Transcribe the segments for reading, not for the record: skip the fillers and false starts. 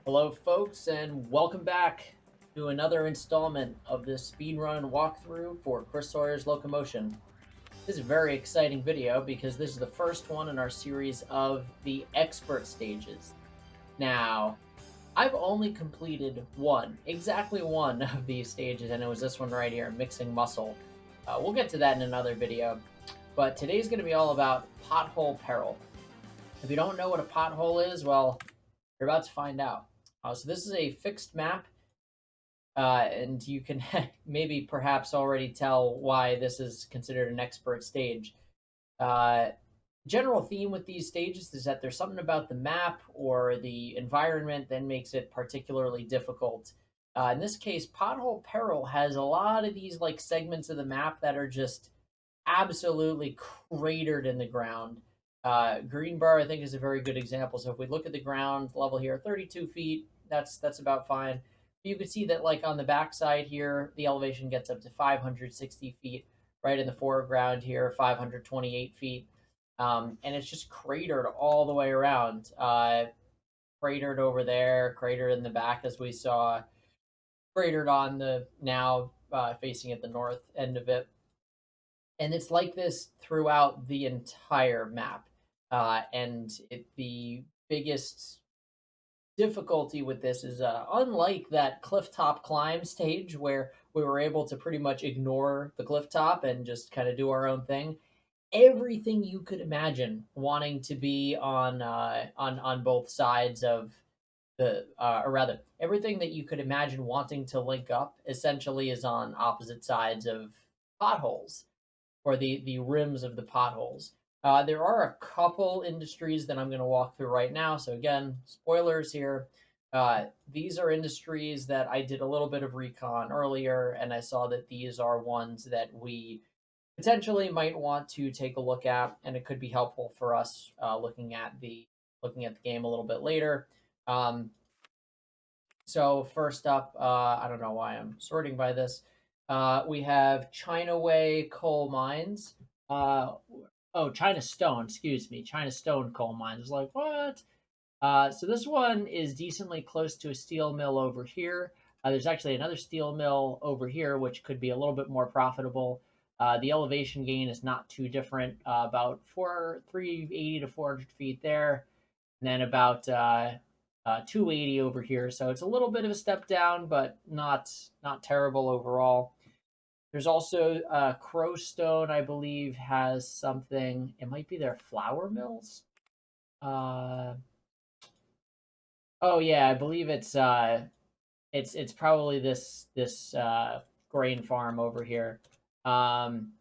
Hello, folks, and welcome back to another installment of this speedrun walkthrough for Chris Sawyer's Locomotion. This is a very exciting video because this is the first one in our series of the expert stages. Now, I've only completed exactly one of these stages, and it was this one right here, Mixing Muscle. We'll get to that in another video, but today's going to be all about Pothole Peril. If you don't know what a pothole is, well, you're about to find out. So this is a fixed map, and you can maybe perhaps already tell why this is considered an expert stage. Uh, General theme with these stages is that there's something about the map or the environment that makes it particularly difficult. In this case, Pothole Peril has a lot of these like segments of the map that are just absolutely cratered in the ground. Green bar, I think, is a very good example. So if we look at the ground level here, 32 feet, that's about fine. You can see that, like on the backside here, the elevation gets up to 560 feet. Right in the foreground here, 528 feet, and it's just cratered all the way around. Cratered over there, cratered in the back, as we saw, cratered on the now facing at the north end of it, and it's like this throughout the entire map. The biggest difficulty with this is unlike that cliff top climb stage where we were able to pretty much ignore the cliff top and just kind of do our own thing. Everything you could imagine wanting to be on both sides of or rather, everything that you could imagine wanting to link up essentially is on opposite sides of potholes or the rims of the potholes. There are a couple industries that I'm going to walk through right now. So again, spoilers here. These are industries that I did a little bit of recon earlier, and I saw that these are ones that we potentially might want to take a look at, and it could be helpful for us looking at the game a little bit later. Um, so first up, I don't know why I'm sorting by this. We have China Way Coal Mines. Uh, China Stone, excuse me, China Stone Coal Mines. I was like, what? So this one is decently close to a steel mill over here. There's actually another steel mill over here, which could be a little bit more profitable. The elevation gain is not too different, about 380 to 400 feet there, and then about 280 over here. So it's a little bit of a step down, but not terrible overall. There's also Crowstone, I believe, has something. It might be their flour mills. Uh, oh yeah, I believe it's probably this grain farm over here. Um,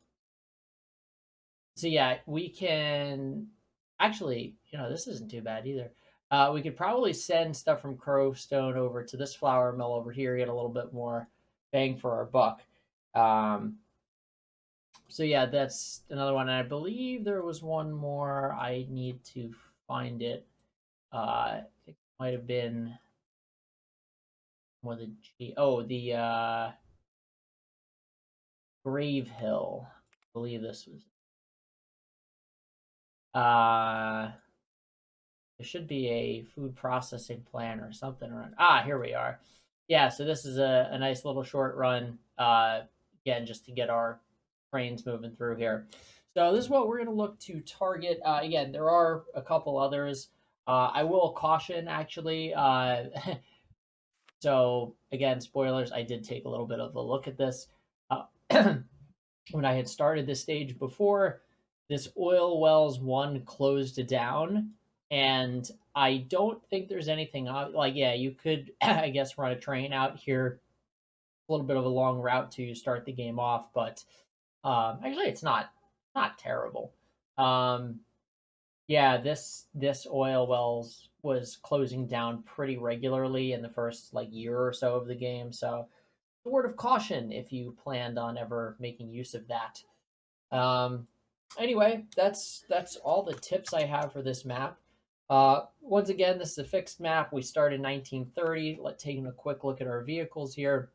so yeah, we can actually, this isn't too bad either. We could probably send stuff from Crowstone over to this flour mill over here, get a little bit more bang for our buck. Um, so yeah, that's another one. And I believe there was one more. I need to find it. It might have been more the G. Oh, the Grave Hill. I believe this was. Uh, there should be a food processing plant or something around. Here we are. Yeah, so this is a nice little short run. Again, just to get our trains moving through here. So this is what we're going to look to target. Again, there are a couple others. I will caution, actually. So again, spoilers. I did take a little bit of a look at this. Uh, when I had started this stage before, this oil wells one closed down, and I don't think there's anything like, yeah, you could I guess run a train out here, a little bit of a long route to start the game off, but actually it's not terrible. Um, yeah, this oil wells was closing down pretty regularly in the first like year or so of the game, so a word of caution if you planned on ever making use of that. Um, anyway, that's all the tips I have for this map. Once again, this is a fixed map. We start in 1930. Taking a quick look at our vehicles here.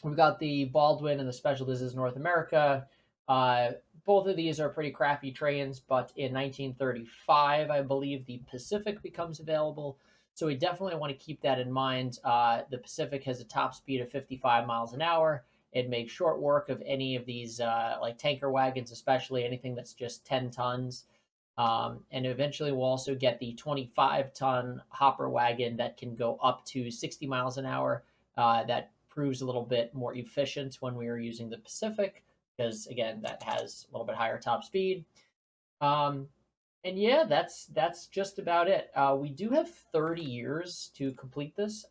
We've got the Baldwin and the Special. This is North America. Uh, both of these are pretty crappy trains, but in 1935, I believe the Pacific becomes available. So we definitely want to keep that in mind. The Pacific has a top speed of 55 miles an hour. It makes short work of any of these, like tanker wagons, especially anything that's just 10 tons. And eventually we'll also get the 25-ton hopper wagon that can go up to 60 miles an hour. That proves a little bit more efficient when we are using the Pacific, because again, that has a little bit higher top speed. Um, and yeah, that's just about it. We do have 30 years to complete this.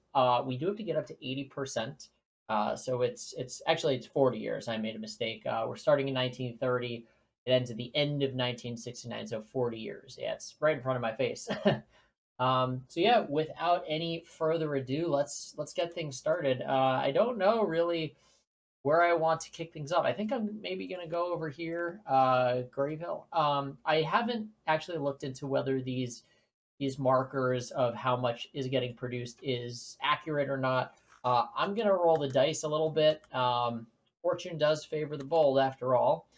We do have to get up to 80%. So it's actually it's 40 years. I made a mistake. We're starting in 1930. It ends at the end of 1969, so 40 years. Yeah, it's right in front of my face. So yeah, without any further ado, let's get things started. I don't know really where I want to kick things off. I think I'm maybe going to go over here, Grave Hill. I haven't actually looked into whether these markers of how much is getting produced is accurate or not. I'm going to roll the dice a little bit. Fortune does favor the bold after all.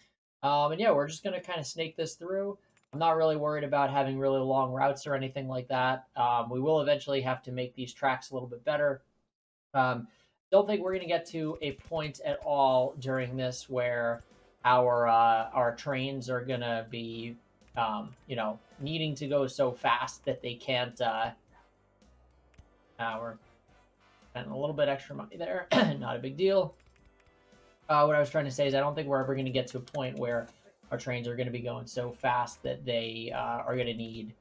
And yeah, we're just going to kind of snake this through. I'm not really worried about having really long routes or anything like that. We will eventually have to make these tracks a little bit better. Um, don't think we're going to get to a point at all during this where our trains are going to be, needing to go so fast that they can't. We're spending a little bit extra money there. Not a big deal. What I was trying to say is I don't think we're ever going to get to a point where our trains are going to be going so fast that they are going to need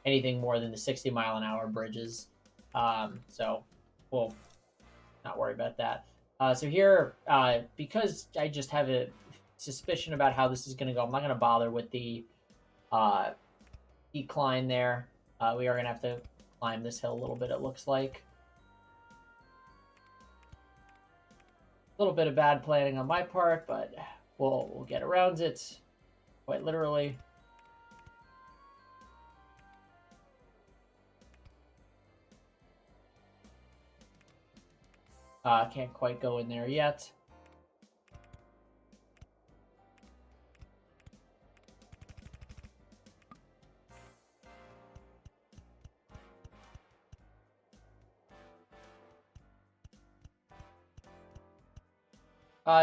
anything more than the 60-mile-an-hour bridges. So we'll not worry about that. So here, because I just have a suspicion about how this is going to go, I'm not going to bother with the decline there. We are going to have to climb this hill a little bit, it looks like. A little bit of bad planning on my part, but we'll get around it, quite literally. Can't quite go in there yet.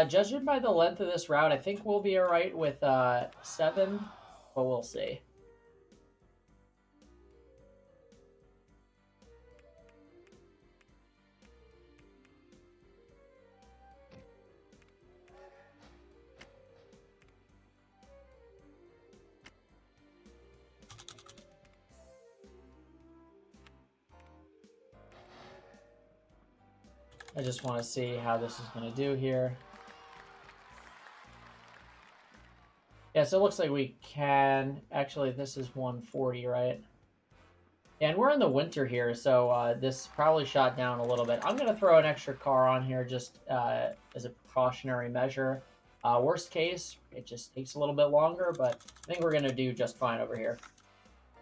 Judging by the length of this route, I think we'll be all right with 7, but we'll see. I just want to see how this is going to do here. Yeah, so it looks like we can... Actually, this is 140, right? And we're in the winter here, so this probably shot down a little bit. I'm going to throw an extra car on here just as a precautionary measure. Worst case, it just takes a little bit longer, but I think we're going to do just fine over here.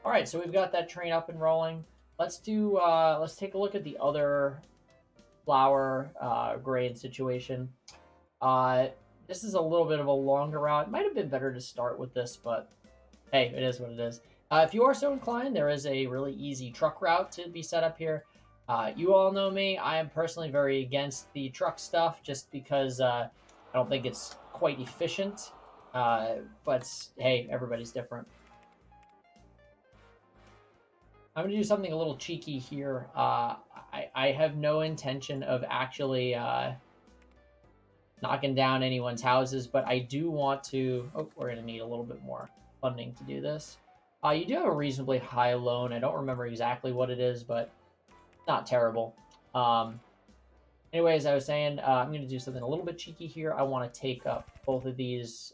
All right, so we've got that train up and rolling. Let's take a look at the other flour grain situation. This is a little bit of a longer route. It might have been better to start with this, but hey, it is what it is. If you are so inclined, there is a really easy truck route to be set up here. You all know me. I am personally very against the truck stuff just because I don't think it's quite efficient. But hey, everybody's different. I'm going to do something a little cheeky here. I have no intention of actually knocking down anyone's houses, but I do want to... Oh, we're going to need a little bit more funding to do this. You do have a reasonably high loan. I don't remember exactly what it is, but not terrible. Anyways, I was saying I'm going to do something a little bit cheeky here. I want to take up both of these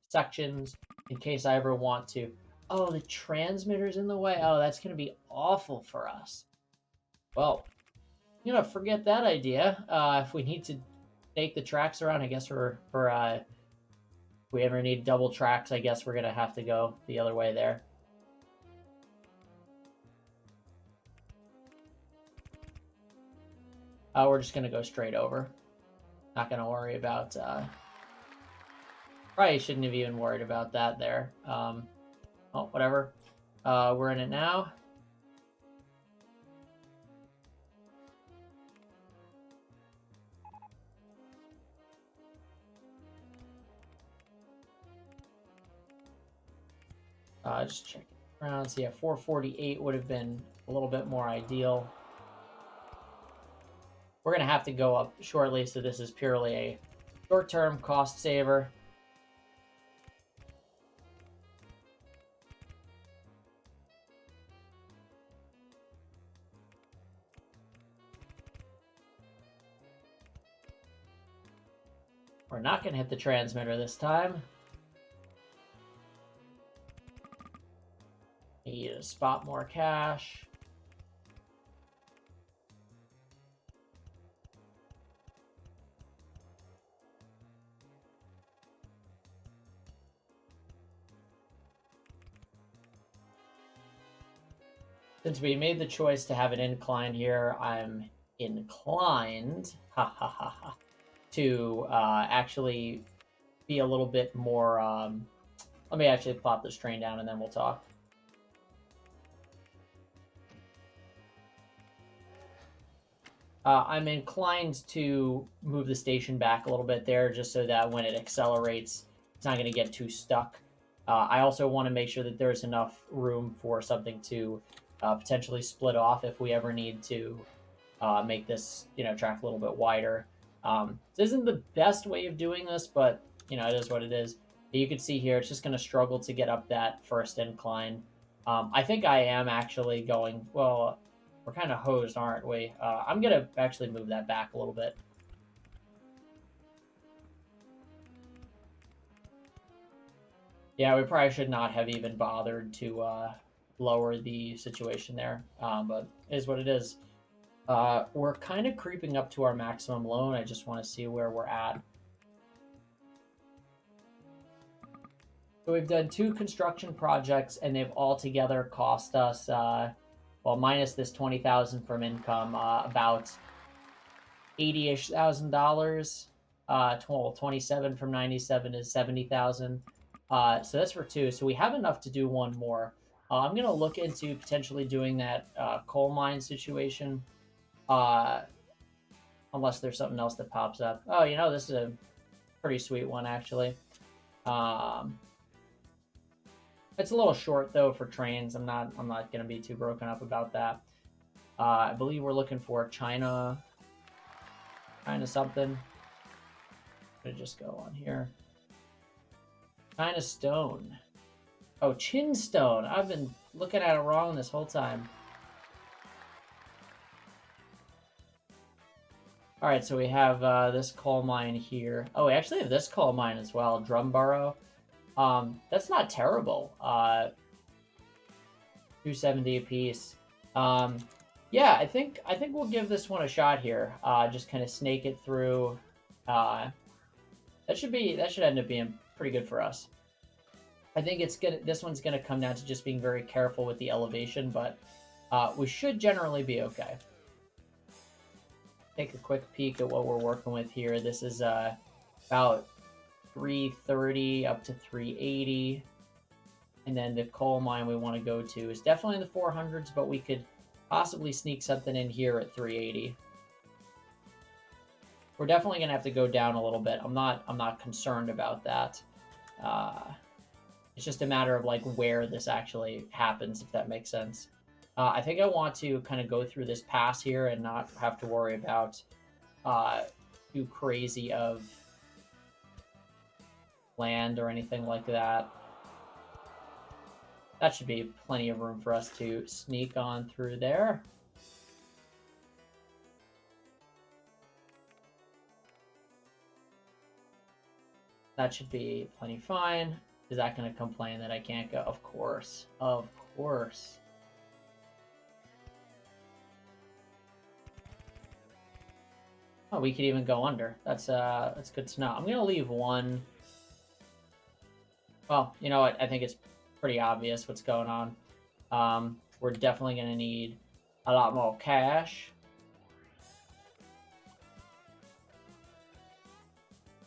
sections in case I ever want to... Oh, the transmitter's in the way. Oh, that's going to be awful for us. Well, forget that idea. If we need to take the tracks around, I guess if we ever need double tracks, I guess we're going to have to go the other way there. We're just going to go straight over. Not going to worry about... Probably shouldn't have even worried about that there. Oh, whatever. We're in it now. Just checking around. So yeah, 448 would have been a little bit more ideal. We're going to have to go up shortly, so this is purely a short-term cost saver. We're not going to hit the transmitter this time. Need to spot more cash. Since we made the choice to have an incline here, I'm inclined to actually be a little bit more. Let me actually plop this train down and then we'll talk. I'm inclined to move the station back a little bit there just so that when it accelerates, it's not going to get too stuck. I also want to make sure that there's enough room for something to potentially split off if we ever need to make this track a little bit wider. This isn't the best way of doing this, but it is what it is. You can see here, it's just going to struggle to get up that first incline. I think I am actually going, well, we're kind of hosed, aren't we? I'm going to actually move that back a little bit. Yeah, we probably should not have even bothered to lower the situation there, but it is what it is. We're kind of creeping up to our maximum loan. I just want to see where we're at. So we've done 2 construction projects, and they've all together cost us, well, minus this 20,000 from income, about $80-ish thousand. 27 from 97 is 70,000. So that's for 2. So we have enough to do 1 more. I'm going to look into potentially doing that coal mine situation, unless there's something else that pops up. Oh, this is a pretty sweet one, actually. It's a little short though for trains. I'm not going to be too broken up about that. I believe we're looking for China something. I'm gonna just go on here. China stone. Oh, chin stone. I've been looking at it wrong this whole time. All right, so we have this coal mine here. Oh, we actually have this coal mine as well, Drumborough. That's not terrible. 270 a piece. Yeah, I think we'll give this one a shot here. Just kind of snake it through. That should end up being pretty good for us. I think this one's gonna come down to just being very careful with the elevation, but we should generally be okay. Take a quick peek at what we're working with here. This is about 330 up to 380. And then the coal mine we want to go to is definitely in the 400s, but we could possibly sneak something in here at 380. We're definitely going to have to go down a little bit. I'm not concerned about that. It's just a matter of like where this actually happens, if that makes sense. I think I want to kind of go through this pass here and not have to worry about too crazy of land or anything like that. That should be plenty of room for us to sneak on through there. That should be plenty fine. Is that going to complain that I can't go? Of course. Of course. Oh, we could even go under. That's good to know. I'm going to leave 1. Well, you know what? I think it's pretty obvious what's going on. We're definitely going to need a lot more cash.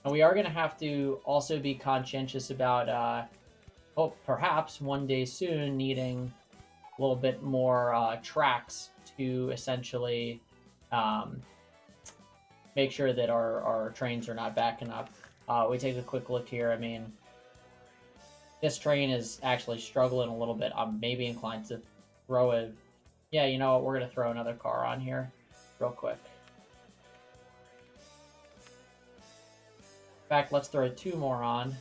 And we are going to have to also be conscientious about, perhaps one day soon needing a little bit more tracks to essentially make sure that our trains are not backing up. We take a quick look here. I mean, This train is actually struggling a little bit. I'm maybe inclined to throw a... Yeah, you know what? We're going to throw another car on here real quick. In fact, let's throw 2 more on.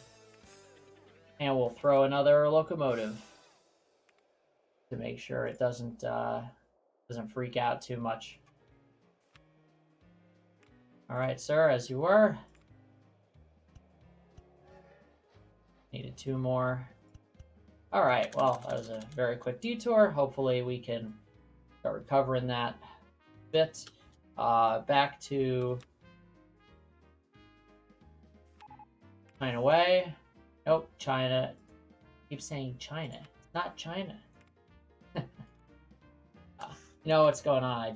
And we'll throw another locomotive to make sure it doesn't freak out too much. All right, sir, as you were. Needed 2 more. All right, well, that was a very quick detour. Hopefully we can start recovering that bit. Back to China Way. Nope, China. Keep saying China. It's not China. You know what's going on? I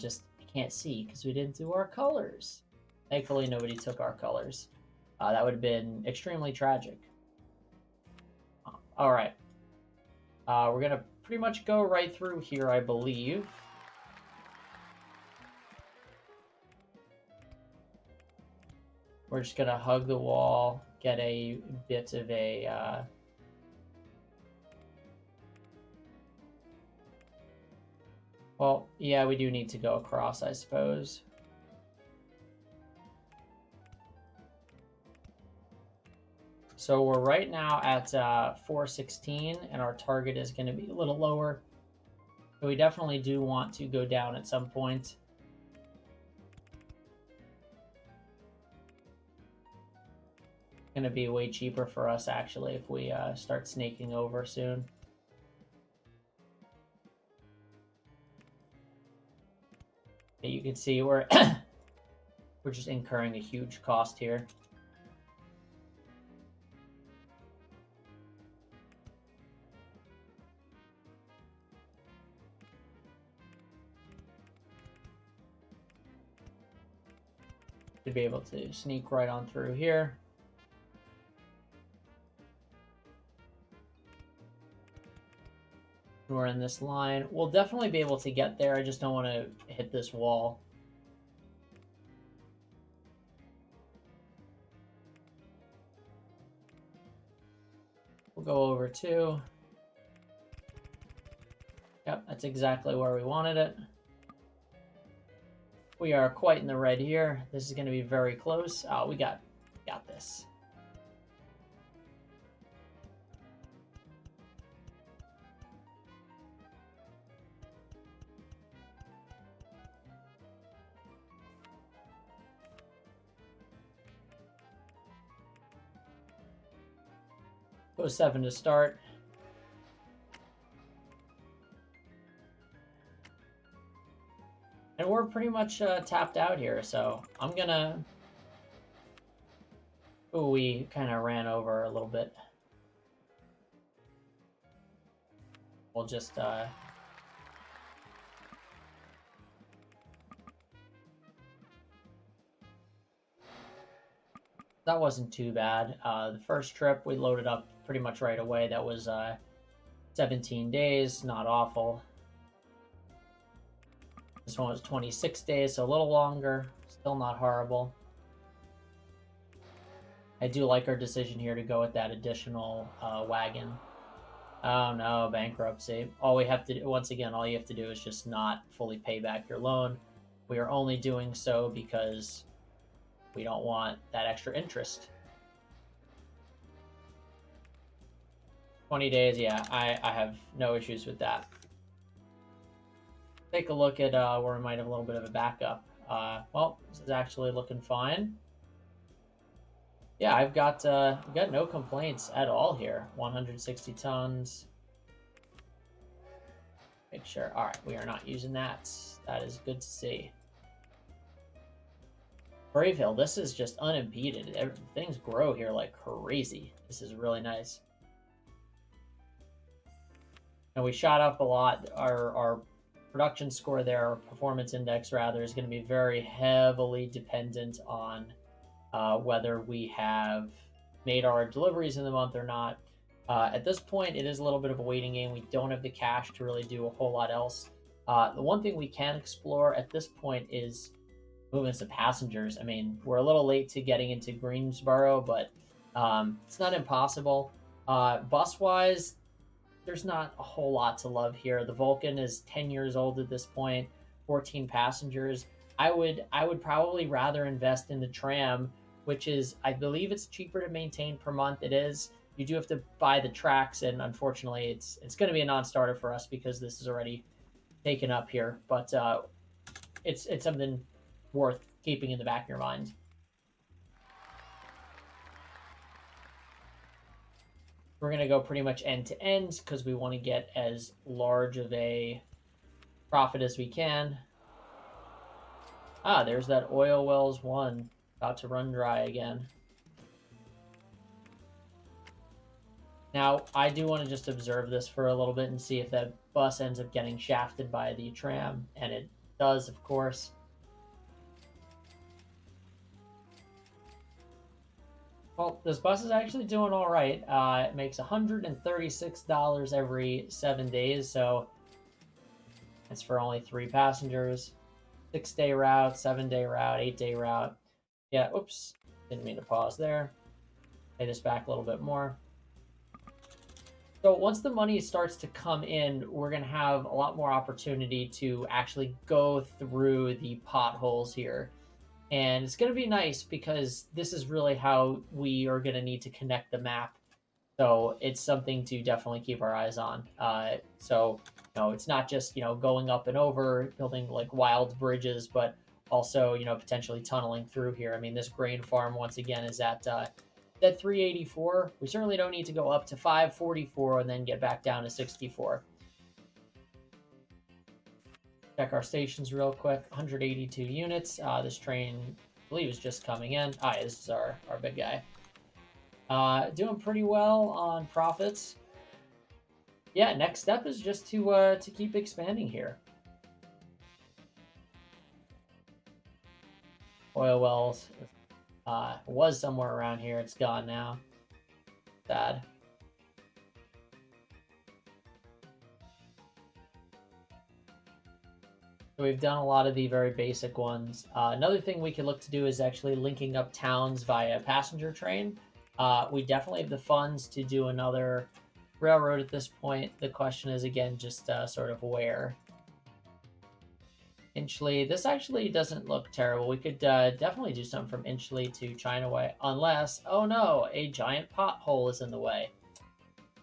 can't see because we didn't do our colors. Thankfully, nobody took our colors. That would have been extremely tragic. All right. We're going to pretty much go right through here, I believe. We're just going to hug the wall, get a bit of a... Well, yeah, we do need to go across, I suppose. So we're right now at 416, and our target is going to be a little lower. So we definitely do want to go down at some point. It's going to be way cheaper for us, actually, if we start snaking over soon. You can see we're we're just incurring a huge cost here. To be able to sneak right on through here. We're in this line. We'll definitely be able to get there. I just don't want to hit this wall. We'll go over 2. Yep, that's exactly where we wanted it. We are quite in the red here. This is going to be very close. Oh, we got this. Go 7 to start. And we're pretty much tapped out here, so I'm gonna... Ooh, we kind of ran over a little bit. We'll just... That wasn't too bad. The first trip, we loaded up pretty much right away. That was 17 days, not awful. This one was 26 days, so a little longer. Still not horrible. I do like our decision here to go with that additional wagon. Oh no, bankruptcy. All we have to do, once again, all you have to do is just not fully pay back your loan. We are only doing so because we don't want that extra interest. 20 days, yeah, I have no issues with that. Take a look at where we might have a little bit of a backup. Well, this is actually looking fine. Yeah, I've got no complaints at all here. 160 tons. Make sure. All right, we are not using that. That is good to see. Brave Hill, this is just unimpeded. Things grow here like crazy. This is really nice. And we shot up a lot. Our production score there, our performance index rather, is going to be very heavily dependent on whether we have made our deliveries in the month or not. At this point, it is a little bit of a waiting game. We don't have the cash to really do a whole lot else. The one thing we can explore at this point is movements of passengers. I mean, we're a little late to getting into Greensboro, but it's not impossible. Bus-wise, there's not a whole lot to love here. The Vulcan is 10 years old at this point, 14 passengers. I would probably rather invest in the tram, which is, I believe it's cheaper to maintain per month. It is. You do have to buy the tracks, and unfortunately, it's going to be a non-starter for us because this is already taken up here. But it's something worth keeping in the back of your mind. We're going to go pretty much end to end because we want to get as large of a profit as we can. Ah, there's that oil wells one about to run dry again. Now, I do want to just observe this for a little bit and see if that bus ends up getting shafted by the tram, and it does, of course. Well, this bus is actually doing all right. It makes $136 every 7 days, so it's for only 3 passengers. 6-day route, 7-day route, 8-day route. Yeah, oops, didn't mean to pause there. Pay this back a little bit more. So once the money starts to come in, we're going to have a lot more opportunity to actually go through the potholes here. And it's going to be nice because this is really how we are going to need to connect the map. So it's something to definitely keep our eyes on. It's not just, going up and over, building like wild bridges, but also, potentially tunneling through here. I mean, this grain farm, once again, is at 384. We certainly don't need to go up to 544 and then get back down to 64. Check our stations real quick. 182 units. This train, I believe, is just coming in. This is our big guy. Doing pretty well on profits. Yeah, next step is just to keep expanding here. Oil wells was somewhere around here. It's gone now. Sad. So we've done a lot of the very basic ones. Another thing we could look to do is actually linking up towns via passenger train. We definitely have the funds to do another railroad at this point. The question is, again, just sort of where. Inchley, this actually doesn't look terrible. We could definitely do something from Inchley to China Way, unless, oh no, a giant pothole is in the way.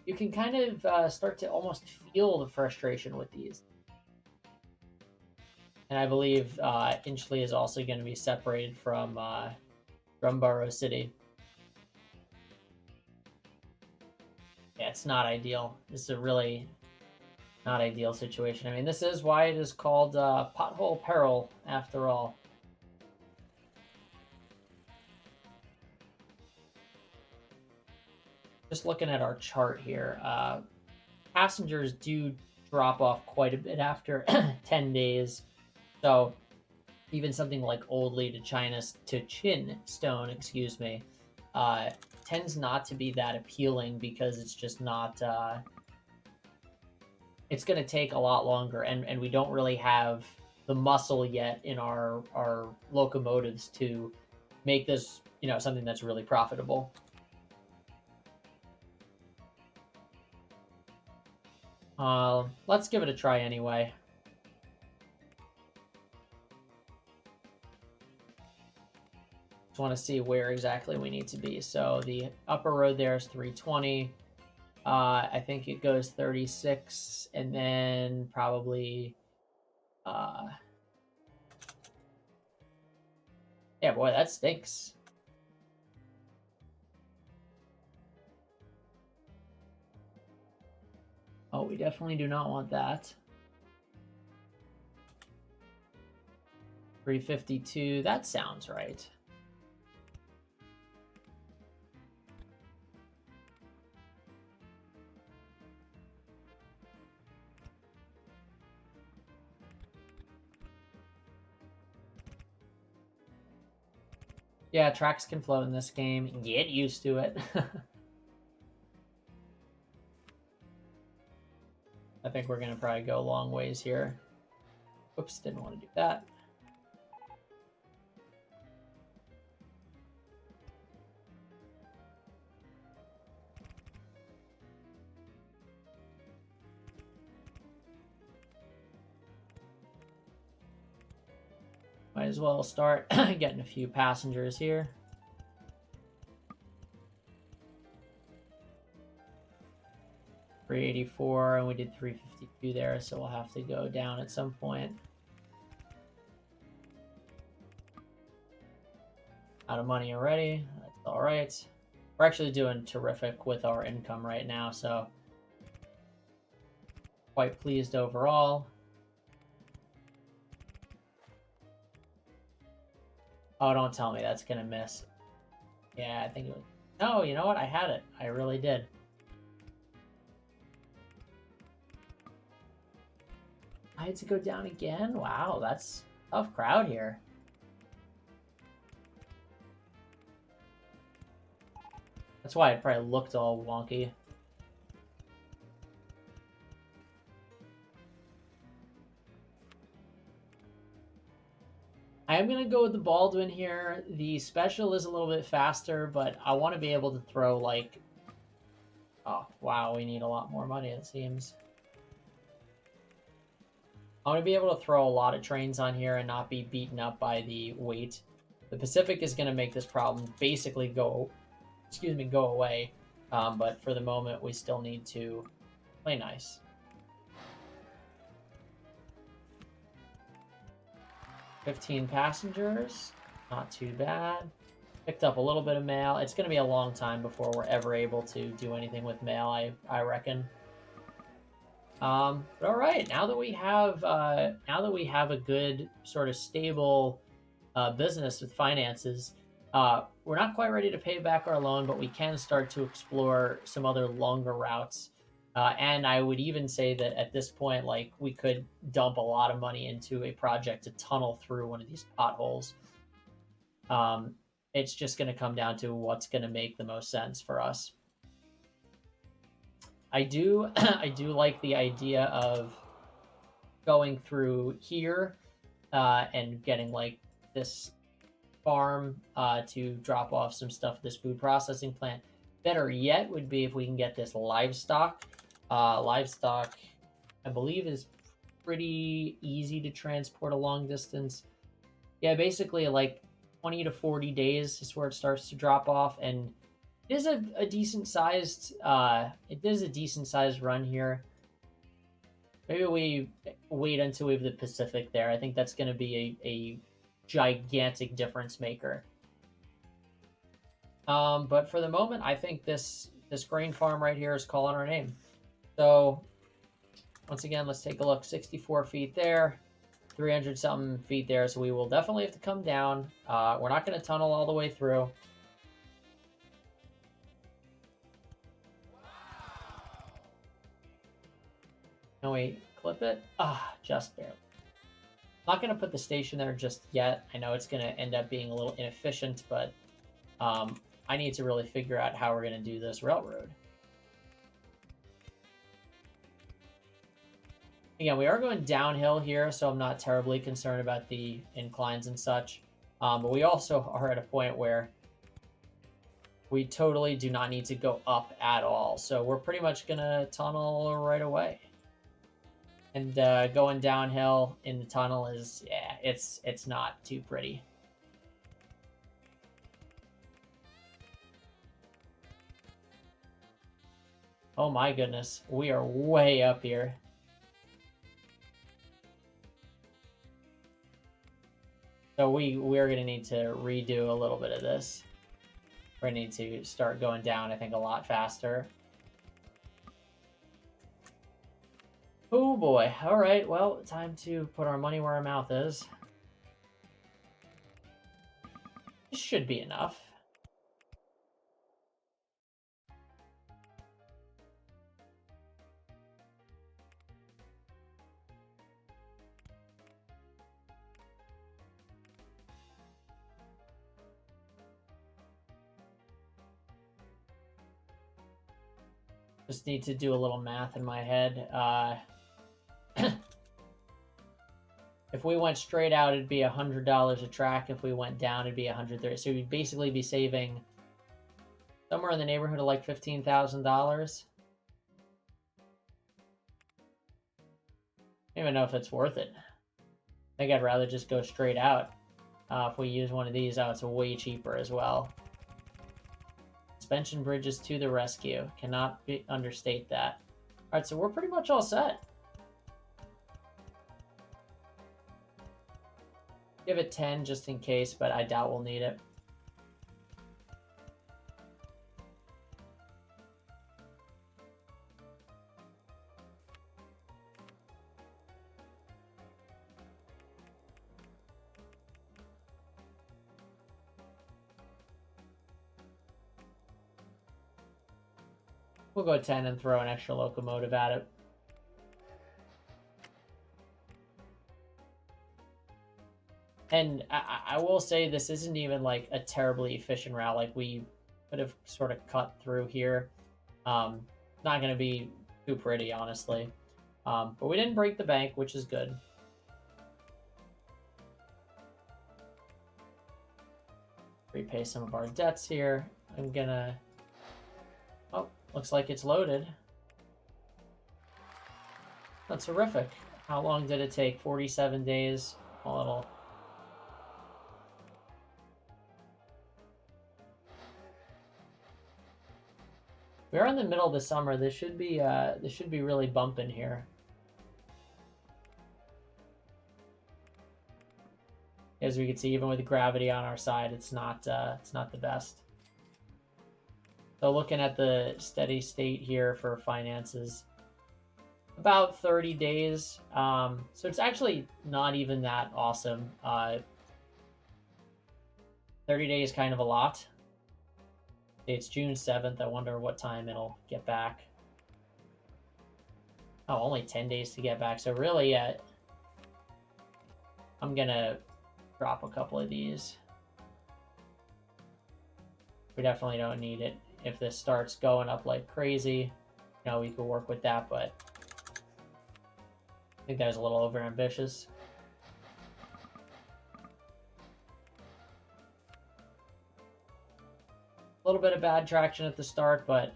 You can kind of start to almost feel the frustration with these. And I believe Inchley is also going to be separated from Borough City. Yeah, it's not ideal. This is a really not ideal situation. I mean, this is why it is called Pothole Peril, after all. Just looking at our chart here, passengers do drop off quite a bit after 10 days. So even something like Oldley to Chinstone, excuse me, tends not to be that appealing because it's just not. It's going to take a lot longer, and we don't really have the muscle yet in our locomotives to make this something that's really profitable. Let's give it a try anyway. Just want to see where exactly we need to be. So the upper road there is 320. I think it goes 36, and then probably, yeah, boy, that stinks. Oh, we definitely do not want that. 352, that sounds right. Yeah, tracks can float in this game. Get used to it. I think we're going to probably go a long ways here. Oops, didn't want to do that. Might as well start getting a few passengers here. $384, and we did $352 there, so we'll have to go down at some point. Out of money already. That's all right. We're actually doing terrific with our income right now, so quite pleased overall. Oh, don't tell me that's gonna miss. Yeah, I think it was. No, you know what? I had it. I really did. I had to go down again? Wow, that's a tough crowd here. That's why it probably looked all wonky. I am going to go with the Baldwin here. The special is a little bit faster, but I want to be able to throw, like... Oh, wow, we need a lot more money, it seems. I want to be able to throw a lot of trains on here and not be beaten up by the weight. The Pacific is going to make this problem basically go away. But for the moment, we still need to play nice. 15 passengers, not too bad. Picked up a little bit of mail. It's going to be a long time before we're ever able to do anything with mail, I reckon. But all right, now that we have a good sort of stable business with finances, we're not quite ready to pay back our loan, but we can start to explore some other longer routes. And I would even say that at this point, like, we could dump a lot of money into a project to tunnel through one of these potholes. It's just going to come down to what's going to make the most sense for us. I do like the idea of going through here and getting like this farm to drop off some stuff at this food processing plant. Better yet would be if we can get this livestock. Livestock, I believe, is pretty easy to transport a long distance. Yeah, basically like 20 to 40 days is where it starts to drop off, and it is a decent sized run here. Maybe we wait until we have the Pacific there. I think that's going to be a gigantic difference maker. But for the moment, I think this grain farm right here is calling our name. So once again, let's take a look. 64 feet there, 300 something feet there. So we will definitely have to come down. We're not going to tunnel all the way through. Can we clip it? Just barely. I'm not going to put the station there just yet. I know it's going to end up being a little inefficient, but I need to really figure out how we're going to do this railroad. Again, we are going downhill here, so I'm not terribly concerned about the inclines and such. But we also are at a point where we totally do not need to go up at all. So we're pretty much going to tunnel right away. And going downhill in the tunnel is, yeah, it's not too pretty. Oh my goodness, we are way up here. So we're going to need to redo a little bit of this. We're going to need to start going down, I think, a lot faster. Oh boy. All right, well, time to put our money where our mouth is. This should be enough. Just need to do a little math in my head. If we went straight out, it'd be $100 a track. If we went down, it'd be $130. So we'd basically be saving somewhere in the neighborhood of like $15,000. I don't even know if it's worth it. I think I'd rather just go straight out. If we use one of these, oh, it's way cheaper as well. Suspension bridges to the rescue. Cannot understate that. All right, so we're pretty much all set. Give it 10 just in case, but I doubt we'll need it. We'll go 10 and throw an extra locomotive at it. And I will say this isn't even like a terribly efficient route. Like we could have sort of cut through here. Not going to be too pretty, honestly. But we didn't break the bank, which is good. Repay some of our debts here. I'm gonna... Oh, looks like it's loaded. That's terrific. How long did it take? 47 days. A little. We're in the middle of the summer. This should be really bumping here. As we can see, even with gravity on our side, it's not the best. So looking at the steady state here for finances, about 30 days. So it's actually not even that awesome. 30 days kind of a lot. It's June 7th. I wonder what time it'll get back. Oh, only 10 days to get back. So really, I'm going to drop a couple of these. We definitely don't need it. If this starts going up like crazy, you know, we could work with that, but I think that was a little overambitious. A little bit of bad traction at the start, but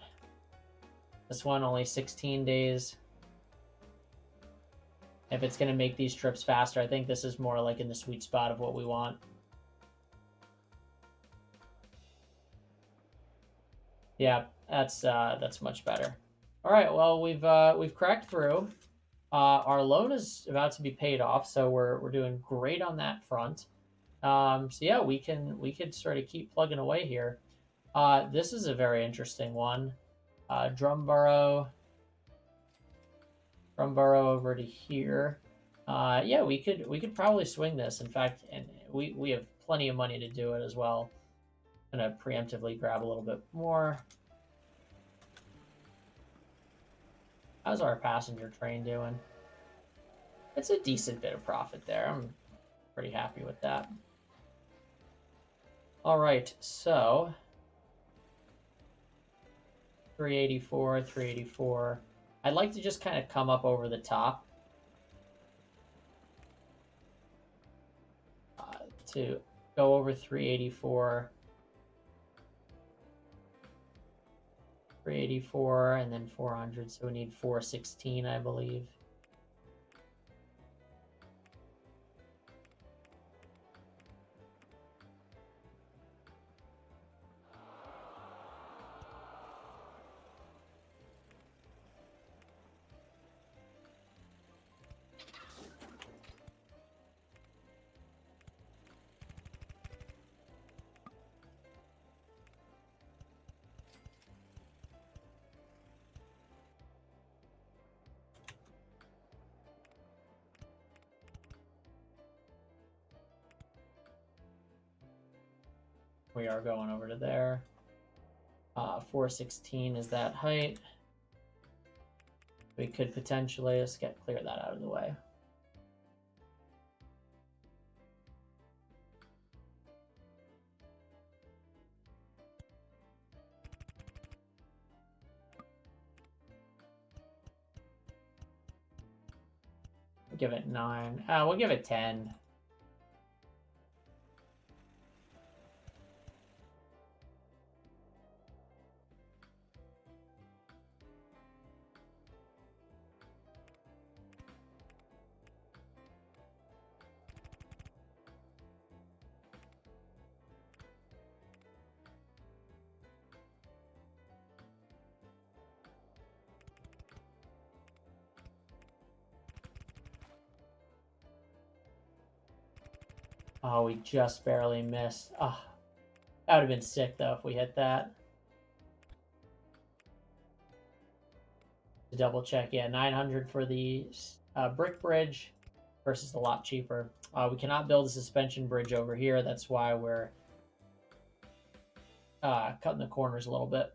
this one only 16 days. If it's going to make these trips faster, I think this is more like in the sweet spot of what we want. Yeah, that's much better. All right, well, we've cracked through. Our loan is about to be paid off, so we're doing great on that front. So yeah, we could sort of keep plugging away here. This is a very interesting one. Drumborough over to here. Yeah, we could probably swing this. In fact, and we have plenty of money to do it as well. I'm gonna preemptively grab a little bit more. How's our passenger train doing? It's a decent bit of profit there. I'm pretty happy with that. All right, so 384, 384. I'd like to just kind of come up over the top to go over 384, 384, and then 400. So we need 416, I believe. We are going over to there. 416 is that height. We could potentially, let's clear that out of the way. We'll give it 9. We'll give it 10. Oh, we just barely missed. Oh, that would have been sick, though, if we hit that. To double check, yeah, 900 for the brick bridge versus a lot cheaper. We cannot build a suspension bridge over here. That's why we're cutting the corners a little bit.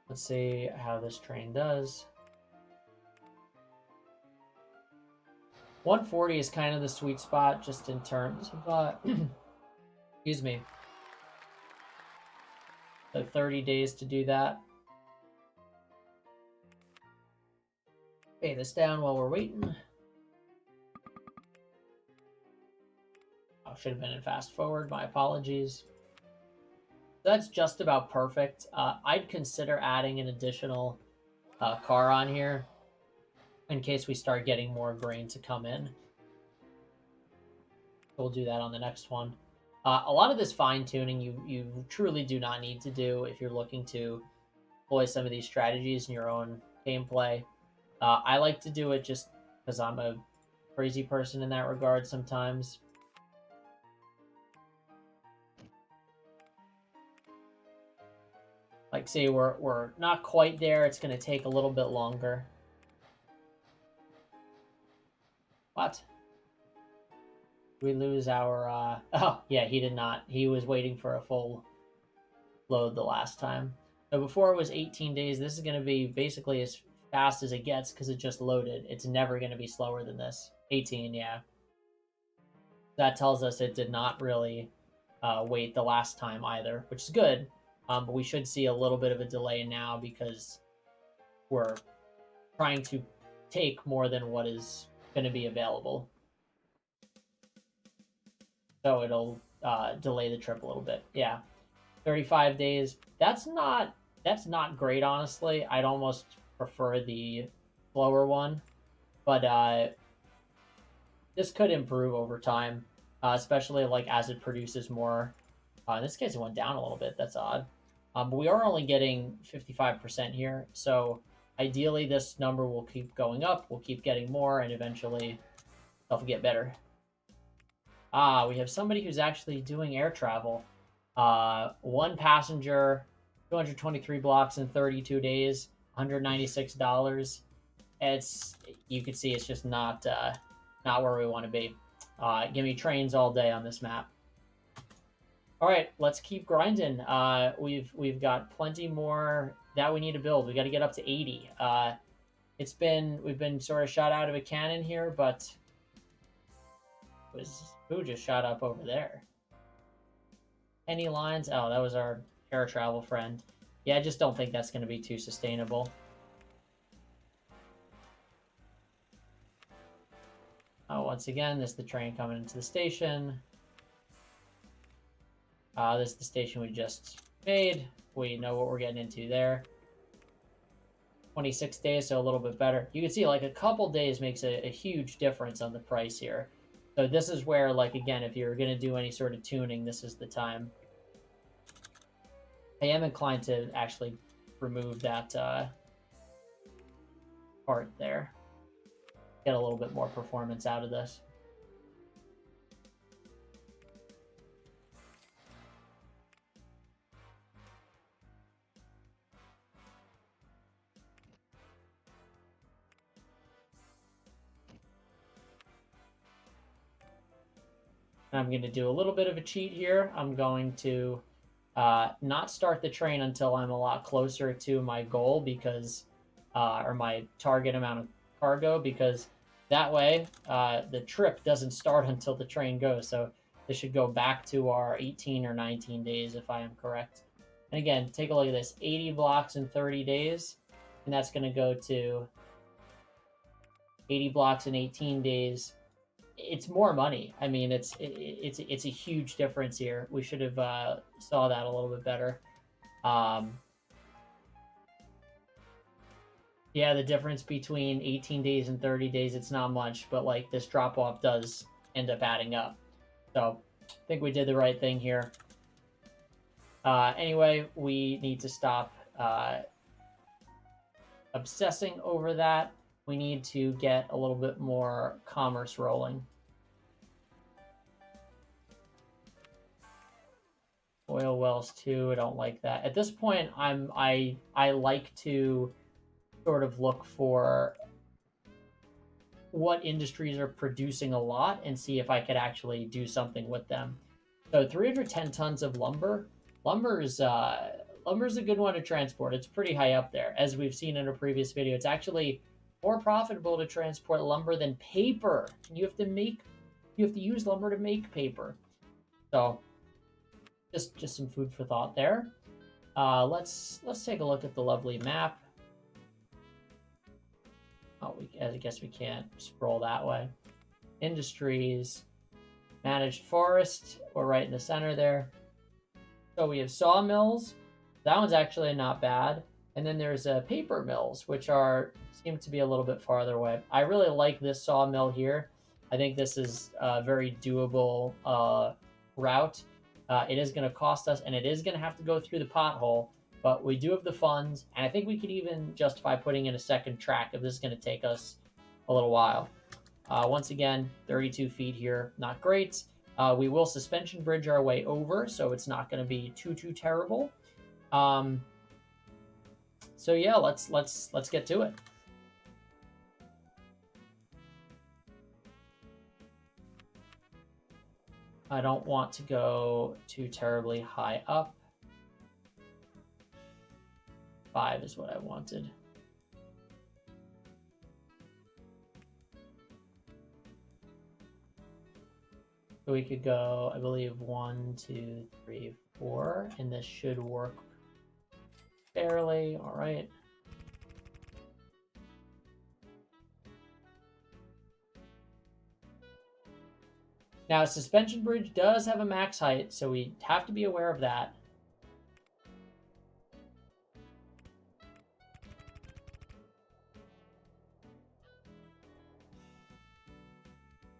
Let's see how this train does. 140 is kind of the sweet spot just in terms of, excuse me, the 30 days to do that. Pay this down while we're waiting. Oh, should have been in fast forward. My apologies. That's just about perfect. I'd consider adding an additional car on here in case we start getting more grain to come in. We'll do that on the next one. A lot of this fine tuning you truly do not need to do if you're looking to employ some of these strategies in your own gameplay. I like to do it just because I'm a crazy person in that regard sometimes. Like, say we're not quite there. It's going to take a little bit longer. What? We lose our, oh, yeah, he did not. He was waiting for a full load the last time. So before it was 18 days, this is going to be basically as fast as it gets because it just loaded. It's never going to be slower than this. 18, yeah. That tells us it did not really wait the last time either, which is good. But we should see a little bit of a delay now because we're trying to take more than what is going to be available. So it'll delay the trip a little bit. Yeah, 35 days. That's not great, honestly. I'd almost prefer the slower one, but this could improve over time, especially like as it produces more. In this case, it went down a little bit. That's odd. But we are only getting 55% here, so ideally this number will keep going up. We'll keep getting more, and eventually stuff will get better. We have somebody who's actually doing air travel. One passenger, 223 blocks in 32 days, $196. It's, you can see it's just not where we want to be. Give me trains all day on this map. All right, let's keep grinding. We've got plenty more that we need to build. We got to get up to 80. We've been sort of shot out of a cannon here, but who just shot up over there? Any lines? Oh, that was our air travel friend. Yeah, I just don't think that's going to be too sustainable. Once again, this is the train coming into the station. This is the station we just made. We know what we're getting into there. 26 days, so a little bit better. You can see like a couple days makes a huge difference on the price here. So this is where, like, again, if you're going to do any sort of tuning, this is the time. I am inclined to actually remove that part there. Get a little bit more performance out of this. I'm going to do a little bit of a cheat here. I'm going to not start the train until I'm a lot closer to my goal because, or my target amount of cargo, because that way the trip doesn't start until the train goes. So this should go back to our 18 or 19 days if I am correct. And again, take a look at this, 80 blocks in 30 days, and that's going to go to 80 blocks in 18 days. It's more money. I mean, it's a huge difference here. We should have saw that a little bit better. Yeah, the difference between 18 days and 30 days, it's not much, but like this drop off does end up adding up. So I think we did the right thing here. Anyway, we need to stop obsessing over that. We need to get a little bit more commerce rolling. Oil wells too. I don't like that. At this point, I like to sort of look for what industries are producing a lot and see if I could actually do something with them. So 310 tons of lumber. Lumber's a good one to transport. It's pretty high up there. As we've seen in a previous video, it's actually more profitable to transport lumber than paper. You have to use lumber to make paper. So just some food for thought there. Let's take a look at the lovely map. Oh, I guess we can't scroll that way. Industries, managed forest. We're right in the center there. So we have sawmills. That one's actually not bad. And then there's paper mills, which seem to be a little bit farther away. I really like this sawmill here. I think this is a very doable route. It is going to cost us, and it is going to have to go through the pothole, but we do have the funds, and I think we could even justify putting in a second track if this is going to take us a little while. Once again, 32 feet here, not great. We will suspension bridge our way over, so it's not going to be too terrible. So yeah, let's get to it. I don't want to go too terribly high up. 5 is what I wanted. So we could go, I believe, 1, 2, 3, 4, and this should work fairly. All right. Now, a suspension bridge does have a max height, so we have to be aware of that.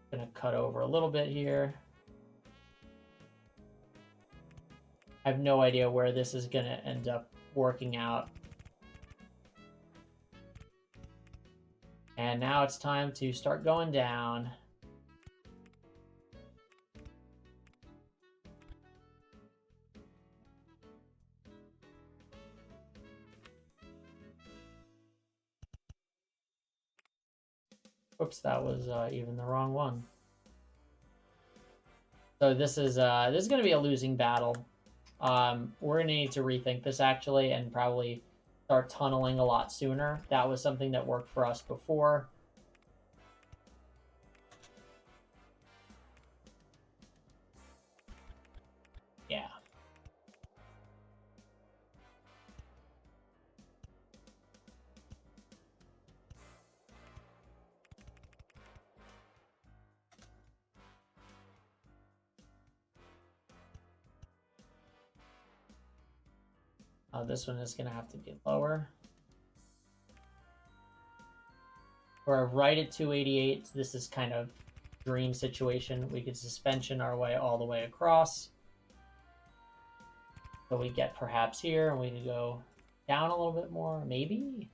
Gonna cut over a little bit here. I have no idea where this is gonna end up working out. And now it's time to start going down. Oops, that was even the wrong one. So this is going to be a losing battle. We're going to need to rethink this actually, and probably start tunneling a lot sooner. That was something that worked for us before. Yeah. This one is going to have to be lower. We're right at 288. This is kind of dream situation. We could suspension our way all the way across. So we get perhaps here, and we could go down a little bit more, maybe.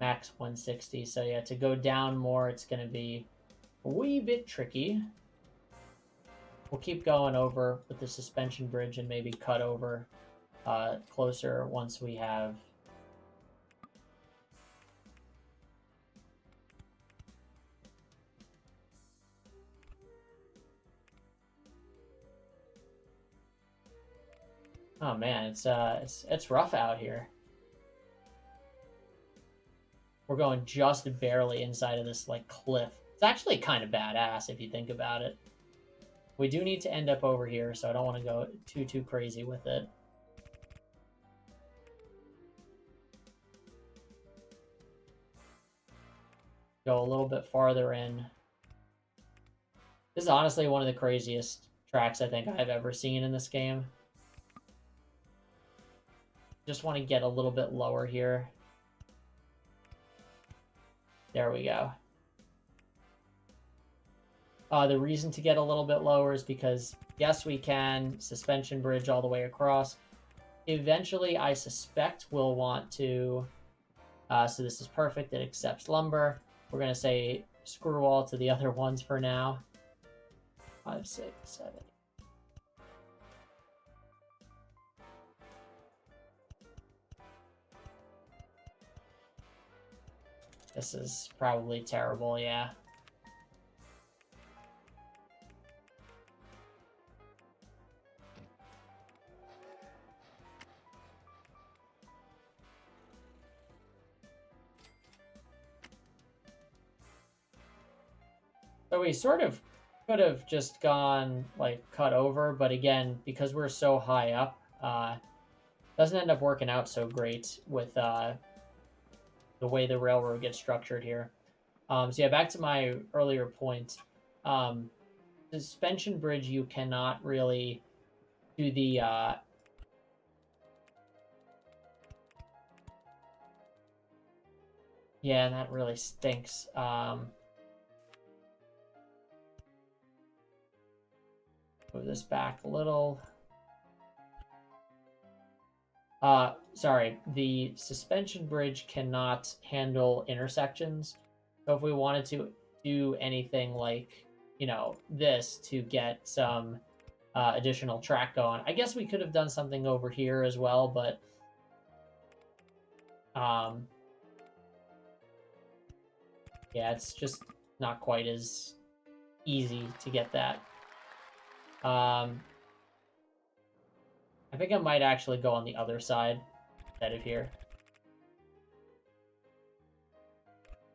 Max 160. So yeah, to go down more, it's going to be a wee bit tricky. We'll keep going over with the suspension bridge and maybe cut over closer once we have. Oh man, it's rough out here. We're going just barely inside of this like cliff. It's actually kind of badass if you think about it. We do need to end up over here, so I don't want to go too crazy with it. Go a little bit farther in. This is honestly one of the craziest tracks I think I've ever seen in this game. Just want to get a little bit lower here. There we go. The reason to get a little bit lower is because, yes, we can suspension bridge all the way across. Eventually, I suspect we'll want to... so this is perfect. It accepts lumber. We're going to say screw all to the other ones for now. 5, 6, 7. This is probably terrible, yeah. So we sort of could have just gone, like, cut over, but again, because we're so high up, doesn't end up working out so great with the way the railroad gets structured here. So yeah, back to my earlier point. Suspension bridge, you cannot really do the... yeah, that really stinks. Move this back a little. Sorry, the suspension bridge cannot handle intersections. So if we wanted to do anything like, this to get some additional track going, I guess we could have done something over here as well, but yeah, it's just not quite as easy to get that. I think I might actually go on the other side instead of here.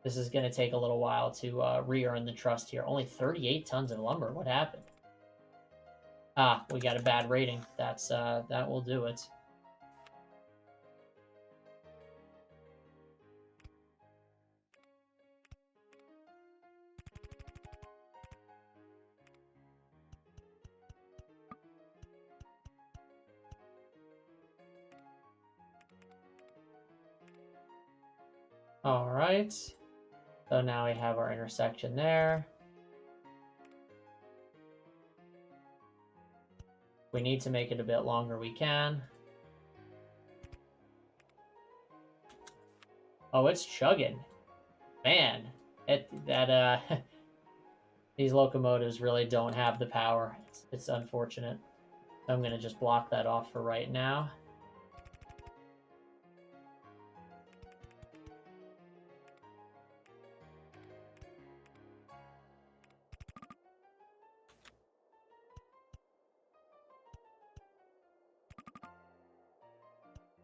This is going to take a little while to re-earn the trust here. Only 38 tons of lumber. What happened? Ah, we got a bad rating. That will do it. All right. So now we have our intersection there. We need to make it a bit longer, we can. Oh, it's chugging. Man, these locomotives really don't have the power. It's unfortunate. I'm going to just block that off for right now.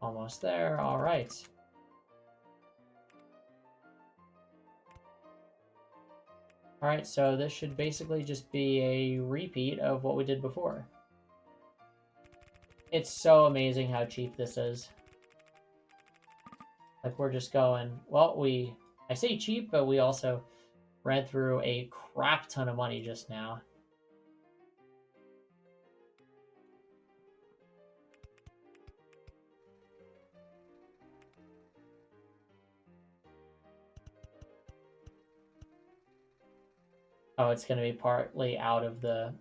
Almost there. All right. All right, so this should basically just be a repeat of what we did before. It's so amazing how cheap this is. Like, we're just going, well, I say cheap, but we also ran through a crap ton of money just now. Oh, it's going to be partly out of the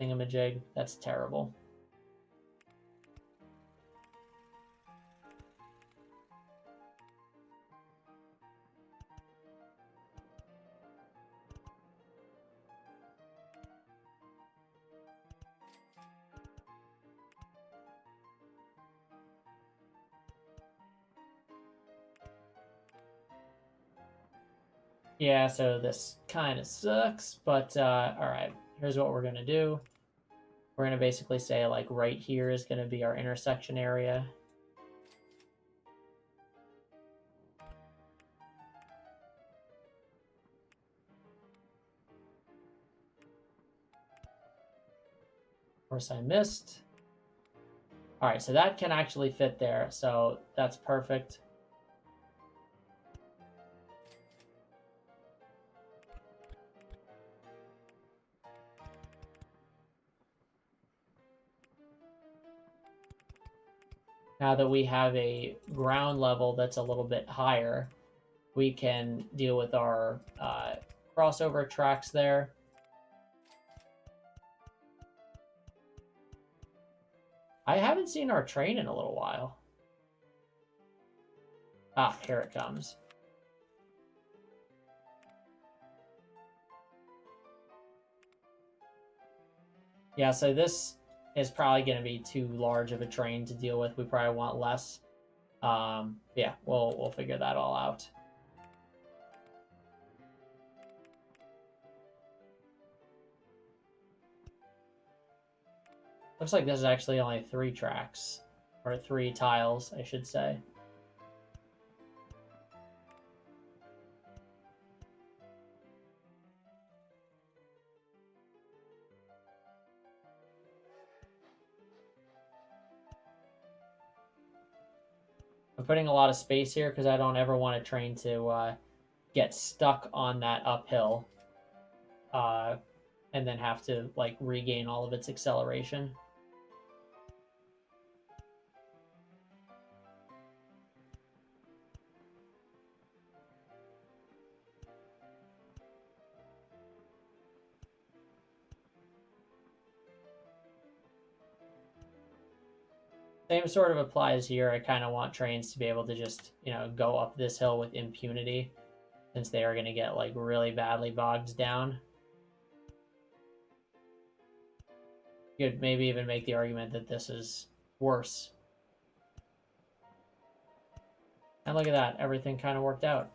thingamajig. That's terrible. Yeah, so this kind of sucks, but all right, here's what we're going to do. We're going to basically say, like, right here is going to be our intersection area. Of course, I missed. All right, so that can actually fit there, so that's perfect. Now that we have a ground level that's a little bit higher, we can deal with our crossover tracks there. I haven't seen our train in a little while. Ah, here it comes. Yeah, so this is probably going to be too large of a train to deal with. We probably want less. Yeah, we'll figure that all out. Looks like this is actually only 3 tracks, or 3 tiles, I should say. I'm putting a lot of space here because I don't ever want a train to get stuck on that uphill uh, and then have to like regain all of its acceleration. Same sort of applies here. I kind of want trains to be able to just, go up this hill with impunity since they are going to get like really badly bogged down. You could maybe even make the argument that this is worse. And look at that. Everything kind of worked out.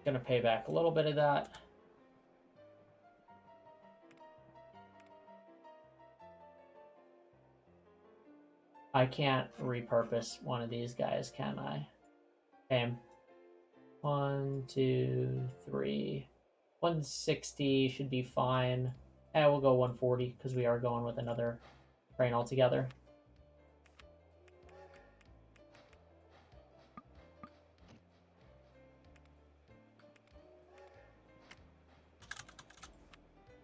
Going to pay back a little bit of that. I can't repurpose one of these guys, can I? Same. 1, 2, 3. 160 should be fine. We'll go 140 because we are going with another train altogether.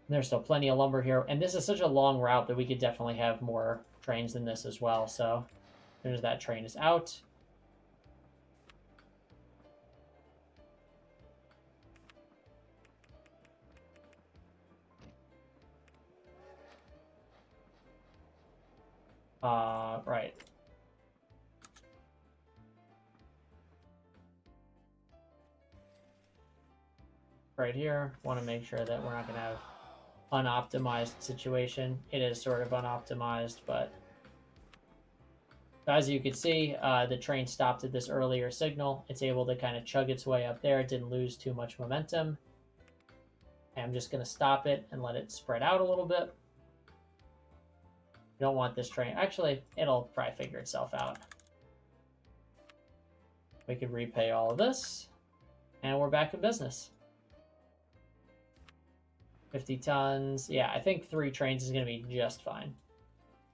There's still plenty of lumber here, and this is such a long route that we could definitely have more trains than this as well. So as soon as that train is out, right. Right here, want to make sure that we're not going to have unoptimized situation. It is sort of unoptimized, but as you can see, the train stopped at this earlier signal. It's able to kind of chug its way up there. It didn't lose too much momentum. And I'm just going to stop it and let it spread out a little bit. You don't want this train. Actually, it'll probably figure itself out. We can repay all of this, and we're back in business. 50 tons. Yeah, I think 3 trains is going to be just fine.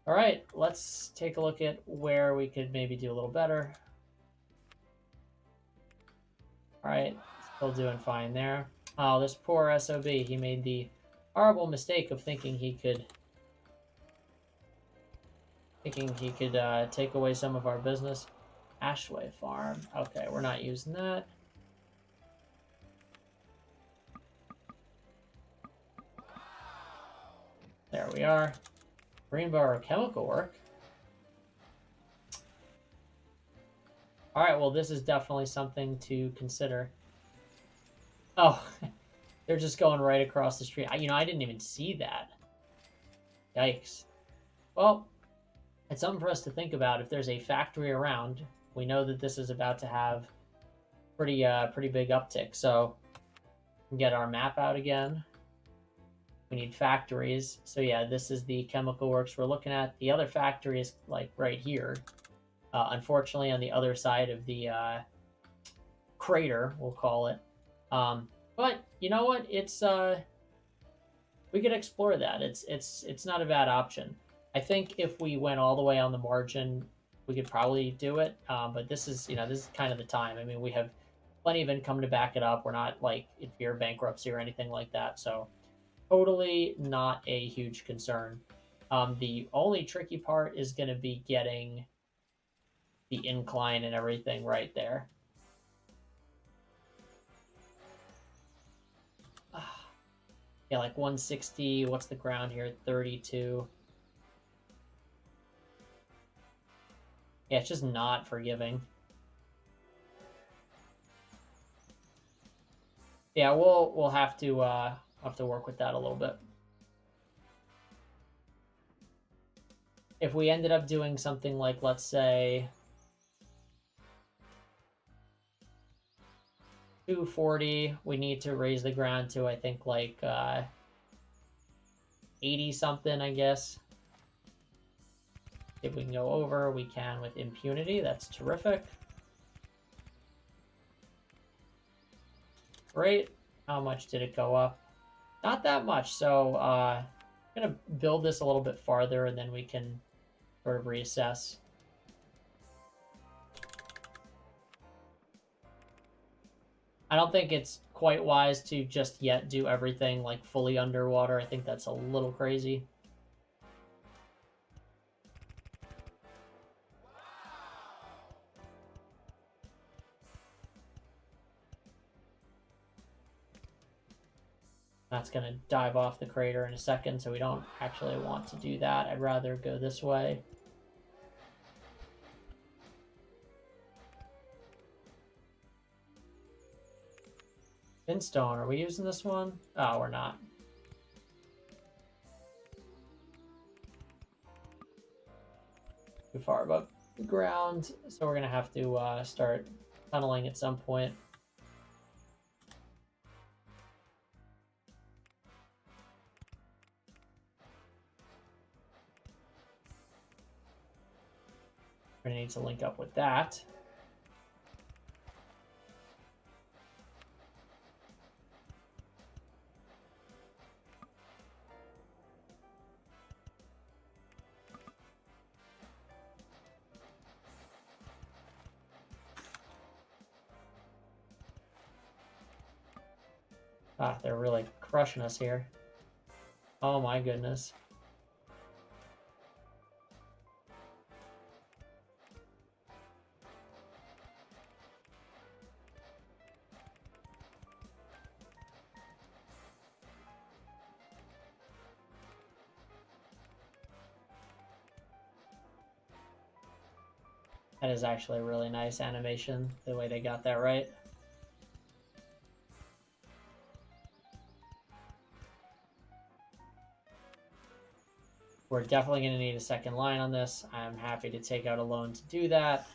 All right, let's take a look at where we could maybe do a little better. All right, still doing fine there. Oh, this poor SOB. He made the horrible mistake of thinking he could take away some of our business. Ashway Farm. Okay, we're not using that. There we are. Greenboro Chemical Work. All right, well, this is definitely something to consider. Oh, they're just going right across the street. I didn't even see that. Yikes. Well, it's something for us to think about. If there's a factory around, we know that this is about to have pretty big uptick. So we can get our map out again. We need factories. So yeah, this is the chemical works we're looking at. The other factory is like right here. Unfortunately, on the other side of the crater, we'll call it. But you know what? It's we could explore that. It's not a bad option. I think if we went all the way on the margin, we could probably do it. But this is kind of the time. I mean, we have plenty of income to back it up. We're not like in fear of bankruptcy or anything like that. So totally not a huge concern. The only tricky part is going to be getting the incline and everything right there. Yeah, like 160. What's the ground here? 32. Yeah, it's just not forgiving. Yeah, we'll have to work with that a little bit. If we ended up doing something like, let's say, 240, we need to raise the ground to, I think, like 80 something, I guess. If we can go over, we can with impunity. That's terrific. Great. How much did it go up? Not that much. So I'm going to build this a little bit farther, and then we can sort of reassess. I don't think it's quite wise to just yet do everything like fully underwater. I think that's a little crazy. That's going to dive off the crater in a second, so we don't actually want to do that. I'd rather go this way. Finstone, are we using this one? Oh, we're not. Too far above the ground, so we're going to have to start tunneling at some point. We're going to need to link up with that. Ah, they're really crushing us here. Oh my goodness. That is actually a really nice animation, the way they got that right. We're definitely going to need a second line on this. I'm happy to take out a loan to do that.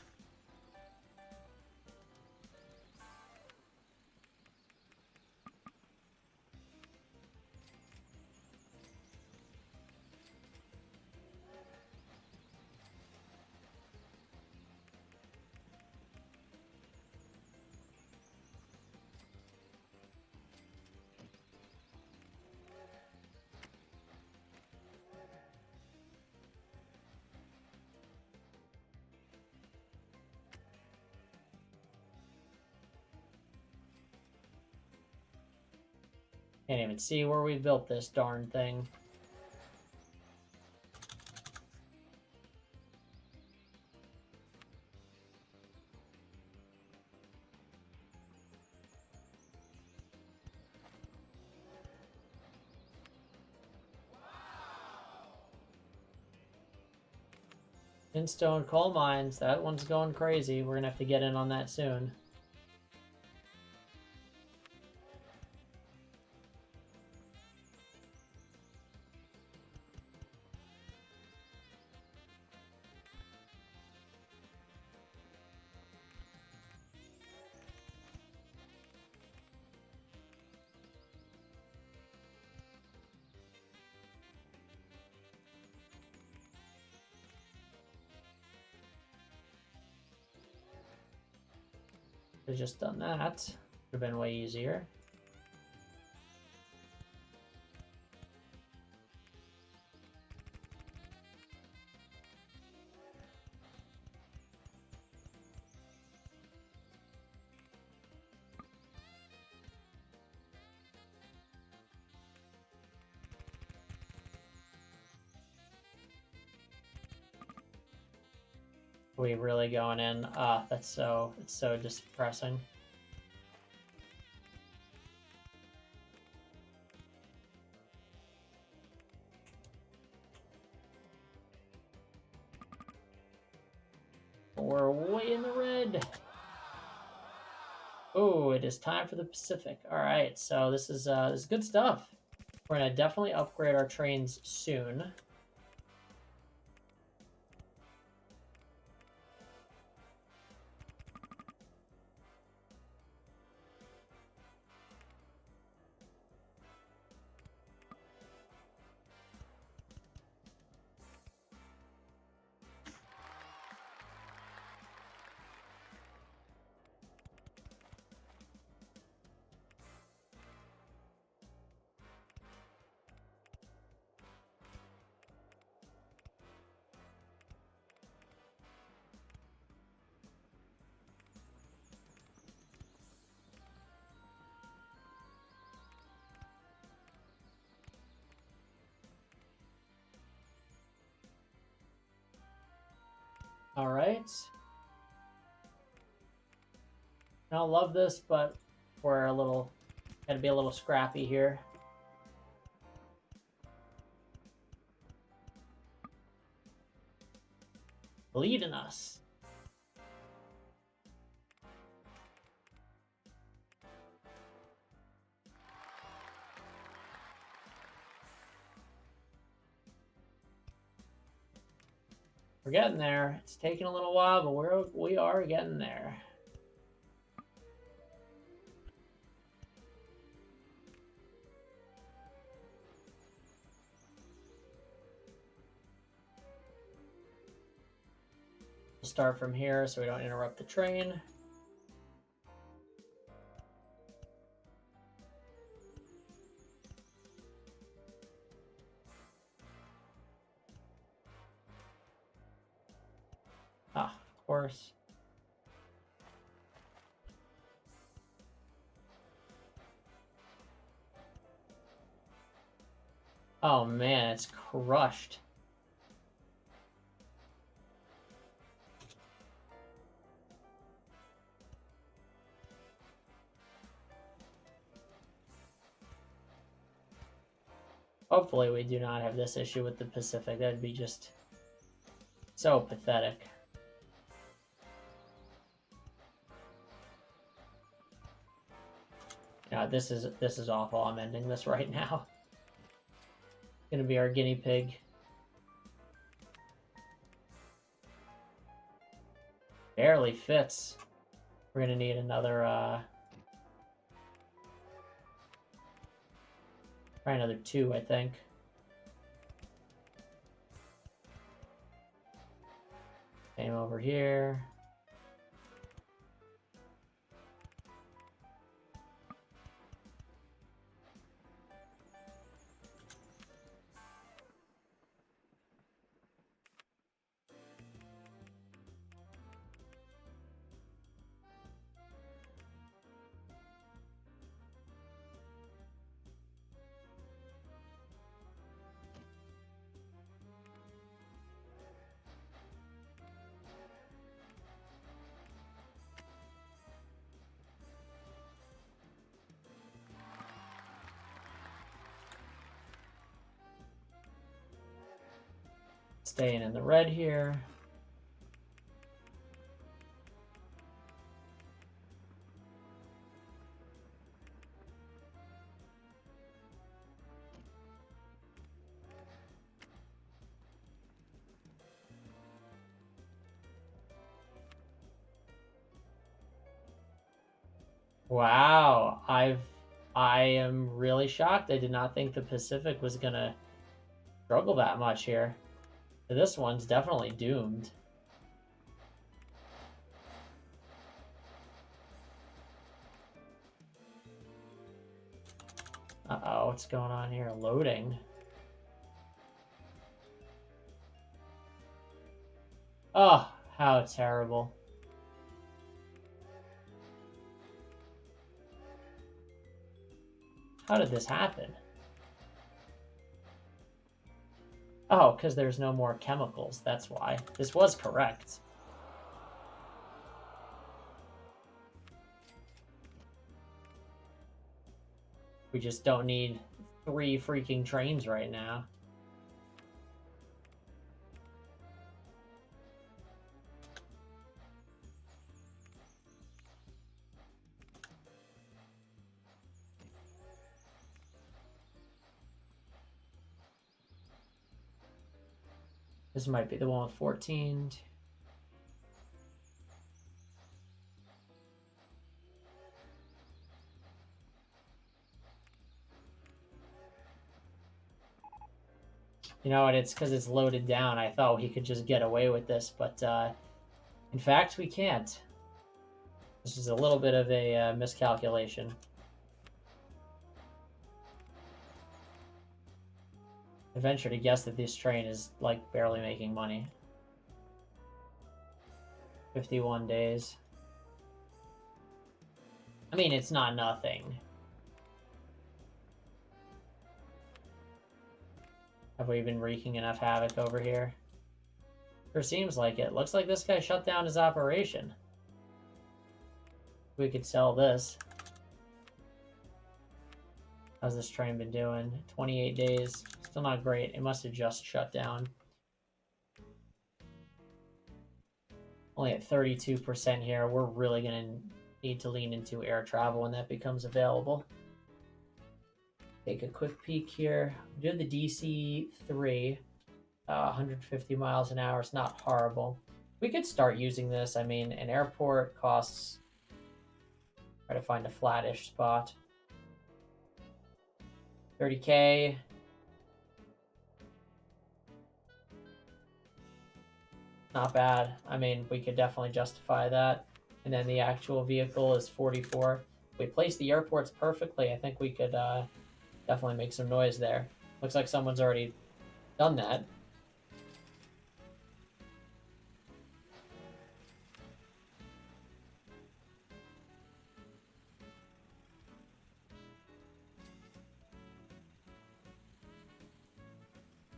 Can't even see where we built this darn thing. Instone coal mines, that one's going crazy. We're going to have to get in on that soon. Could have just done that. Would have been way easier. We really going in. It's so depressing. we're way in the red. Oh, it is time for the Pacific. All right, so this is good stuff. We're gonna definitely upgrade our trains soon. All right. I don't love this, but we're gotta be a little scrappy here. Leading us. We're getting there. It's taking a little while, but we are getting there. We'll start from here so we don't interrupt the train. Ah, of course. Oh man, it's crushed. Hopefully we do not have this issue with the Pacific. That'd be just so pathetic. Yeah, this is awful. I'm ending this right now. Gonna be our guinea pig. Barely fits. We're gonna need another try another 2, I think. Same over here. Staying in the red here. Wow, I am really shocked. I did not think the Pacific was gonna struggle that much here. This one's definitely doomed. Uh-oh, what's going on here? Loading. Oh, how terrible. How did this happen? Oh, because there's no more chemicals. That's why. This was correct. We just don't need 3 freaking trains right now. This might be the one with 14. You know what? It's because it's loaded down. I thought he could just get away with this, but in fact, we can't. This is a little bit of a miscalculation. I venture to guess that this train is like barely making money. 51 days. I mean, it's not nothing. Have we been wreaking enough havoc over here? Sure seems like it. Looks like this guy shut down his operation. We could sell this. How's this train been doing? 28 days. Still not great. It must have just shut down. Only at 32% here. We're really going to need to lean into air travel when that becomes available. Take a quick peek here. Do the DC-3. 150 miles an hour is not horrible. We could start using this. I mean, an airport costs... Try to find a flattish spot. 30K. Not bad. I mean, we could definitely justify that. And then the actual vehicle is 44. If we place the airports perfectly, I think we could definitely make some noise there. Looks like someone's already done that.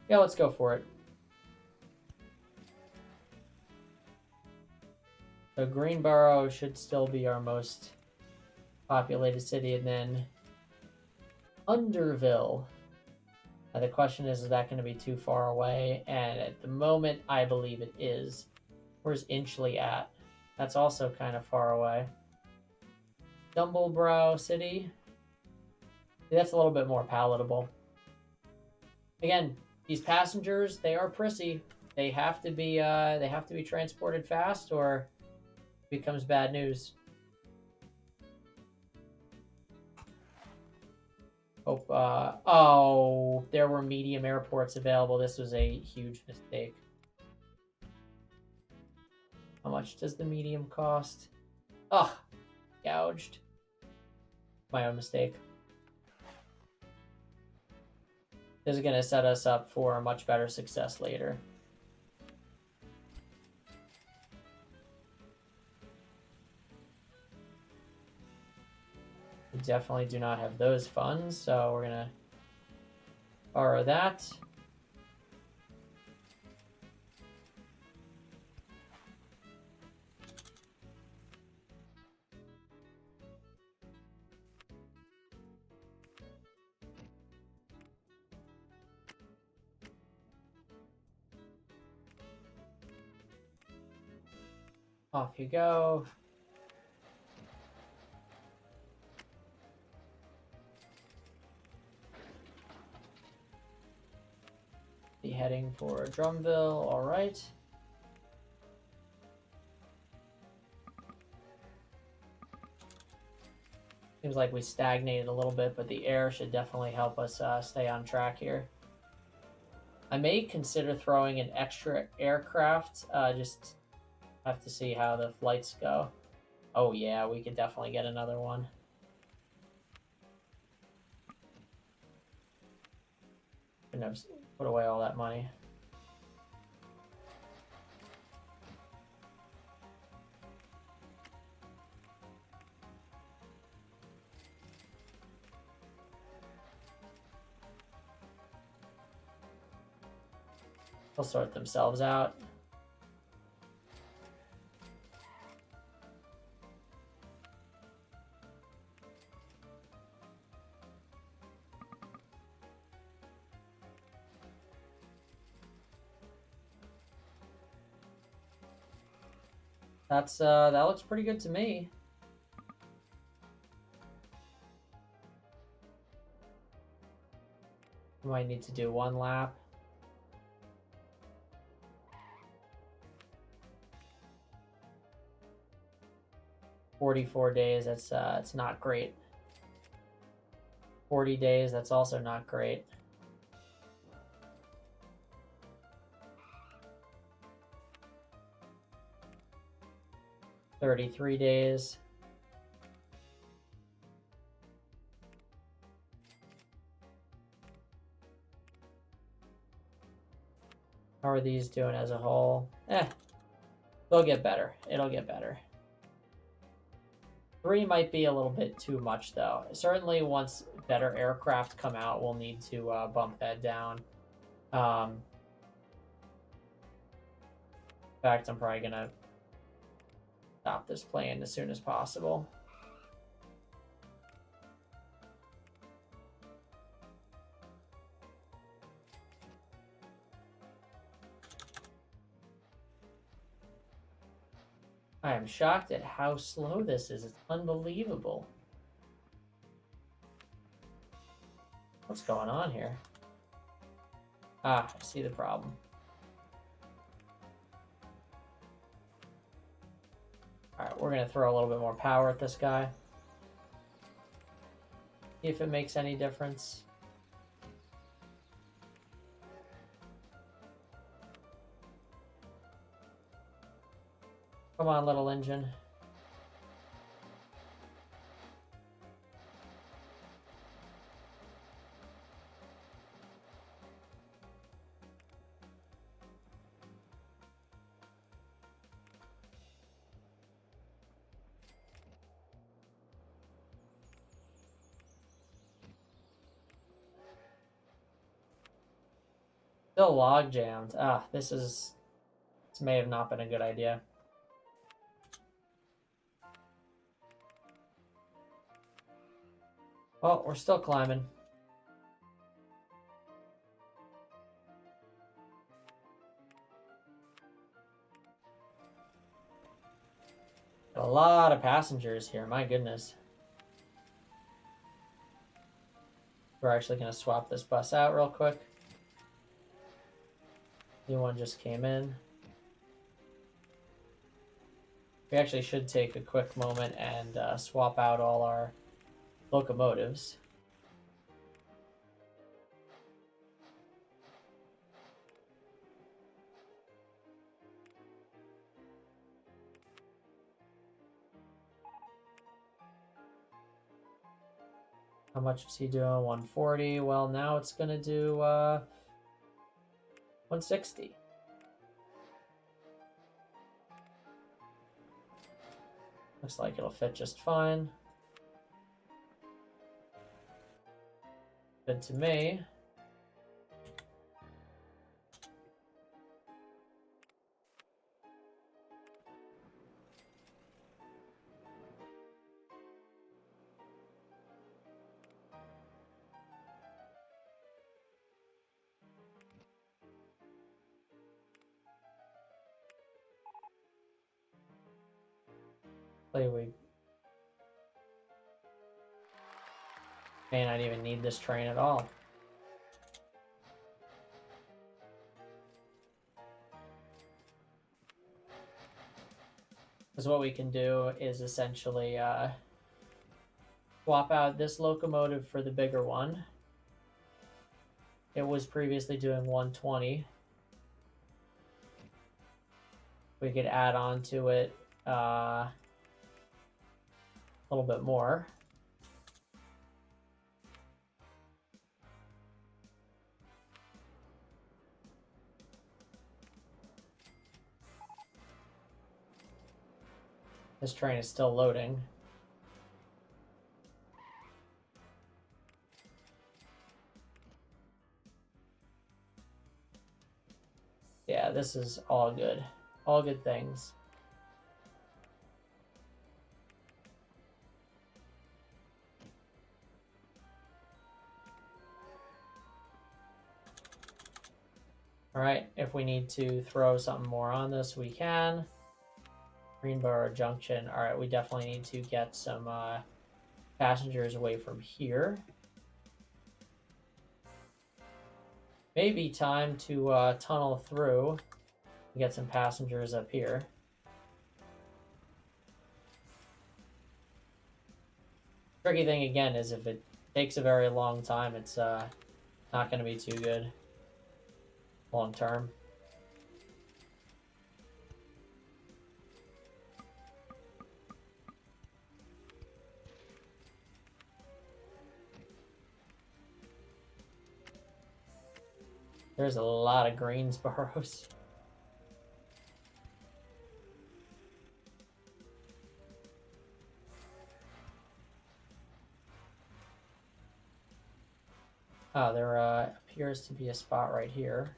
Yeah, let's go for it. So Greenboro should still be our most populated city, and then Underville. The question is that going to be too far away? And at the moment, I believe it is. Where's Inchley at? That's also kind of far away. Dumblebrow City. That's a little bit more palatable. Again, these passengers, they are prissy. They have to be transported fast, or it becomes bad news. Hope. Oh, there were medium airports available. This was a huge mistake. How much does the medium cost? Ugh, gouged. My own mistake. This is going to set us up for a much better success later. We definitely do not have those funds, so we're going to borrow that. Off you go. Be heading for Drumville, all right. Seems like we stagnated a little bit, but the air should definitely help us stay on track here. I may consider throwing an extra aircraft, just have to see how the flights go. Oh yeah, we could definitely get another one. Couldn't have put away all that money. They'll sort themselves out. That looks pretty good to me. We might need to do one lap. 44 days, that's it's not great. 40 days, that's also not great. $33. How are these doing as a whole? They'll get better. It'll get better. 3 might be a little bit too much, though. Certainly, once better aircraft come out, we'll need to bump that down. In fact, I'm probably going to stop this plane as soon as possible. I am shocked at how slow this is. It's unbelievable. What's going on here? Ah, I see the problem. Alright, we're going to throw a little bit more power at this guy. See if it makes any difference. Come on, little engine. Still log jammed. Ah, this may have not been a good idea. Well, we're still climbing. Got a lot of passengers here, my goodness. We're actually going to swap this bus out real quick. New one just came in. We actually should take a quick moment and swap out all our locomotives. How much is he doing? 140. Well, now it's going to do 160. Looks like it'll fit just fine. Good to me. We may not even need this train at all. Because what we can do is essentially swap out this locomotive for the bigger one. It was previously doing 120. We could add on to it a little bit more. This train is still loading. Yeah, this is all good. All good things. All right, if we need to throw something more on this, we can. Greenboro Junction. All right, we definitely need to get some passengers away from here. Maybe time to tunnel through and get some passengers up here. Tricky thing again is if it takes a very long time, it's not going to be too good long term. There's a lot of Greensboros. Oh, there appears to be a spot right here.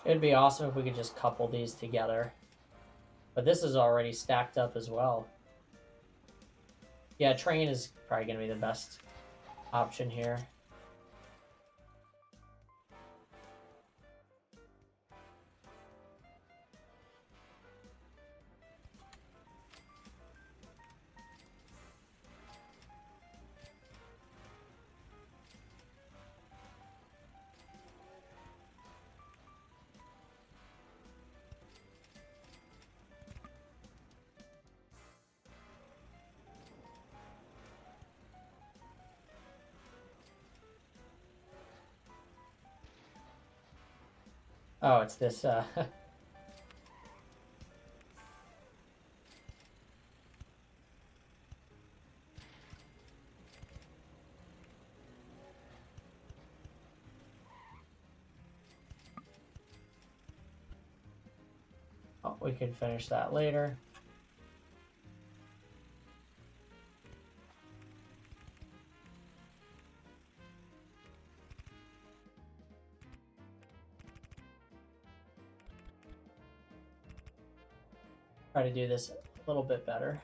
It'd be awesome if we could just couple these together. But this is already stacked up as well. Yeah, train is probably going to be the best option here. Oh, it's this oh, we can finish that later. Try to do this a little bit better.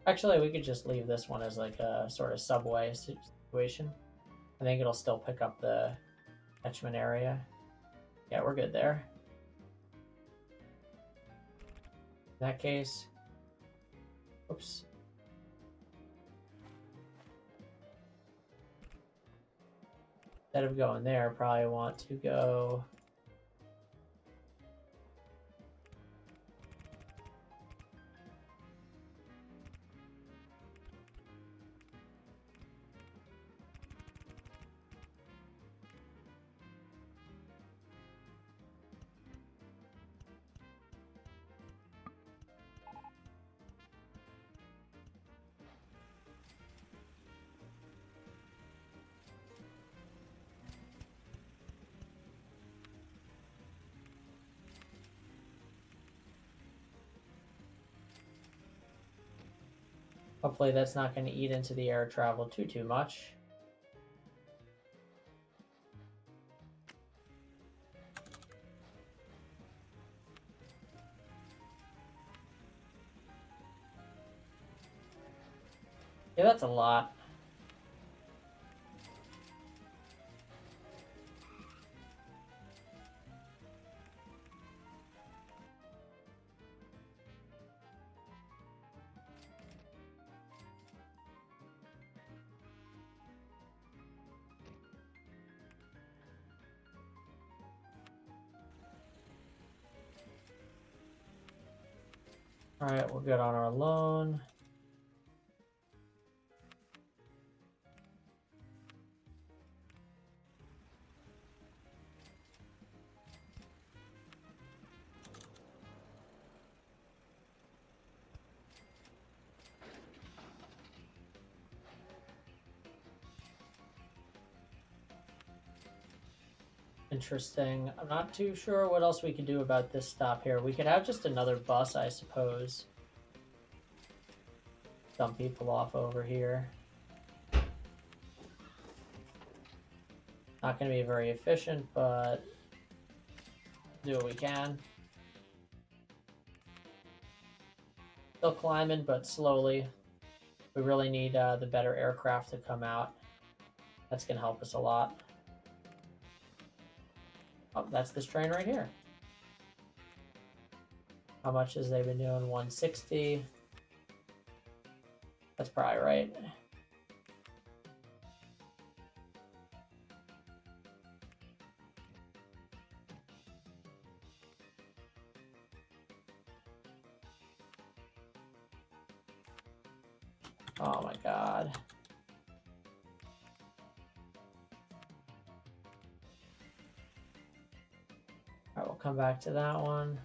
Actually, we could just leave this one as like a sort of subway situation. I think it'll still pick up the catchment area. Yeah, we're good there. In that case, oops. Instead of going there, probably want to go hopefully that's not going to eat into the air travel too much. Yeah, that's a lot. All right, we're good on our loan. Interesting. I'm not too sure what else we could do about this stop here. We could have just another bus, I suppose. Dump people off over here. Not going to be very efficient, but do what we can. Still climbing, but slowly. We really need the better aircraft to come out. That's going to help us a lot. Oh, that's this train right here. How much has they been doing? 160. That's probably right. Oh my god. Alright, we'll come back to that one.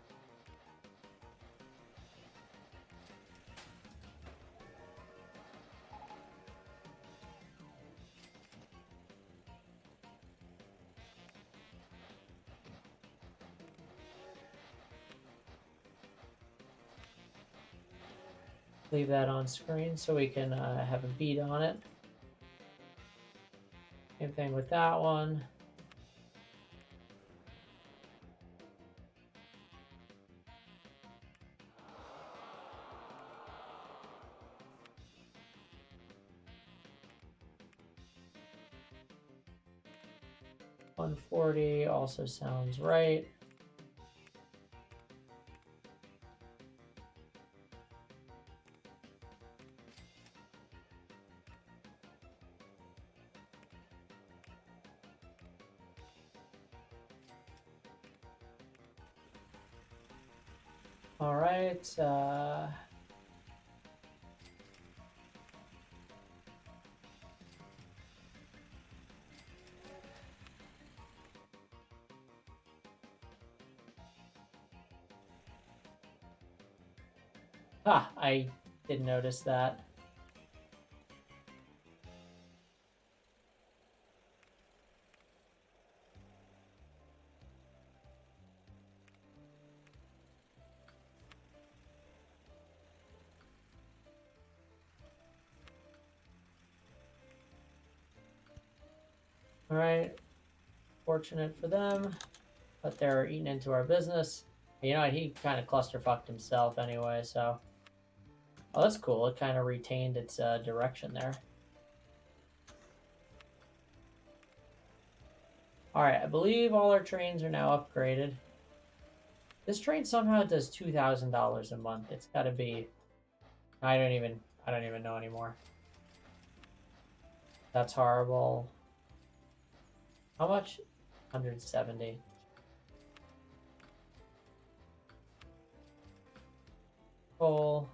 Leave that on screen so we can have a beat on it. Same thing with that one. $140 also sounds right. All right. I didn't notice that. All right. Fortunate for them, but they're eating into our business. You know, he kind of clusterfucked himself anyway, so. Oh, that's cool. It kind of retained its direction there. All right, I believe all our trains are now upgraded. This train somehow does $2,000 a month. It's got to be. I don't even know anymore. That's horrible. How much? 170. Coal.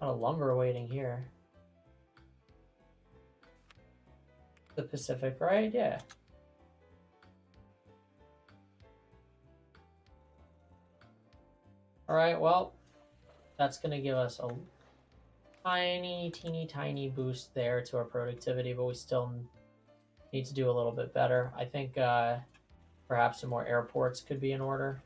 A lot of lumber waiting here. The Pacific, right? Yeah. All right, well, that's going to give us a teeny tiny boost there to our productivity, but we still need to do a little bit better. I think perhaps some more airports could be in order.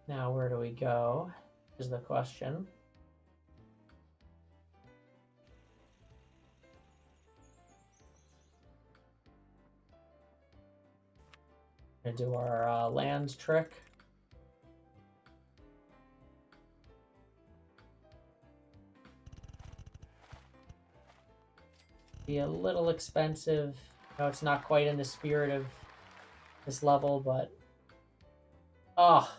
Now, where do we go is the question. We're gonna do our land trick. Be a little expensive. No, it's not quite in the spirit of this level, but oh,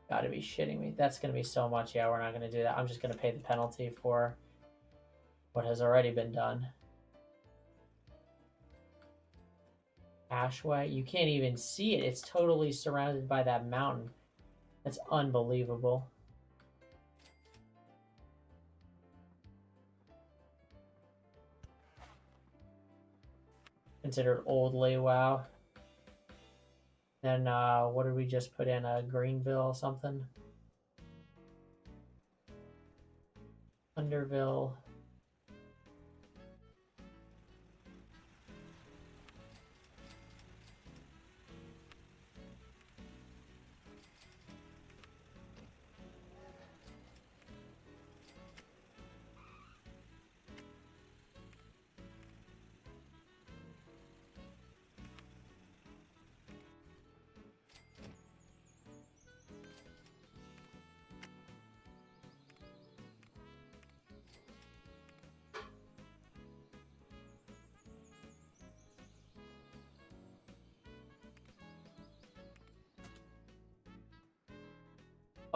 gotta be shitting me. That's gonna be so much. Yeah, we're not gonna do that. I'm just gonna pay the penalty for what has already been done. Ashway. You can't even see it. It's totally surrounded by that mountain. That's unbelievable. Considered oldly, wow. Then what did we just put in? Greenville something? Underville.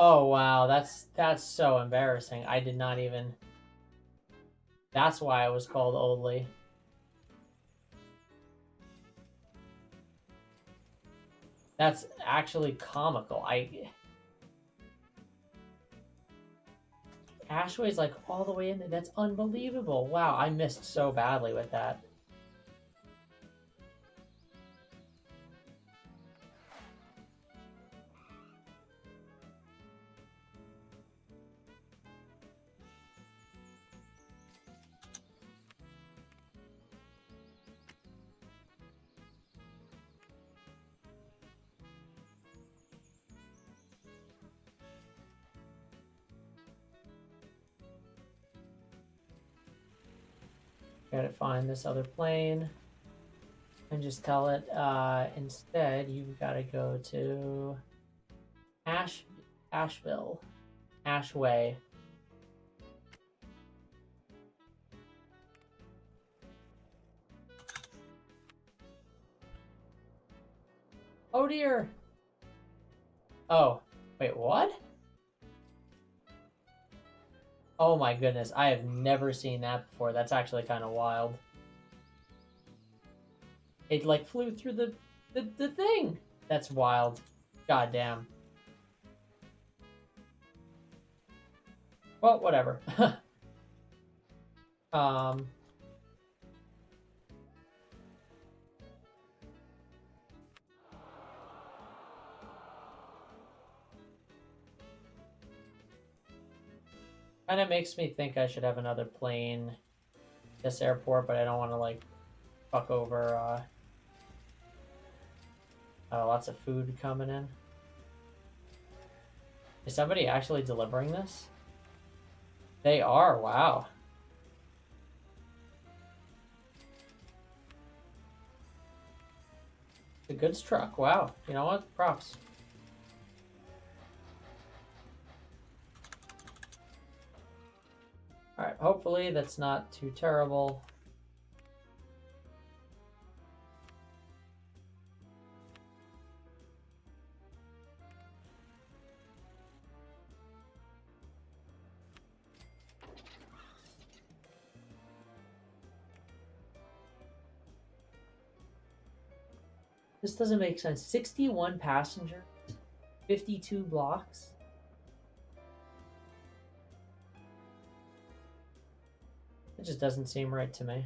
Oh wow, that's so embarrassing. I did not even. That's why it was called Oldly. That's actually comical. Ashway's like all the way in there. That's unbelievable. Wow, I missed so badly with that. Gotta find this other plane and just tell it instead you've got to go to Asheville, Ashway. Oh dear. Oh, wait, what? Oh my goodness, I have never seen that before. That's actually kind of wild. It like flew through the thing. That's wild. God damn. Well, whatever. um, Kind of makes me think I should have another plane this airport, but I don't want to like fuck over lots of food coming in. Is somebody actually delivering this? They are. Wow. It's a goods truck. Wow. You know what? Props. All right. Hopefully that's not too terrible. This doesn't make sense. 61 passengers, 52 blocks. It just doesn't seem right to me.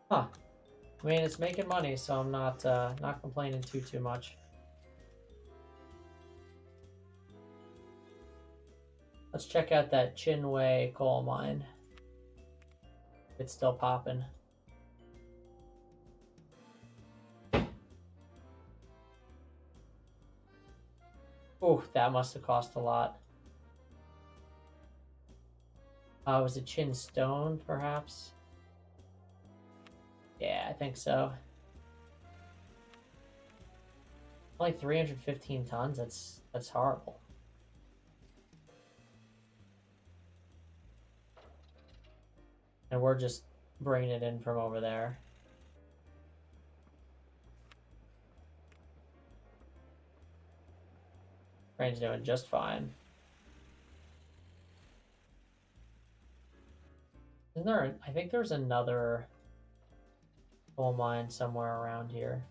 Huh. I mean, it's making money, so I'm not complaining too much. Let's check out that Chinway coal mine. It's still popping. Oh, that must have cost a lot. Was it Chin Stone, perhaps? Yeah, I think so. Only 315 tons. That's horrible. And we're just bringing it in from over there. Train's doing just fine. Isn't there? I think there's another coal mine somewhere around here.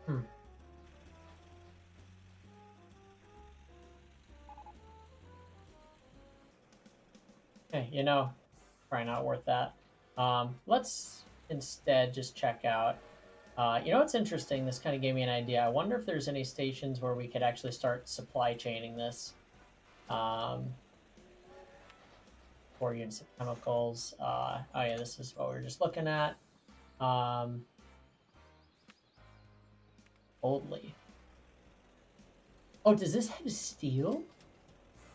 Hmm. Hey, you know, probably not worth that. Let's instead just check out. You know what's interesting? This kind of gave me an idea. I wonder if there's any stations where we could actually start supply chaining this. 4 units of chemicals. Oh yeah, this is what we were just looking at. Boldly. Oh, does this have steel?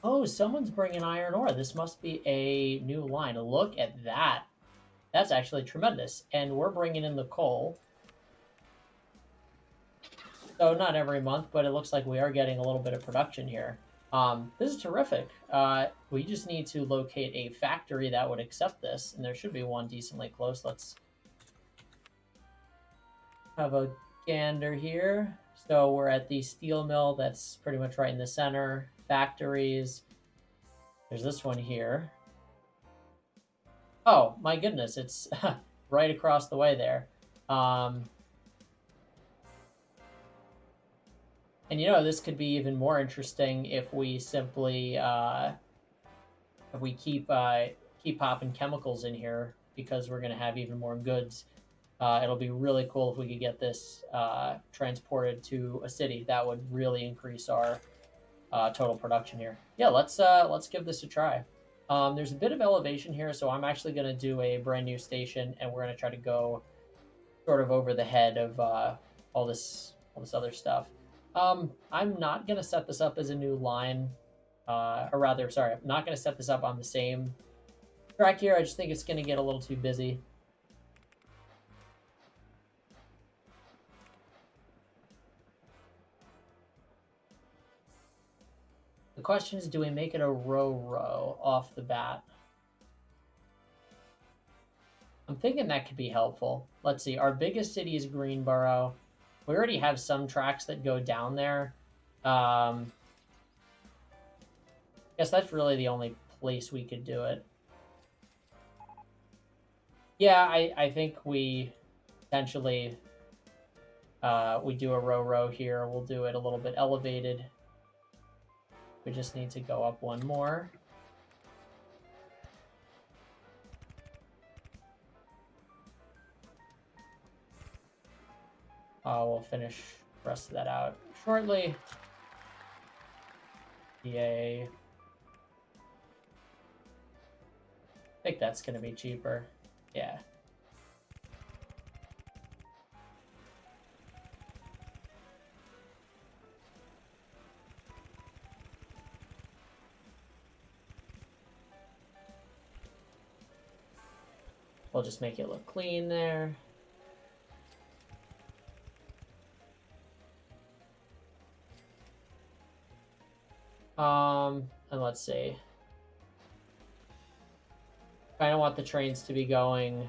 Oh, someone's bringing iron ore. This must be a new line. Look at that. That's actually tremendous. And we're bringing in the coal. So not every month, but it looks like we are getting a little bit of production here. This is terrific. We just need to locate a factory that would accept this, and there should be one decently close. Let's have a gander here. So we're at the steel mill that's pretty much right in the center. Factories. There's this one here. Oh, my goodness, it's right across the way there. And you know, this could be even more interesting if we simply if we keep popping chemicals in here because we're going to have even more goods. It'll be really cool if we could get this transported to a city. That would really increase our total production here. Yeah, let's give this a try. There's a bit of elevation here, so I'm actually going to do a brand new station, and we're going to try to go sort of over the head of all this other stuff. I'm not going to set this up as a new line, or rather, sorry, I'm not going to set this up on the same track here. I just think it's going to get a little too busy. The question is, do we make it a row off the bat? I'm thinking that could be helpful. Let's see. Our biggest city is Greenboro. We already have some tracks that go down there. I guess that's really the only place we could do it. Yeah, I think we potentially we do a row here. We'll do it a little bit elevated. We just need to go up one more. We'll finish the rest of that out shortly. Yay. I think that's going to be cheaper. Yeah. We'll just make it look clean there. And let's see. I don't want the trains to be going,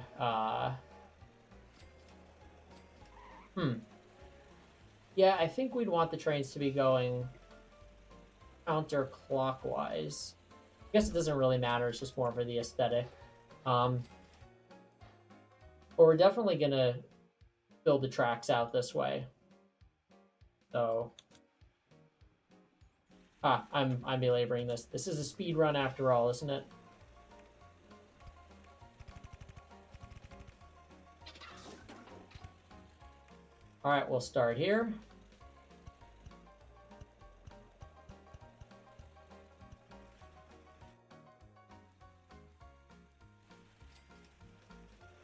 Yeah, I think we'd want the trains to be going counterclockwise. I guess it doesn't really matter, it's just more for the aesthetic. But we're definitely gonna build the tracks out this way. So I'm belaboring this. This is a speed run after all, isn't it? All right, we'll start here.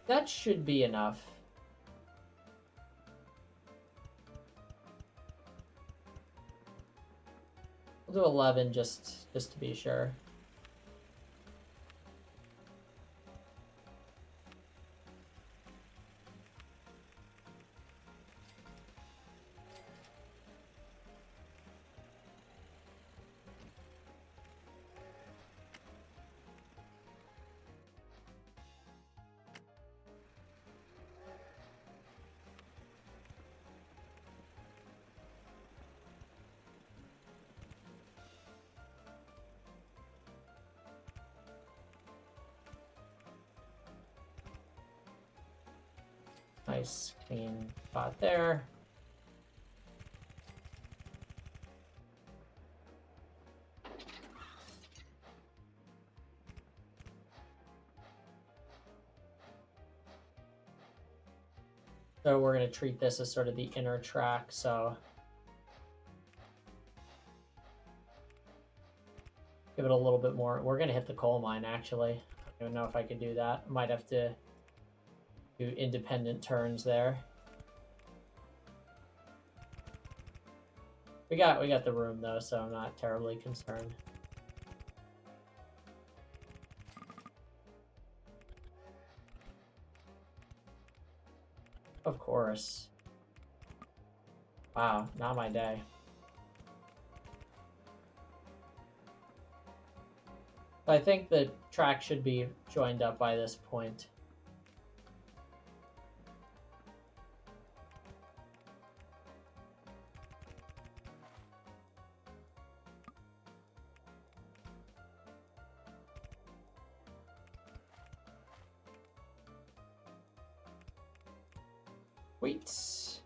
That should be enough. We'll do 11 just to be sure. Nice clean spot there. So we're going to treat this as sort of the inner track, so give it a little bit more. We're going to hit the coal mine, actually. I don't even know if I could do that. Might have to do independent turns there. We got the room, though, so I'm not terribly concerned. Of course. Wow, not my day. I think the track should be joined up by this point. Wait.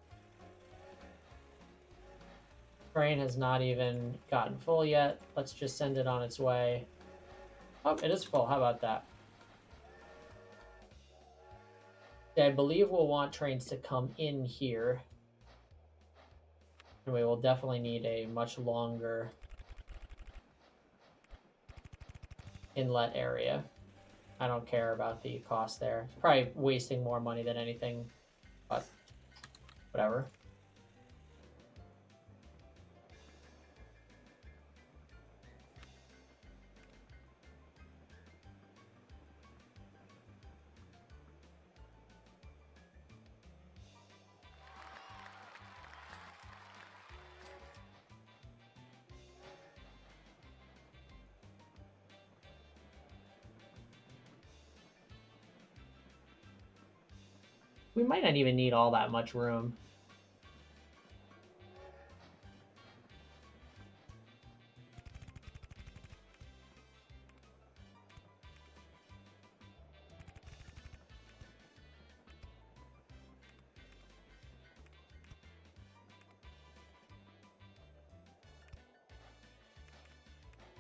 Train has not even gotten full yet. Let's just send it on its way. Oh, it is full. How about that? I believe we'll want trains to come in here. And we will definitely need a much longer inlet area. I don't care about the cost there. It's probably wasting more money than anything, but whatever. We might not even need all that much room.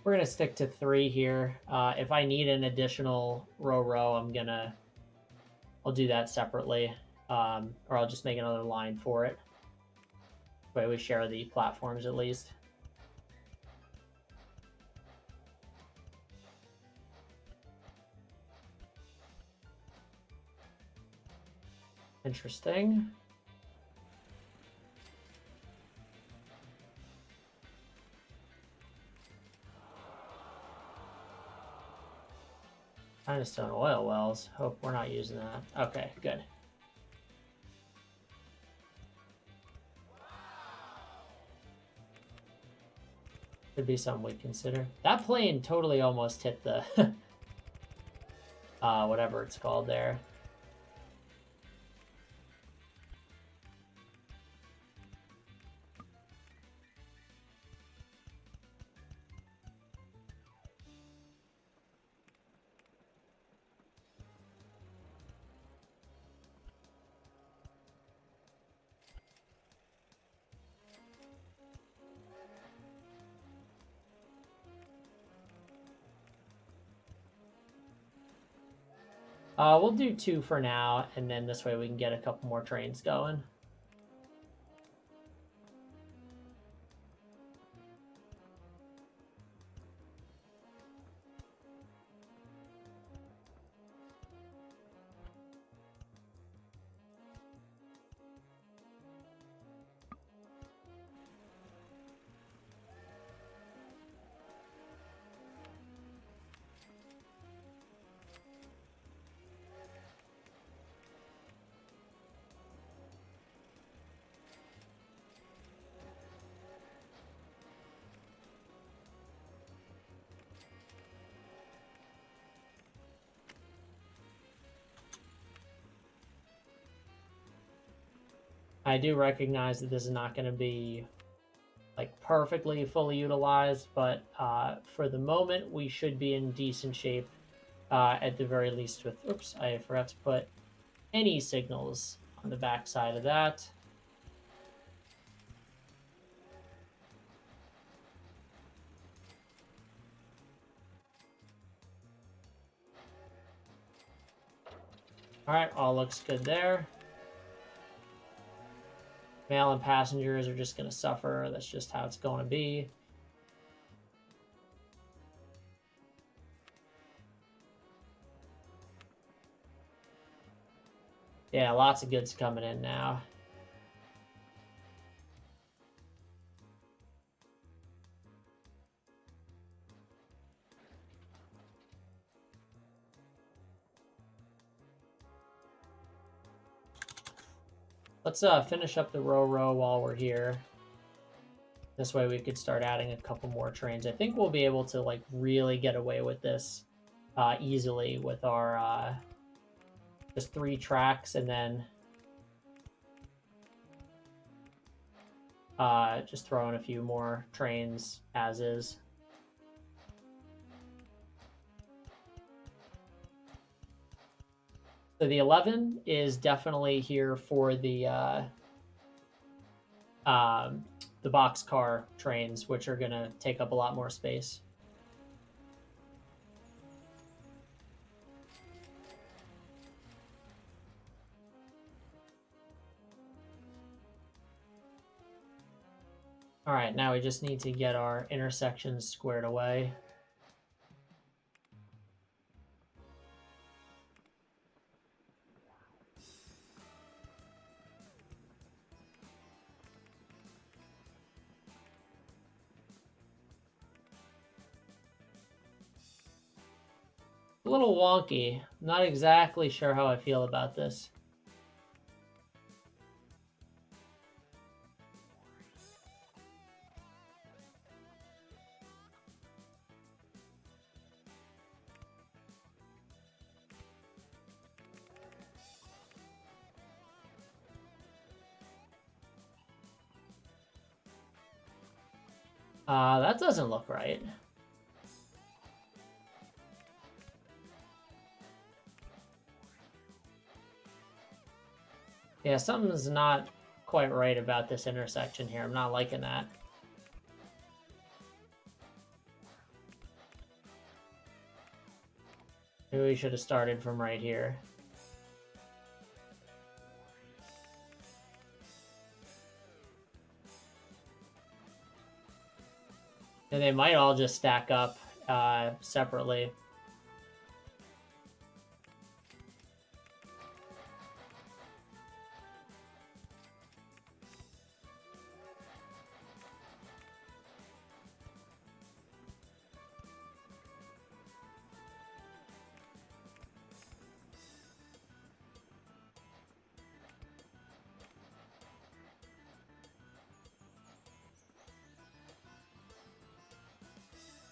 We're going to stick to 3 here. If I need an additional row, I'll do that separately. Or I'll just make another line for it. That way we share the platforms at least. Interesting. Stone oil wells. Hope we're not using that. Okay, good. Could be something we'd consider. That plane totally almost hit the whatever it's called there. We'll do 2 for now, and then this way we can get a couple more trains going. I do recognize that this is not going to be like perfectly fully utilized, but for the moment we should be in decent shape at the very least with, oops, I forgot to put any signals on the back side of that. All right, all looks good there. Mail and passengers are just going to suffer. That's just how it's going to be. Yeah, lots of goods coming in now. Let's finish up the row while we're here. This way we could start adding a couple more trains. I think we'll be able to like really get away with this easily with our just 3 tracks, and then just throw in a few more trains as is. So the 11 is definitely here for the boxcar trains, which are going to take up a lot more space. All right, now we just need to get our intersections squared away. A little wonky. Not exactly sure how I feel about this. That doesn't look right. Yeah, something's not quite right about this intersection here. I'm not liking that. Maybe we should have started from right here. And they might all just stack up separately.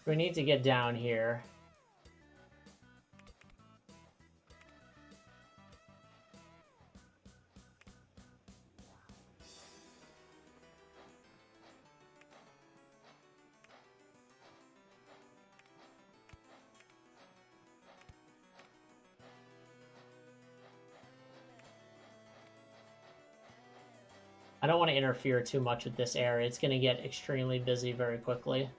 We need to get down here. I don't want to interfere too much with this area. It's going to get extremely busy very quickly.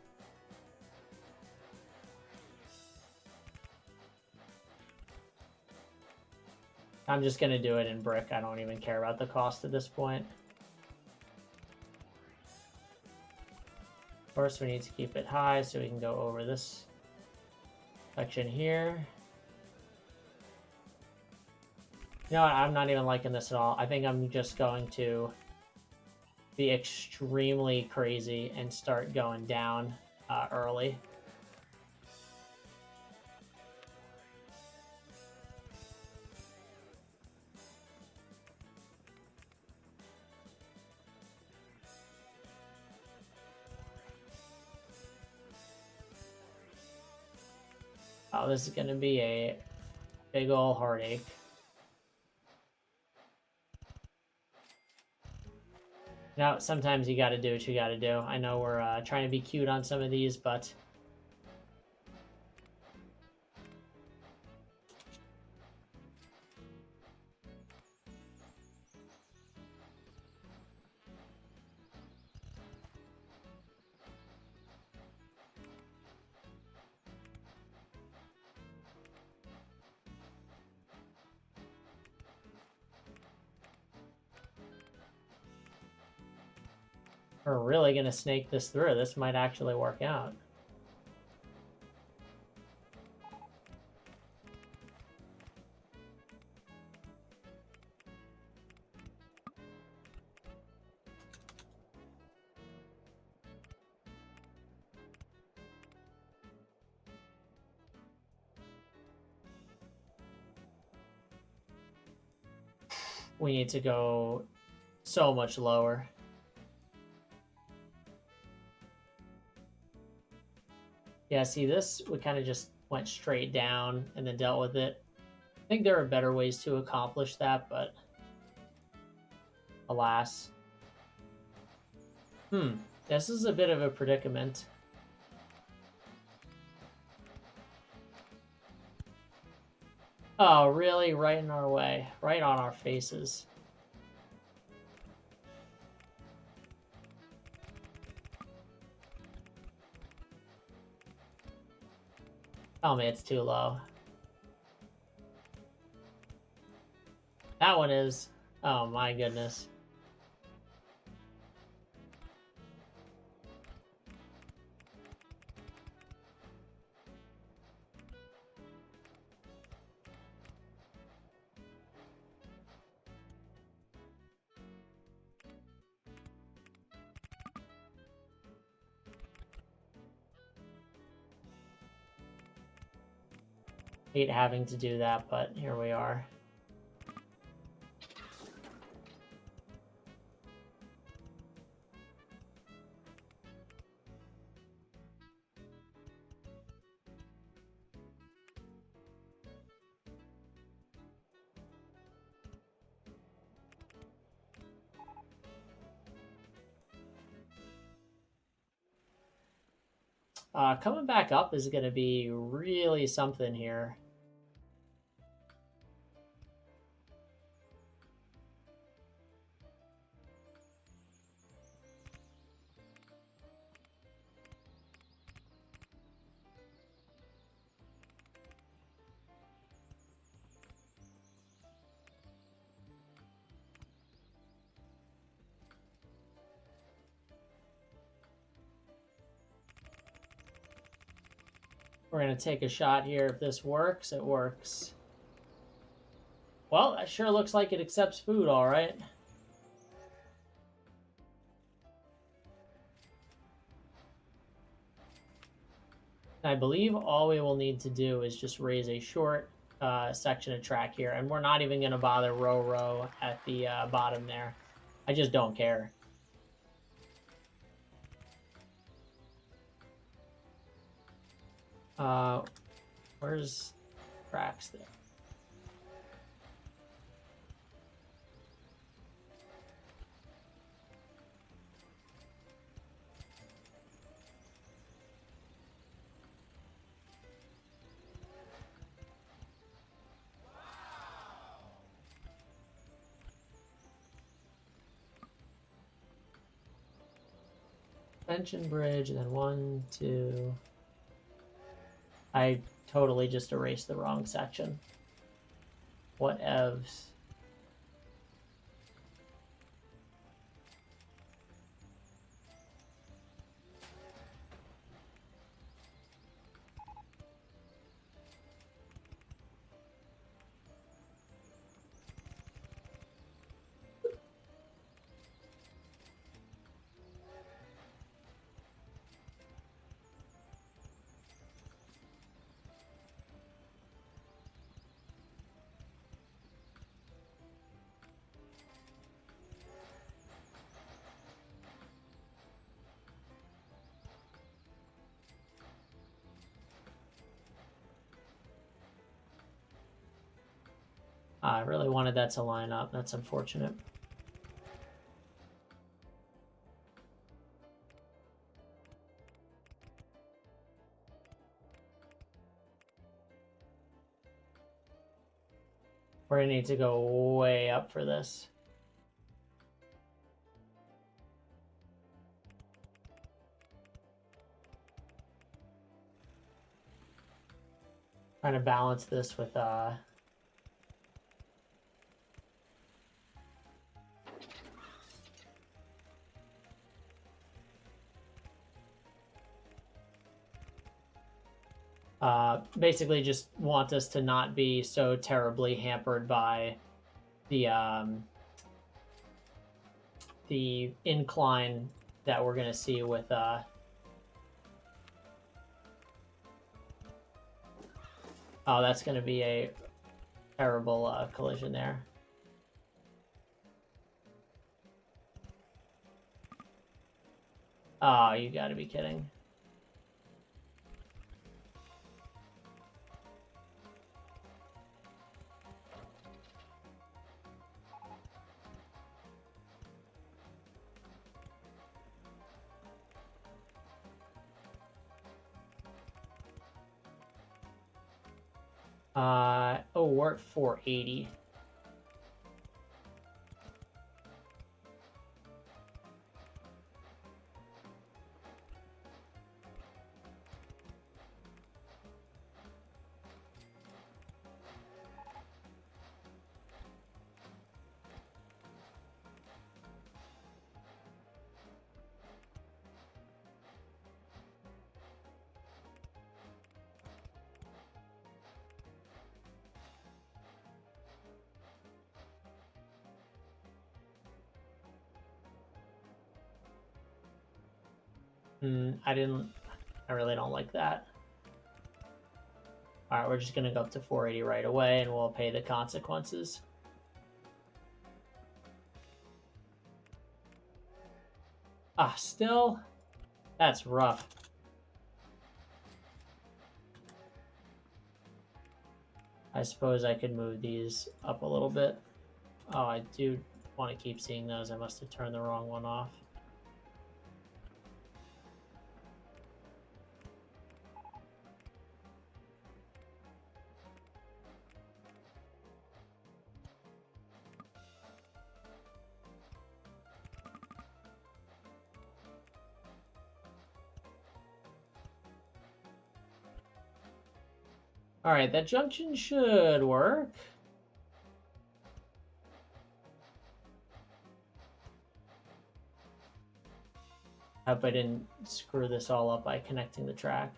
I'm just going to do it in brick. I don't even care about the cost at this point. First, we need to keep it high so we can go over this section here. You know what? I'm not even liking this at all. I think I'm just going to be extremely crazy and start going down early. Oh, this is going to be a big ol' heartache. Now, sometimes you got to do what you got to do. I know we're trying to be cute on some of these, but We're really going to snake this through. This might actually work out. We need to go so much lower. Yeah, see this, we kind of just went straight down and then dealt with it. I think there are better ways to accomplish that, but alas. This is a bit of a predicament. Oh, really? Right in our way. Right on our faces. Tell me it's too low. That one is. Oh my goodness. Hate having to do that, but here we are. Coming back up is going to be really something here. We're going to take a shot here. If this works, it works. Well, that sure looks like it accepts food, all right. I believe all we will need to do is just raise a short section of track here, and we're not even going to bother row at the bottom there. I just don't care. Where's tracks there? Suspension bridge, and then 1, 2. I totally just erased the wrong section. Whatevs. I really wanted that to line up. That's unfortunate. We're going to need to go way up for this. Trying to balance this with Basically just want us to not be so terribly hampered by the incline that we're going to see with oh, that's going to be a terrible collision there. Oh, you got to be kidding. Oh, we're at 480. I really don't like that. All right, we're just going to go up to 480 right away, and we'll pay the consequences. Ah, still? That's rough. I suppose I could move these up a little bit. Oh, I do want to keep seeing those. I must have turned the wrong one off. All right, that junction should work. I hope I didn't screw this all up by connecting the track.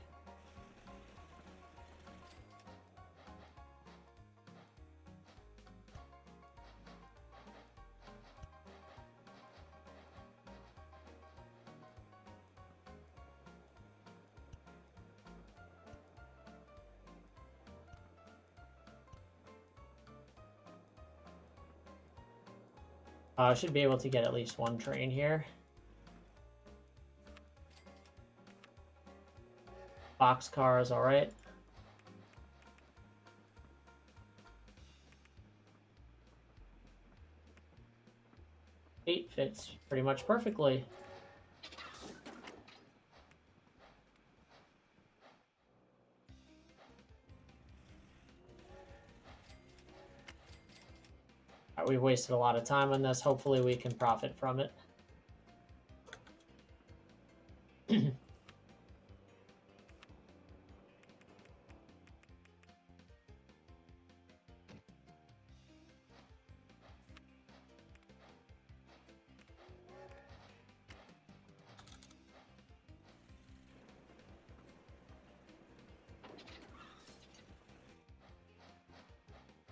I should be able to get at least one train here. Boxcar is all right. 8 fits pretty much perfectly. All right, we've wasted a lot of time on this. Hopefully we can profit from it.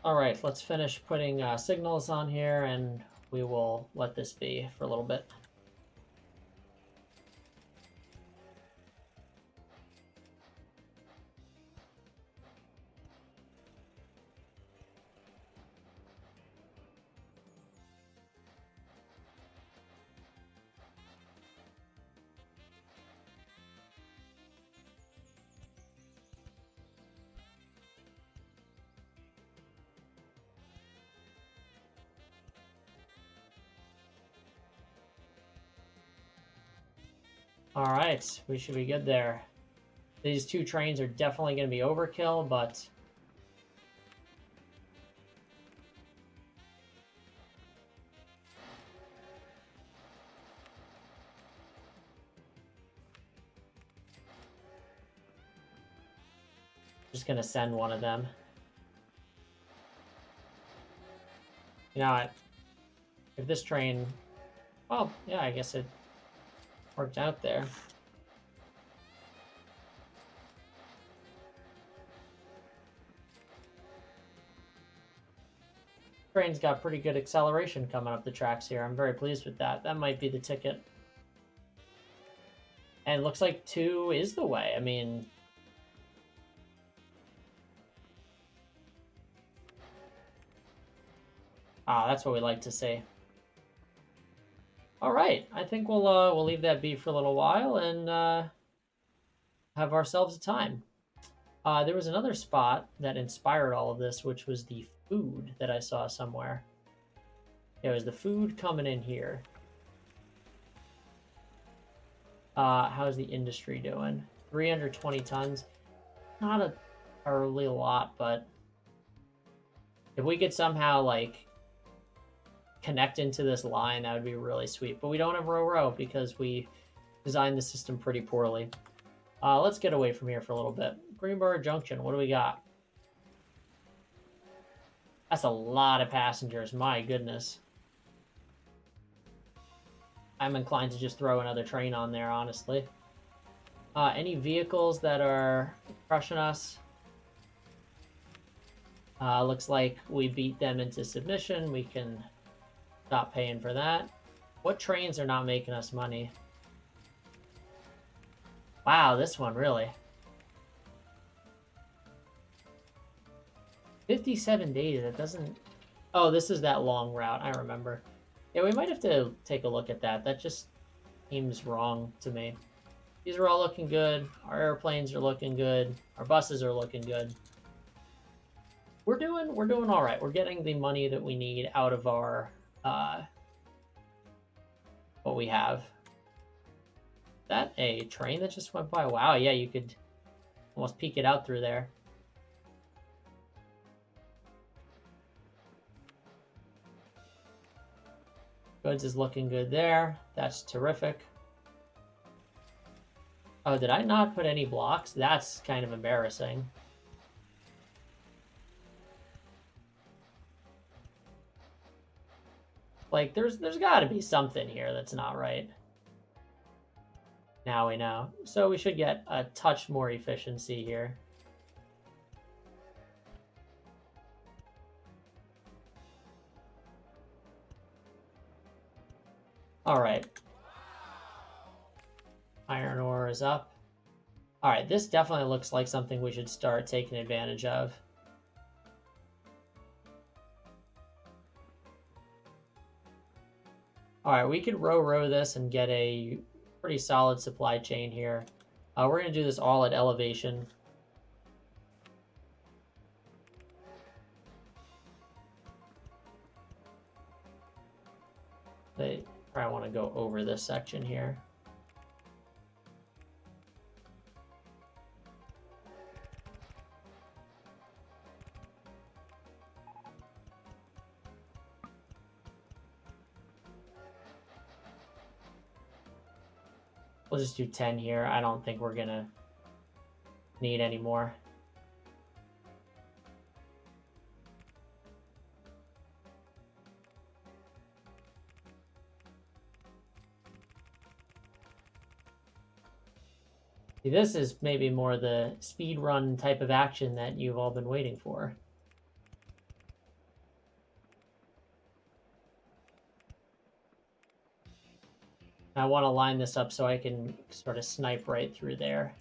All right, let's finish putting signals on here, and we will let this be for a little bit. All right, we should be good there. These 2 trains are definitely going to be overkill, but just going to send one of them. You know, if this train, well, yeah, I guess it worked out there. Train's got pretty good acceleration coming up the tracks here. I'm very pleased with that. That might be the ticket. And it looks like 2 is the way. I mean... that's what we like to see. All right, I think we'll leave that be for a little while and have ourselves a time. There was another spot that inspired all of this, which was the food that I saw somewhere. It was the food coming in here. How's the industry doing? 320 tons. Not a really lot, but if we could somehow like connect into this line, that would be really sweet. But we don't have row because we designed the system pretty poorly. Let's get away from here for a little bit. Greenboro Junction, what do we got? That's a lot of passengers, my goodness. I'm inclined to just throw another train on there, honestly. Any vehicles that are crushing us? Looks like we beat them into submission. We can stop paying for that. What trains are not making us money? Wow, this one, really. 57 days, that doesn't... Oh, this is that long route, I remember. Yeah, we might have to take a look at that. That just seems wrong to me. These are all looking good. Our airplanes are looking good. Our buses are looking good. We're doing all right. We're getting the money that we need out of our what we have. Is that a train that just went by? Wow, yeah, you could almost peek it out through there. Goods is looking good there. That's terrific. Oh, did I not put any blocks? That's kind of embarrassing. Like, there's got to be something here that's not right. Now we know. So we should get a touch more efficiency here. All right. Iron ore is up. All right, this definitely looks like something we should start taking advantage of. All right, we could row this and get a pretty solid supply chain here. We're going to do this all at elevation. They probably want to go over this section here. We'll just do 10 here. I don't think we're going to need any more. See, this is maybe more the speed run type of action that you've all been waiting for. I want to line this up so I can sort of snipe right through there.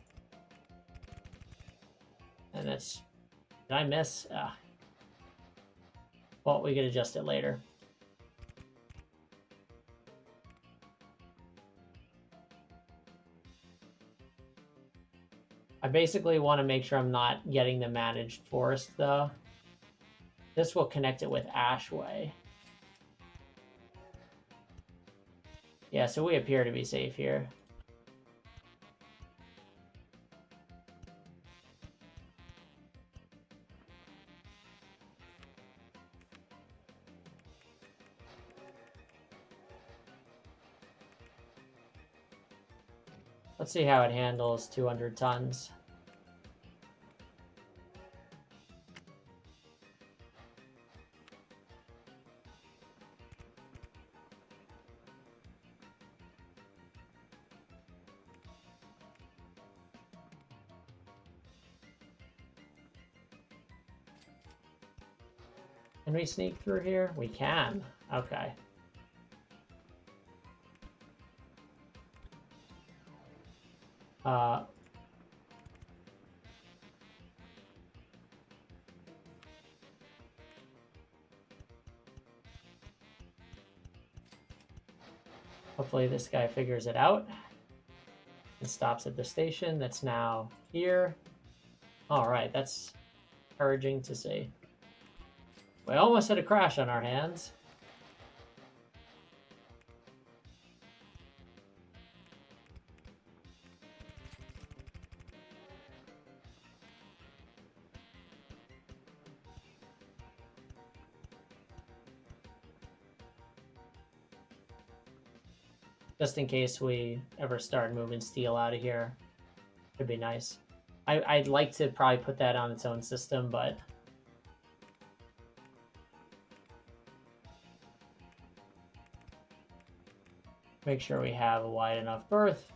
And that's... Did I miss? Well, we could adjust it later. I basically want to make sure I'm not getting the managed forest, though. This will connect it with Ashway. Yeah, so we appear to be safe here. Let's see how it handles 200 tons. Can we sneak through here? We can. Okay. Hopefully this guy figures it out and stops at the station that's now here. All right, that's encouraging to see. We almost had a crash on our hands. Just in case we ever start moving steel out of here. Could be nice. I'd like to probably put that on its own system, but make sure we have a wide enough berth.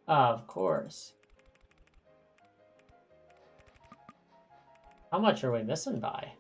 Of course. How much are we missing by?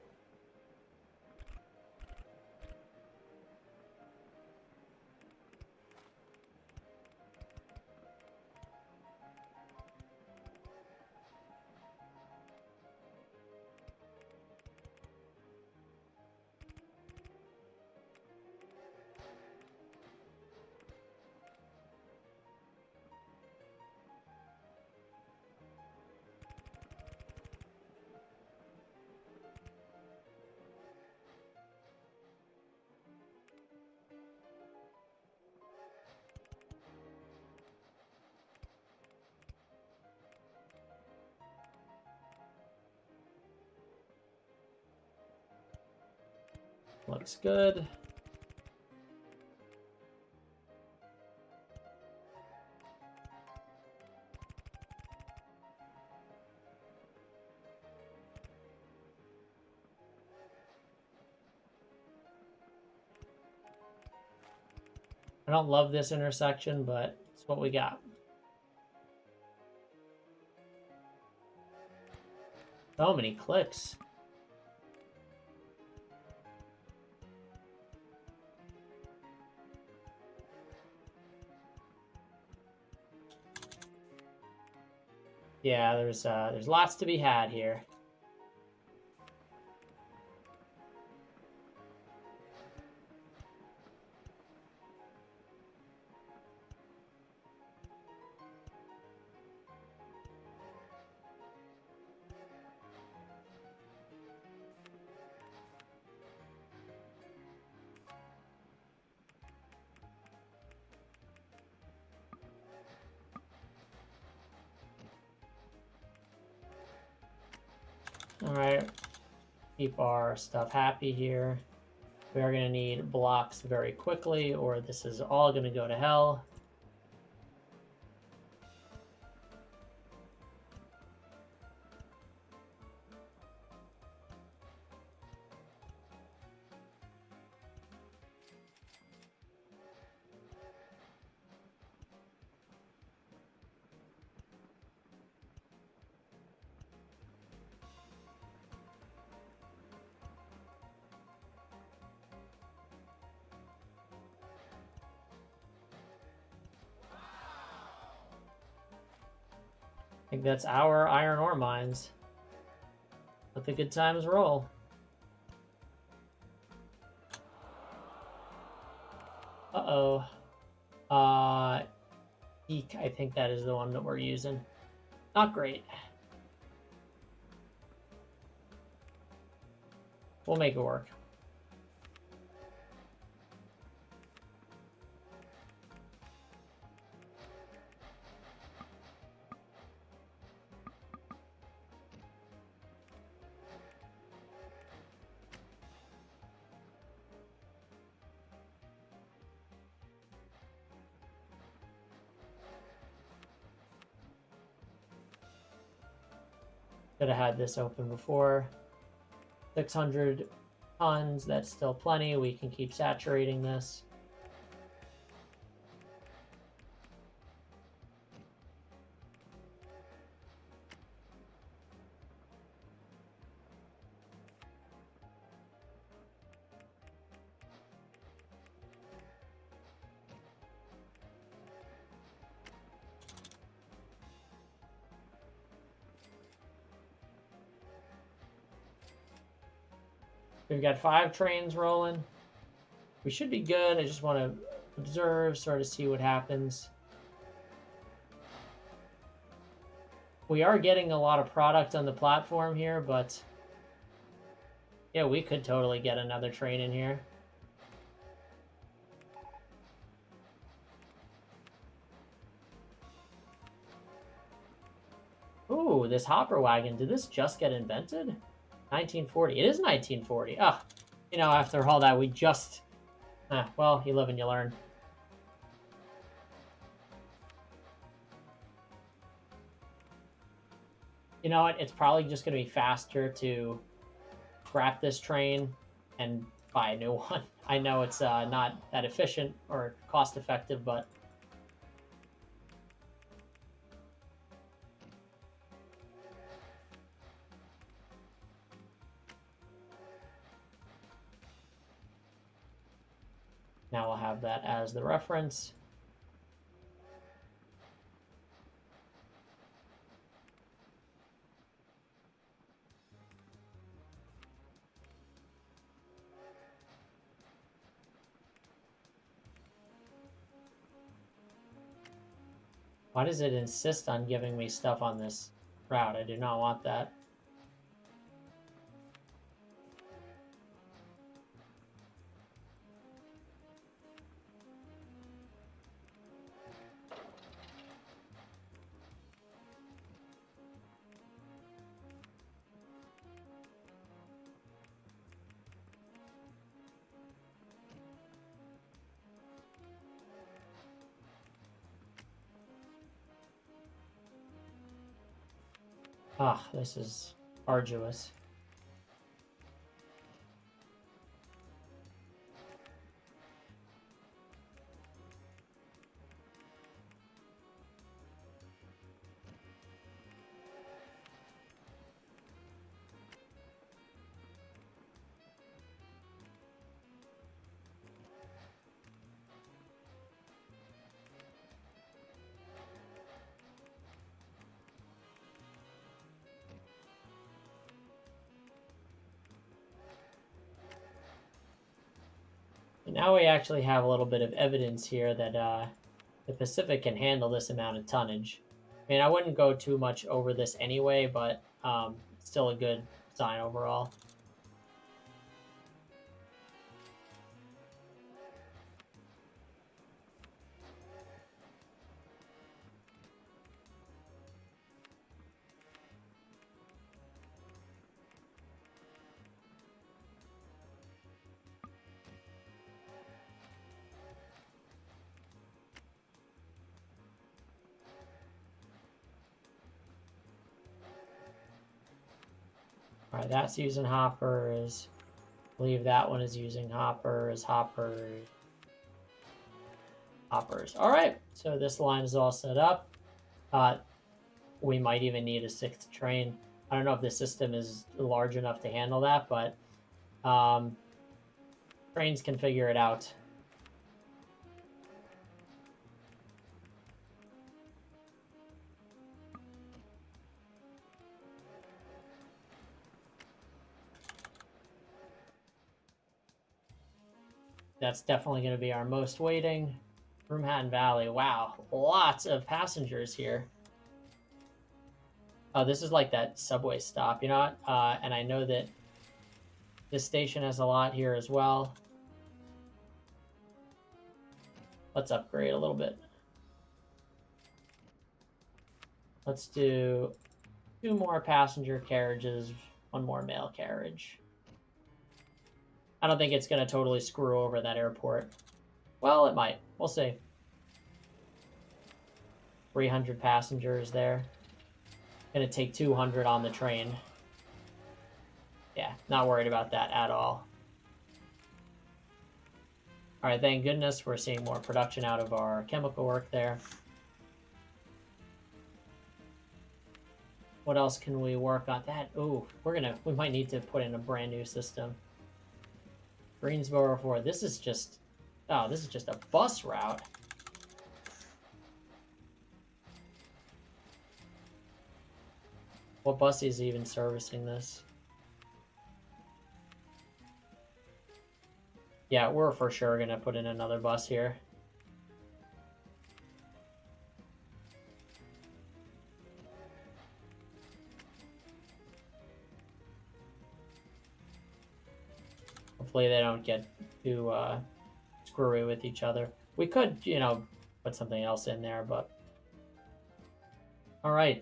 Looks good. I don't love this intersection, but it's what we got. So many clicks. Yeah, there's lots to be had here. All right, keep our stuff happy here. We are going to need blocks very quickly, or this is all going to go to hell. I think that's our iron ore mines. Let the good times roll. Uh-oh. Eek, I think that is the one that we're using. Not great. We'll make it work. Should have had this open before. 600 tons, that's still plenty. We can keep saturating this. We've got 5 trains rolling. We should be good. I just want to observe, sort of see what happens. We are getting a lot of product on the platform here, but yeah, we could totally get another train in here. Ooh, this hopper wagon. Did this just get invented? 1940. It is 1940. Ah, you know, after all that, we just... well, you live and you learn. You know what? It's probably just going to be faster to scrap this train and buy a new one. I know it's not that efficient or cost effective, but... Now we'll have that as the reference. Why does it insist on giving me stuff on this route? I do not want that. Ah, this is arduous. And now we actually have a little bit of evidence here that the Pacific can handle this amount of tonnage. I mean, I wouldn't go too much over this anyway, but still a good sign overall. All right, that's using hoppers. I believe that one is using hoppers. Hoppers. All right, so this line is all set up. We might even need a 6th train. I don't know if the system is large enough to handle that, but trains can figure it out. That's definitely going to be our most waiting. Broomhaven Valley. Wow, lots of passengers here. Oh, this is like that subway stop, you know what? And I know that this station has a lot here as well. Let's upgrade a little bit. Let's do 2 more passenger carriages, 1 more mail carriage. I don't think it's going to totally screw over that airport. Well, it might. We'll see. 300 passengers there. Gonna take 200 on the train. Yeah, not worried about that at all. All right, thank goodness we're seeing more production out of our chemical work there. What else can we work on? That, oh, we might need to put in a brand new system. Greensboro 4, this is just a bus route. What bus is even servicing this? Yeah, we're for sure gonna put in another bus here. Hopefully they don't get too screwy with each other. We could, put something else in there, but... All right,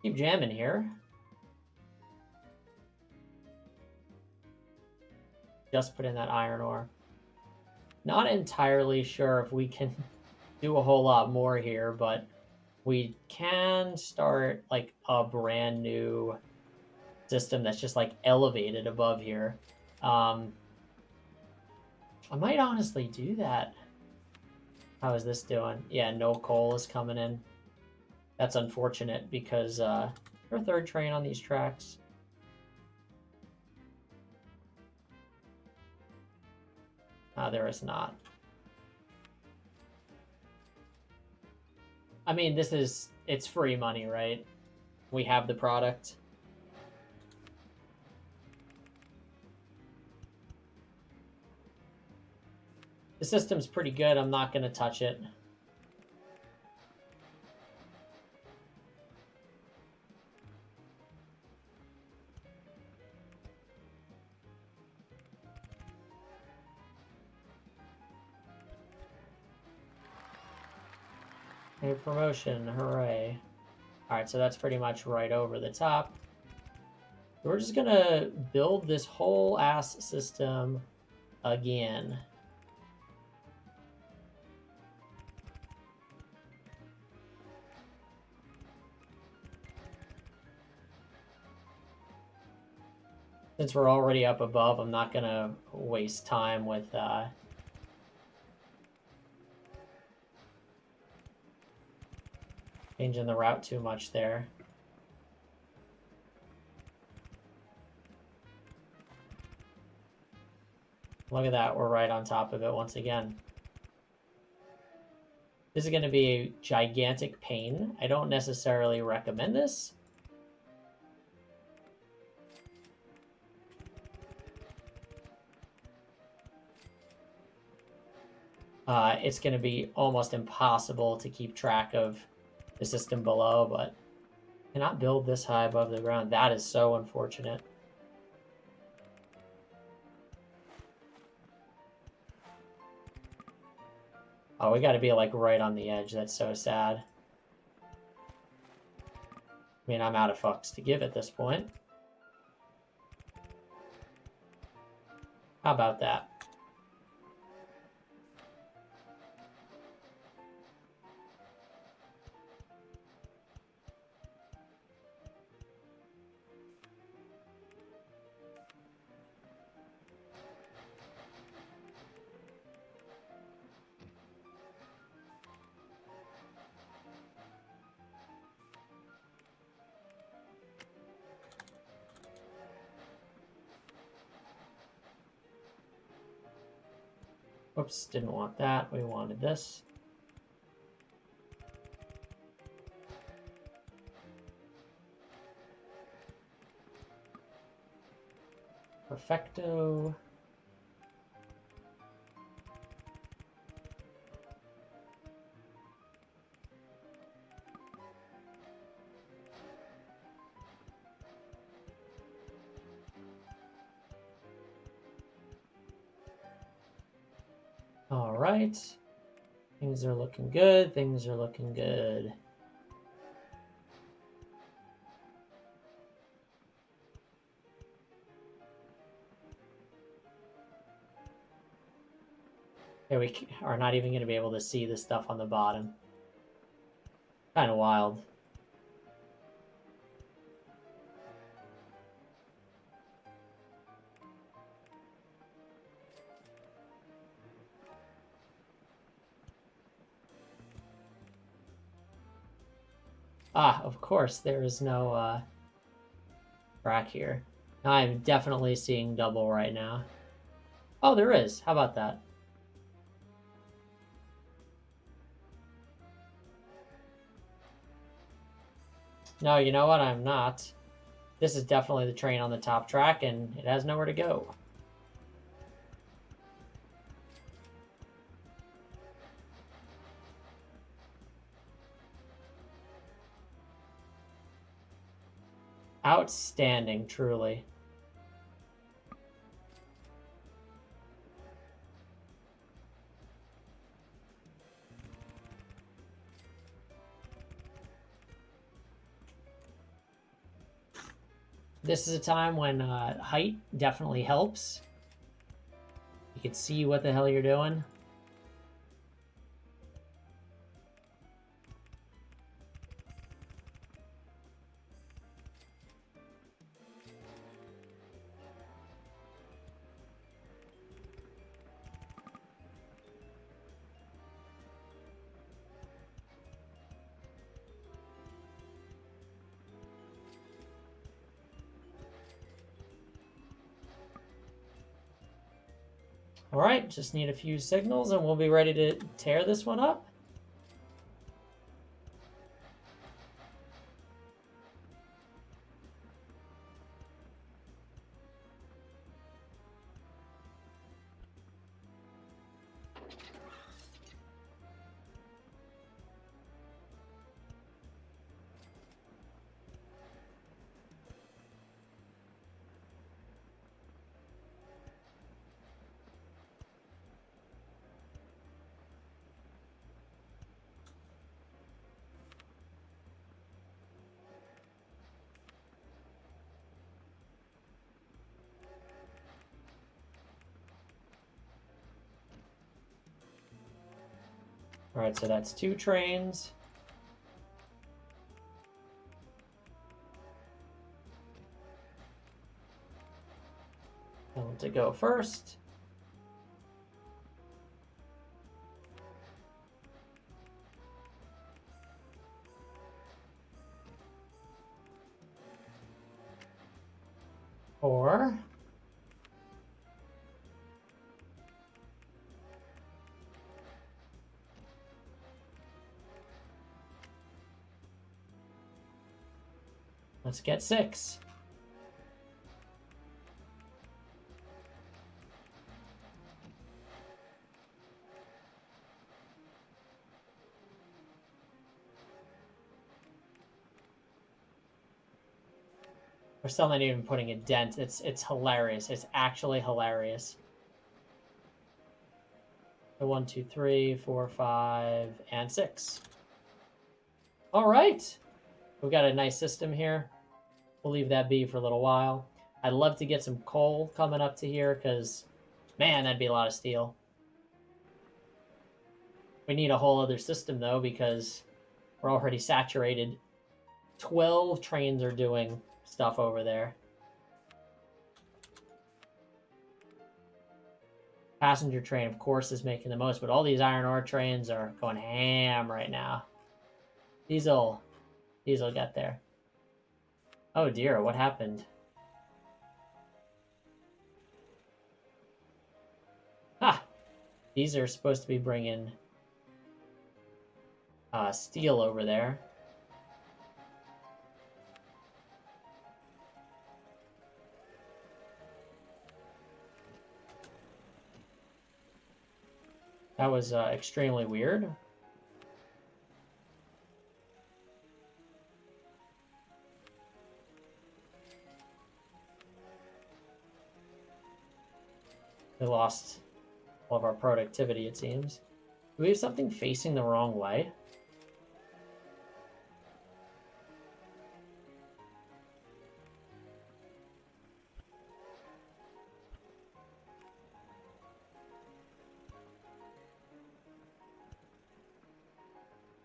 keep jamming here. Just put in that iron ore. Not entirely sure if we can do a whole lot more here, but we can start like a brand new system that's just like elevated above here. I might honestly do that. How is this doing? Yeah, no coal is coming in. That's unfortunate because there's a third train on these tracks. There is not. I mean, it's free money, right? We have the product. The system's pretty good. I'm not going to touch it. A promotion, hooray. Alright, so that's pretty much right over the top. We're just gonna build this whole ass system again. Since we're already up above, I'm not gonna waste time with changing the route too much there. Look at that, we're right on top of it once again. This is going to be a gigantic pain. I don't necessarily recommend this. It's going to be almost impossible to keep track of the system below, but cannot build this high above the ground. That is so unfortunate. Oh, we got to be like right on the edge. That's so sad. I mean, I'm out of fucks to give at this point. How about that? Whoops, didn't want that. We wanted this. Perfecto. All right. Things are looking good. Things are looking good. Okay, we are not even going to be able to see the stuff on the bottom. Kind of wild. Ah, of course, there is no track here. I'm definitely seeing double right now. Oh, there is. How about that? No, you know what? I'm not. This is definitely the train on the top track, and it has nowhere to go. Outstanding, truly. This is a time when height definitely helps. You can see what the hell you're doing. All right, just need a few signals and we'll be ready to tear this one up. All right, so that's 2 trains. I want to go first. Or let's get 6. We're still not even putting a dent. It's hilarious. It's actually hilarious. So 1, 2, 3, 4, 5, and 6. All right. We've got a nice system here. We'll leave that be for a little while. I'd love to get some coal coming up to here because, man, that'd be a lot of steel. We need a whole other system, though, because we're already saturated. 12 trains are doing stuff over there. Passenger train, of course, is making the most, but all these iron ore trains are going ham right now. These'll get there. Oh dear, what happened? Ah, these are supposed to be bringing steel over there. That was extremely weird. We lost all of our productivity, it seems. Do we have something facing the wrong way?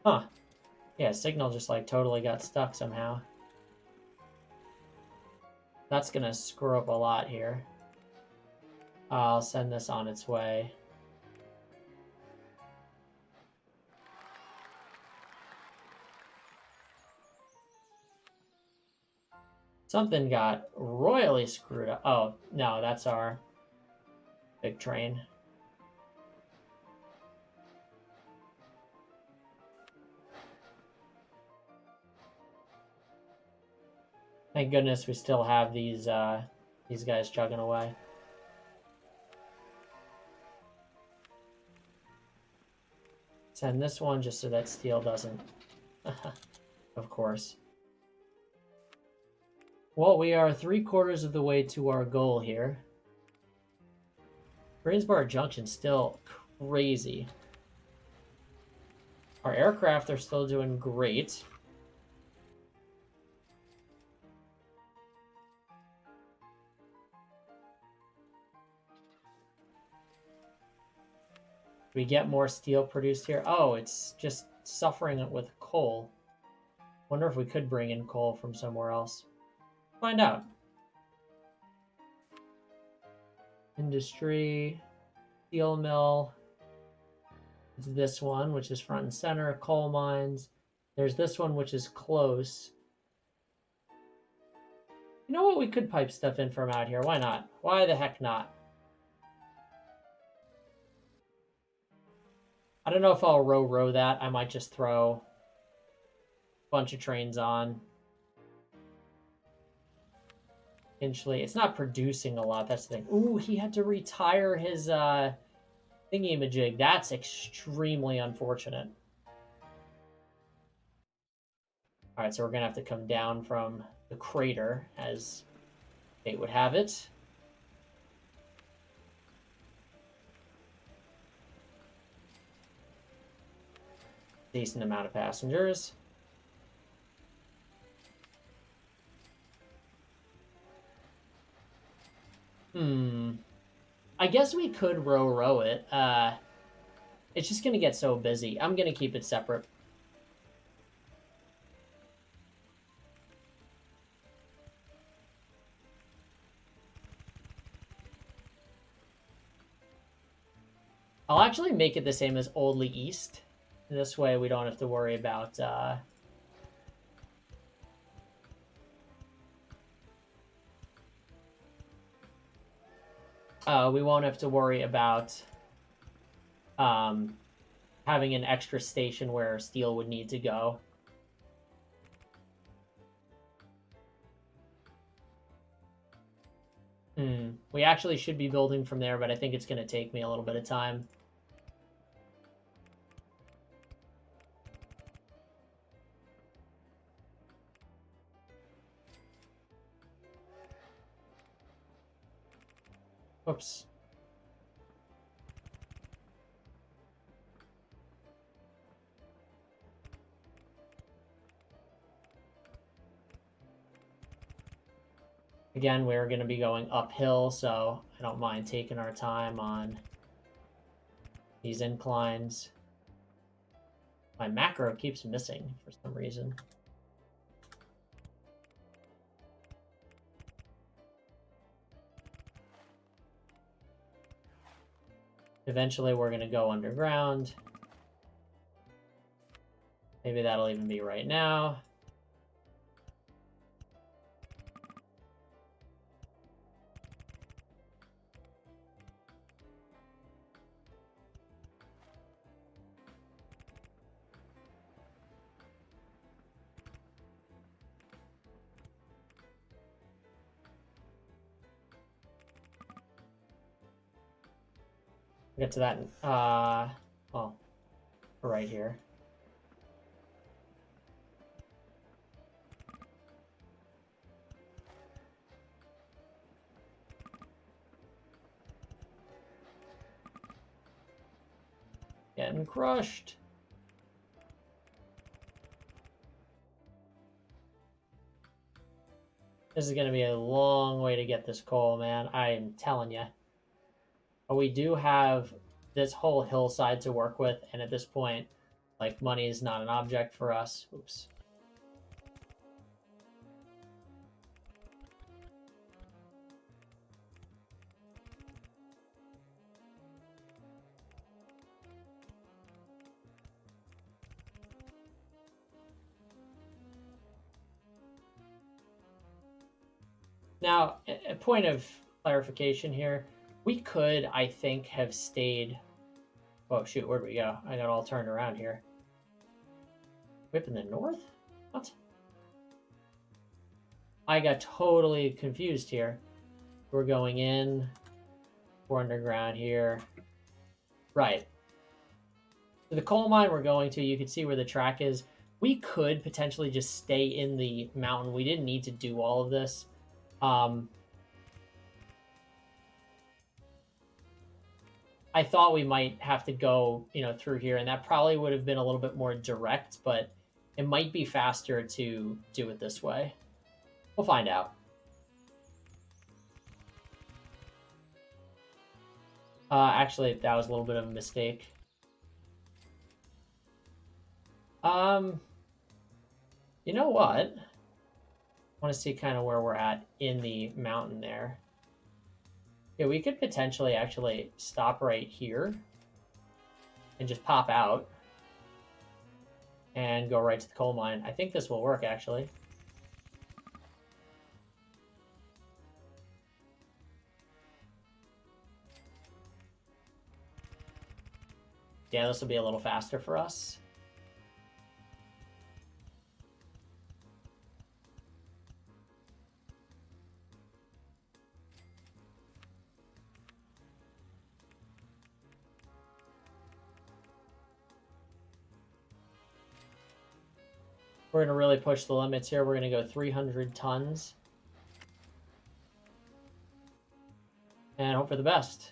Huh. Yeah, signal just like totally got stuck somehow. That's gonna screw up a lot here. I'll send this on its way. Something got royally screwed up. Oh, no, that's our big train. Thank goodness we still have these guys chugging away. Send this one just so that steel doesn't... Of course. Well, we are 3/4 of the way to our goal here. Greensboro Junction still crazy. Our aircraft are still doing great. We get more steel produced here. Oh, it's just suffering with coal. Wonder if we could bring in coal from somewhere else. Find out. Industry, steel mill. It's this one, which is front and center. Coal mines. There's this one, which is close. You know what? We could pipe stuff in from out here. Why not? Why the heck not? I don't know if I'll row that. I might just throw a bunch of trains on. Eventually, it's not producing a lot. That's the thing. Ooh, he had to retire his thingy-majig. That's extremely unfortunate. All right, so we're gonna have to come down from the crater, as fate would have it. Decent amount of passengers. I guess we could row it. It's just gonna get so busy. I'm gonna keep it separate. I'll actually make it the same as Oldley East. This way we don't have to worry about... we won't have to worry about having an extra station where steel would need to go. We actually should be building from there, but I think it's going to take me a little bit of time. Whoops. Again, we're going to be going uphill, so I don't mind taking our time on these inclines. My macro keeps missing for some reason. Eventually, we're going to go underground. Maybe that'll even be right now. We'll get to that, well, right here. Getting crushed. This is going to be a long way to get this coal, man. I am telling you. But we do have this whole hillside to work with, and at this point, like money is not an object for us. Oops. Now, a point of clarification here. We could, I think, have stayed. Oh, shoot, where'd we go? I got all turned around here. Whip in the north? What? I got totally confused here. We're going in. We're underground here. Right. So the coal mine we're going to, you can see where the track is. We could potentially just stay in the mountain. We didn't need to do all of this. I thought we might have to go, through here, and that probably would have been a little bit more direct, but it might be faster to do it this way. We'll find out. Actually, that was a little bit of a mistake. You know what? I want to see kind of where we're at in the mountain there. Yeah, we could potentially actually stop right here and just pop out and go right to the coal mine. I think this will work, actually. Yeah, this will be a little faster for us. We're going to really push the limits here. We're going to go 300 tons. And hope for the best.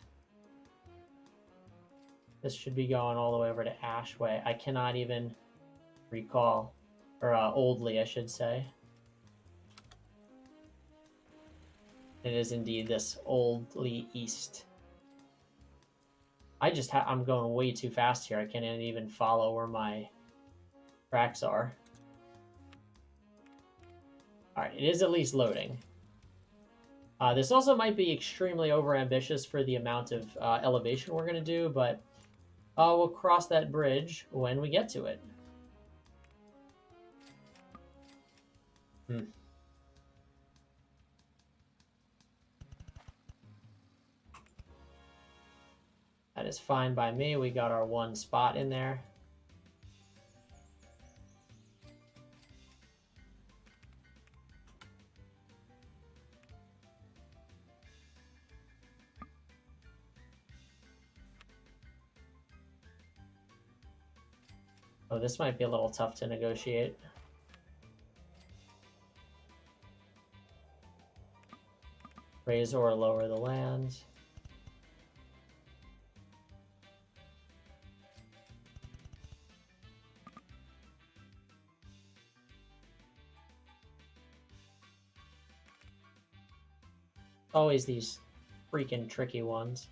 This should be going all the way over to Ashway. I cannot even recall. Or Oldley, I should say. It is indeed this Oldley East. I'm going way too fast here. I can't even follow where my tracks are. All right, it is at least loading. This also might be extremely overambitious for the amount of elevation we're going to do, but we'll cross that bridge when we get to it. That is fine by me. We got our one spot in there. Oh, this might be a little tough to negotiate. Raise or lower the land. Always these freaking tricky ones.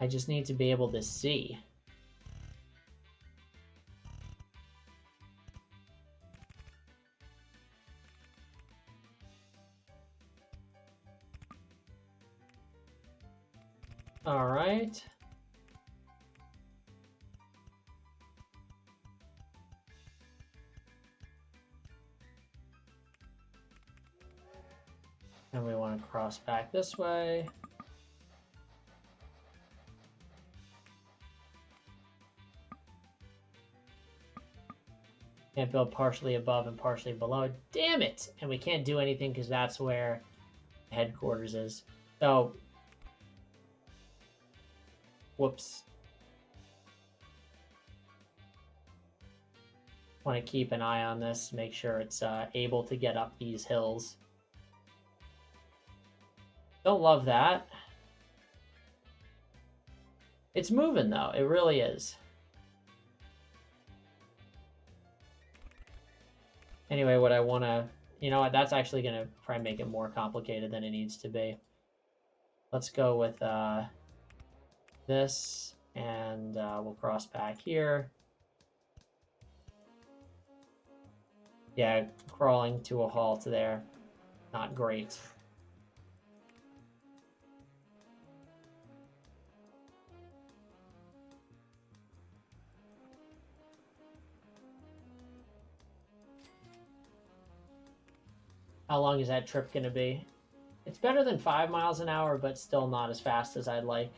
I just need to be able to see. All right. And we want to cross back this way. Can't build partially above and partially below. Damn it! And we can't do anything because that's where headquarters is. So, whoops. Want to keep an eye on this, make sure it's able to get up these hills. Don't love that. It's moving though, it really is. Anyway, what I want to, you know what, that's actually going to try and make it more complicated than it needs to be. Let's go with this, and we'll cross back here. Yeah, crawling to a halt there. Not great. How long is that trip going to be? It's better than 5 miles an hour, but still not as fast as I'd like.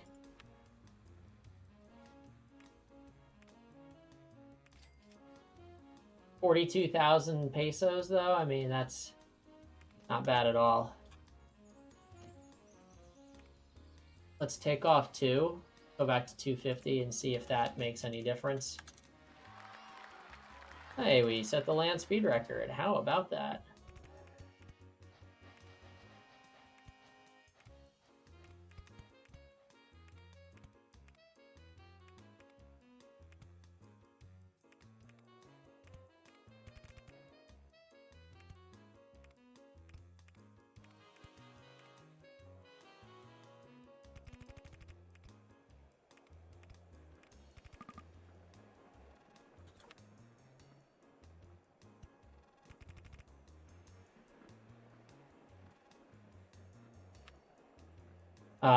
42,000 pesos, though. I mean, that's not bad at all. Let's take off 2, go back to 250 and see if that makes any difference. Hey, we set the land speed record. How about that?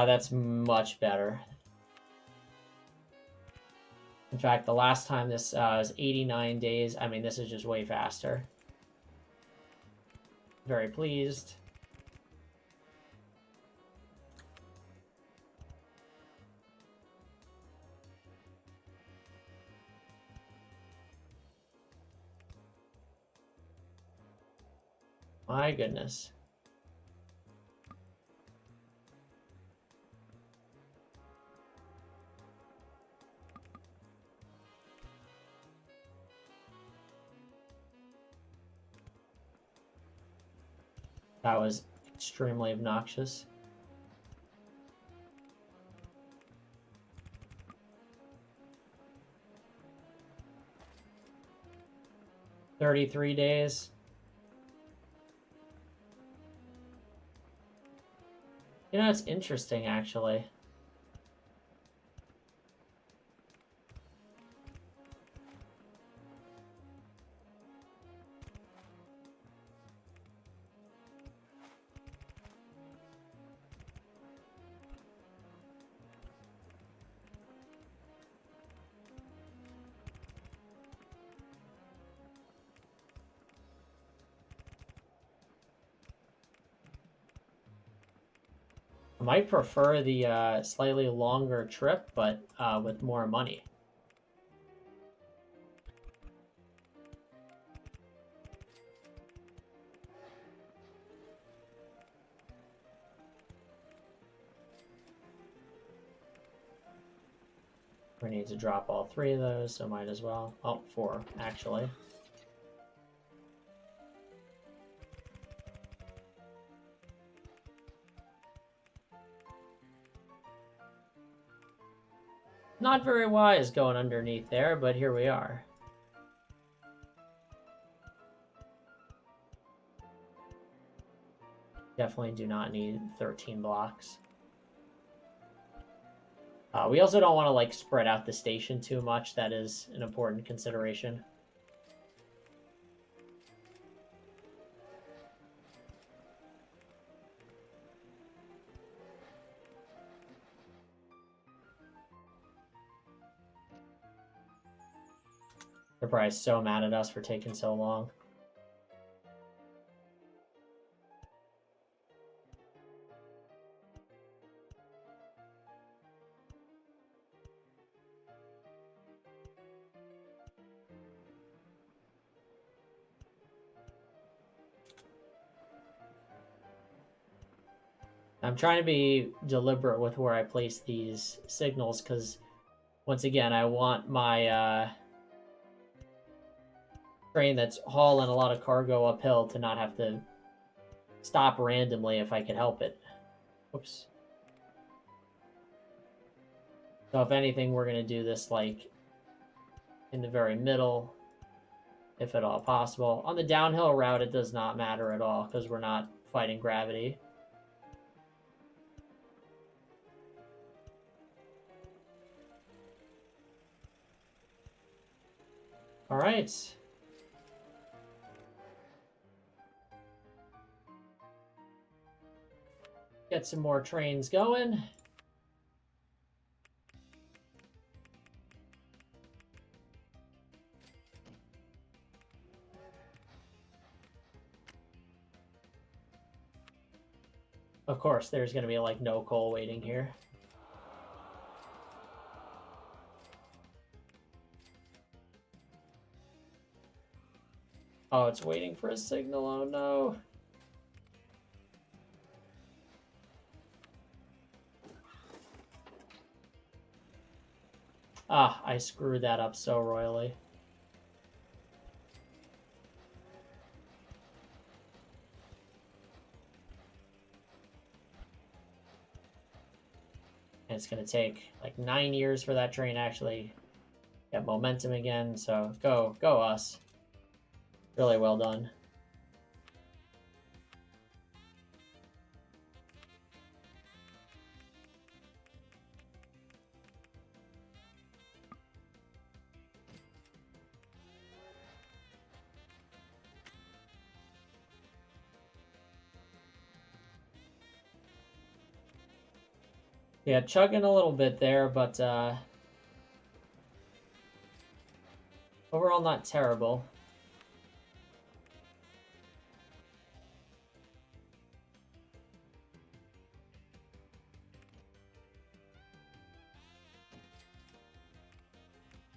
That's much better. In fact, the last time this was 89 days. I mean, this is just way faster. Very pleased. My goodness. That was extremely obnoxious. $33 days. You know, it's interesting, actually. I might prefer the slightly longer trip, but with more money. We need to drop all 3 of those, so might as well. Oh, 4, actually. Not very wise going underneath there, but here we are. Definitely do not need 13 blocks. We also don't want to like spread out the station too much. That is an important consideration. They're probably so mad at us for taking so long. I'm trying to be deliberate with where I place these signals because, once again, I want my train that's hauling a lot of cargo uphill to not have to stop randomly if I can help it. Whoops. So if anything, we're going to do this like in the very middle, if at all possible. On the downhill route, it does not matter at all because we're not fighting gravity. All right. Get some more trains going. Of course, there's going to be like no coal waiting here. Oh, it's waiting for a signal. Oh no. Ah, I screwed that up so royally. And it's going to take like 9 years for that train to actually get momentum again. So go us. Really well done. Yeah, chugging a little bit there, but overall not terrible.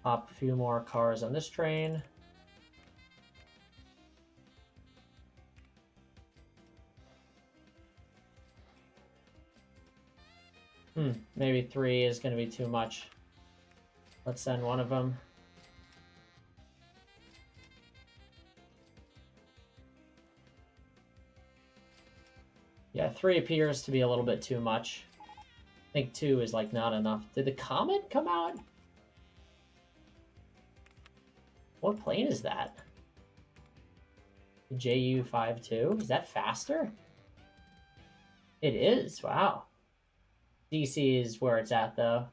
Pop a few more cars on this train. Maybe 3 is going to be too much. Let's send one of them. Yeah, 3 appears to be a little bit too much. I think 2 is like not enough. Did the Comet come out? What plane is that? JU-52? Is that faster? It is, wow. DC is where it's at though.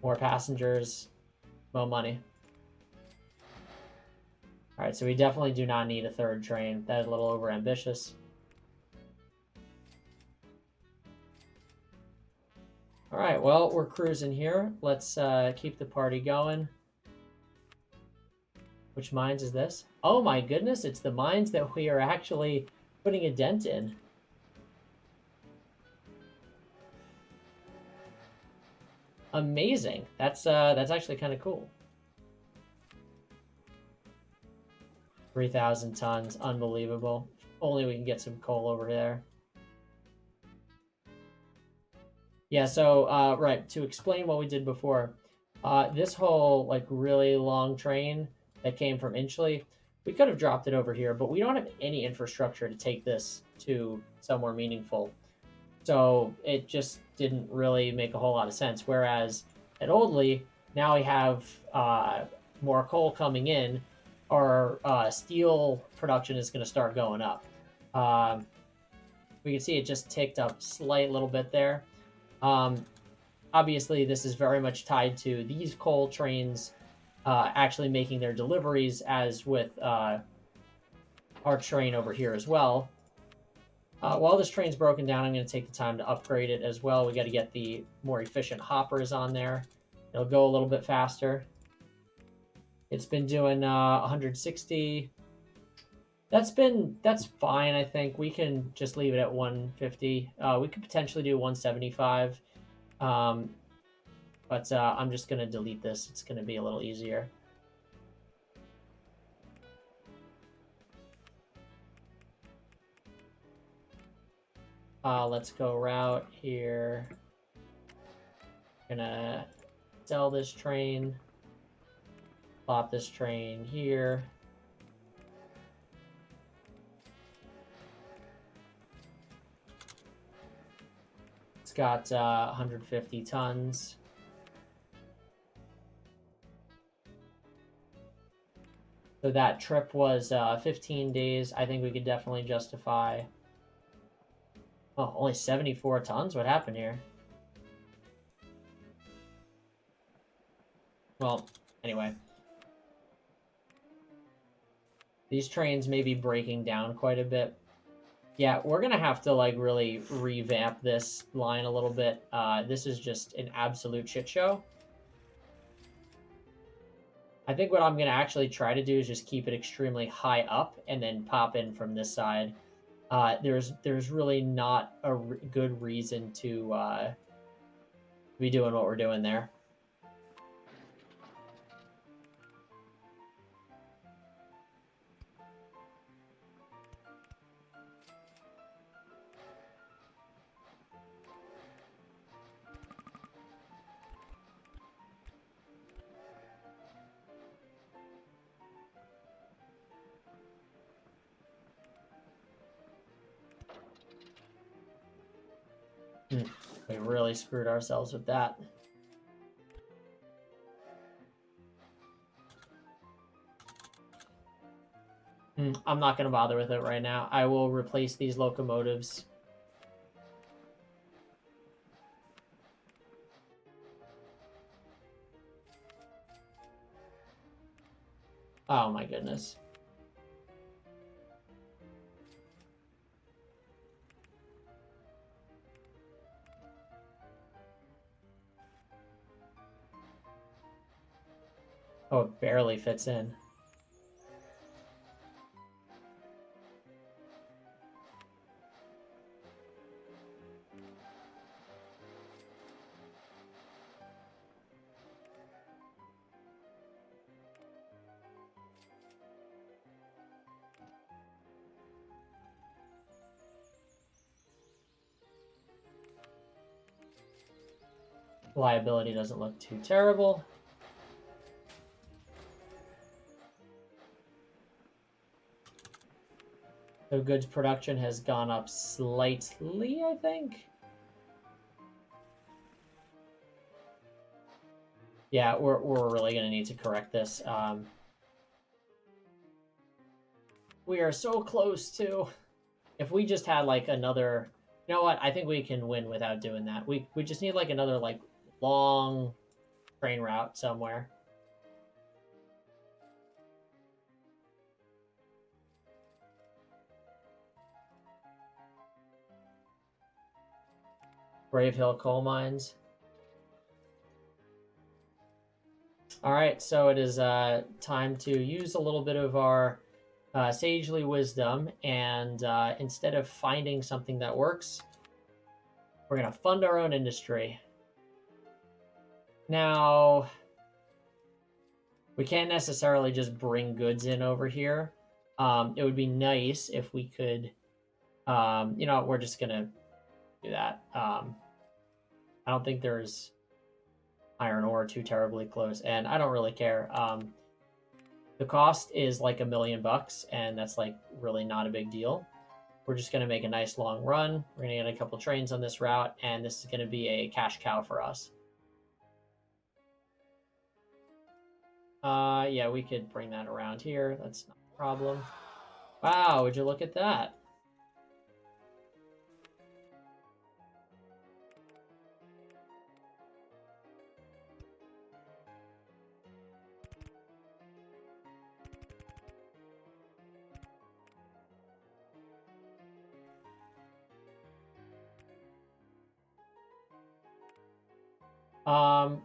More passengers, more money. All right, so we definitely do not need a 3rd train. That is a little overambitious. All right, well, we're cruising here. Let's keep the party going. Which mines is this? Oh my goodness, it's the mines that we are actually putting a dent in. Amazing. That's actually kind of cool. 3,000 tons, unbelievable. If only we can get some coal over there. Yeah, so right, to explain what we did before, this whole like really long train that came from Inchley, we could have dropped it over here, but we don't have any infrastructure to take this to somewhere meaningful. So it just didn't really make a whole lot of sense. Whereas at Oldley, now we have more coal coming in. Our steel production is going to start going up. We can see it just ticked up slight little bit there. Obviously, this is very much tied to these coal trains actually making their deliveries, as with our train over here as well. While this train's broken down, I'm going to take the time to upgrade it as well. We got to get the more efficient hoppers on there. It'll go a little bit faster. It's been doing 160. That's fine, I think. We can just leave it at 150. We could potentially do 175. But I'm just going to delete this. It's going to be a little easier. Let's go route here. Gonna sell this train. Plop this train here. It's got 150 tons. So that trip was 15 days. I think we could definitely justify. Oh, only 74 tons? What happened here? Well, anyway. These trains may be breaking down quite a bit. Yeah, we're going to have to, like, really revamp this line a little bit. This is just an absolute shit show. I think what I'm going to actually try to do is just keep it extremely high up and then pop in from this side. There's really not a good reason to be doing what we're doing there. We really screwed ourselves with that. I'm not going to bother with it right now. I will replace these locomotives. Oh my goodness. Oh, it barely fits in. Liability doesn't look too terrible. So goods production has gone up slightly, I think. Yeah, we're really going to need to correct this. We are so close to... If we just had, like, another... You know what? I think we can win without doing that. We just need, like, another, like, long train route somewhere. Brave Hill Coal Mines. All right, so it is time to use a little bit of our sagely wisdom, and instead of finding something that works, we're going to fund our own industry. Now, we can't necessarily just bring goods in over here. It would be nice if we could, you know, we're just going to do that. I don't think there's iron ore too terribly close, and I don't really care. The cost is like $1 million, and that's like really not a big deal. We're just going to make a nice long run. We're going to get a couple trains on this route, and this is going to be a cash cow for us. Yeah, we could bring that around here. That's not a problem. Wow, would you look at that?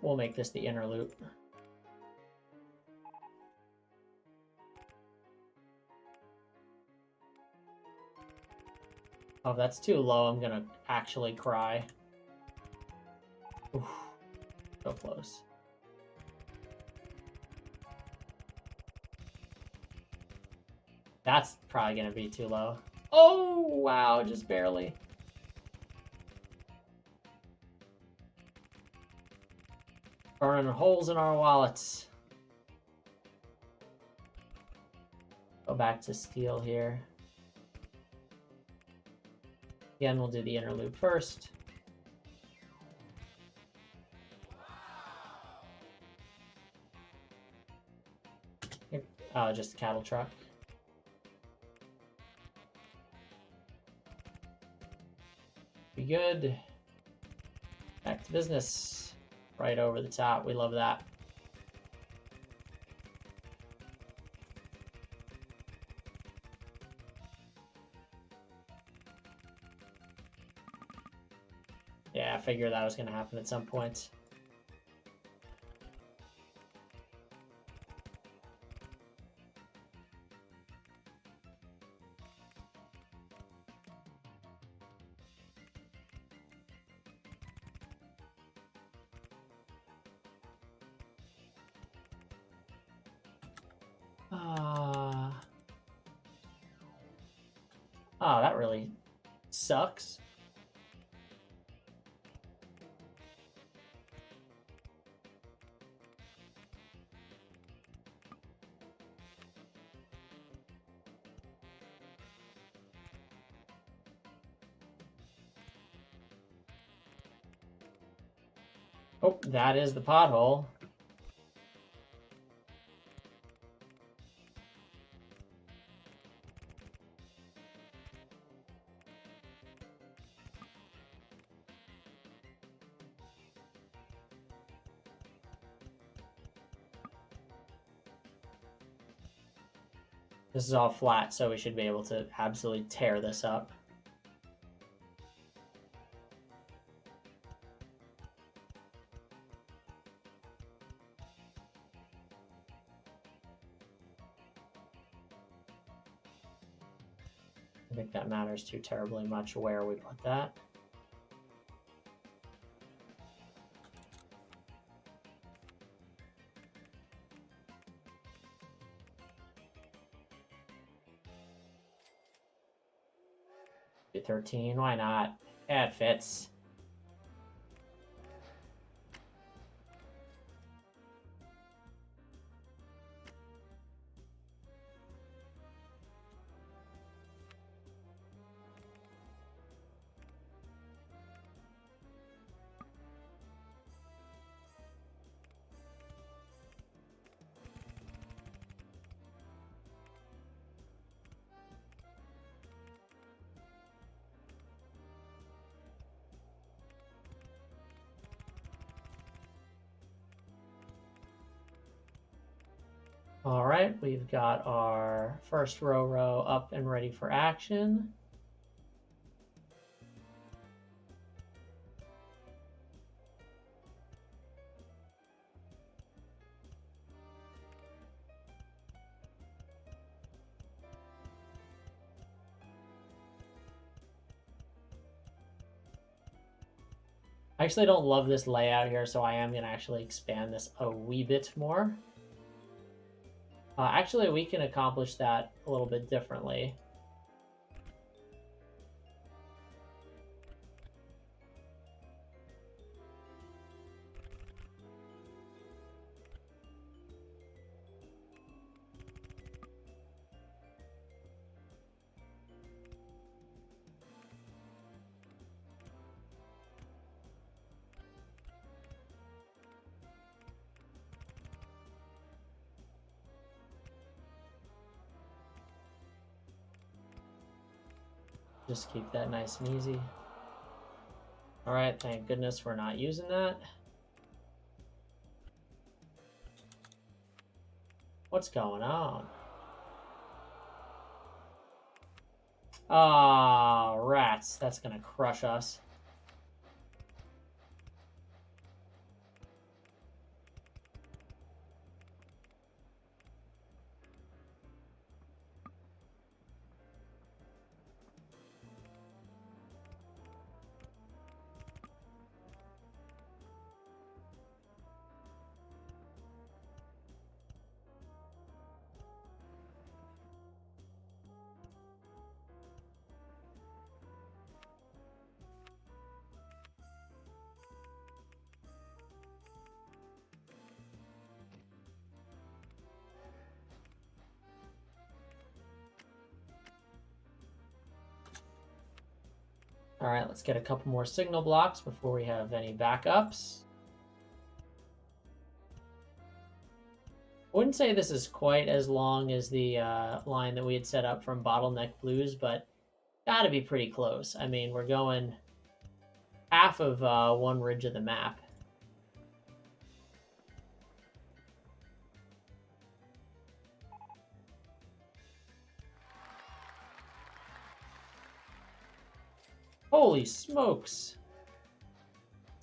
We'll make this the inner loop. Oh, if that's too low, I'm gonna actually cry. Oof, so close. That's probably gonna be too low. Oh, wow, just barely. Burning holes in our wallets. Go back to steel here. Again, we'll do the inner loop first. Just a cattle truck. Be good. Back to business. Right over the top. We love that. Yeah, I figured that was going to happen at some point. Oh, that really sucks. Oh, that is the pothole. This is all flat, so we should be able to absolutely tear this up. I think that matters too terribly much where we put that. Do 13, why not? Yeah, it fits. All right, we've got our first row up and ready for action. I actually don't love this layout here, so I am going to actually expand this a wee bit more. Actually, we can accomplish that a little bit differently. Just keep that nice and easy. All right, thank goodness we're not using that. What's going on? Ah, rats. That's going to crush us. All right, let's get a couple more signal blocks before we have any backups. I wouldn't say this is quite as long as the line that we had set up from Bottleneck Blues, but gotta be pretty close. I mean, we're going half of one ridge of the map. Holy smokes!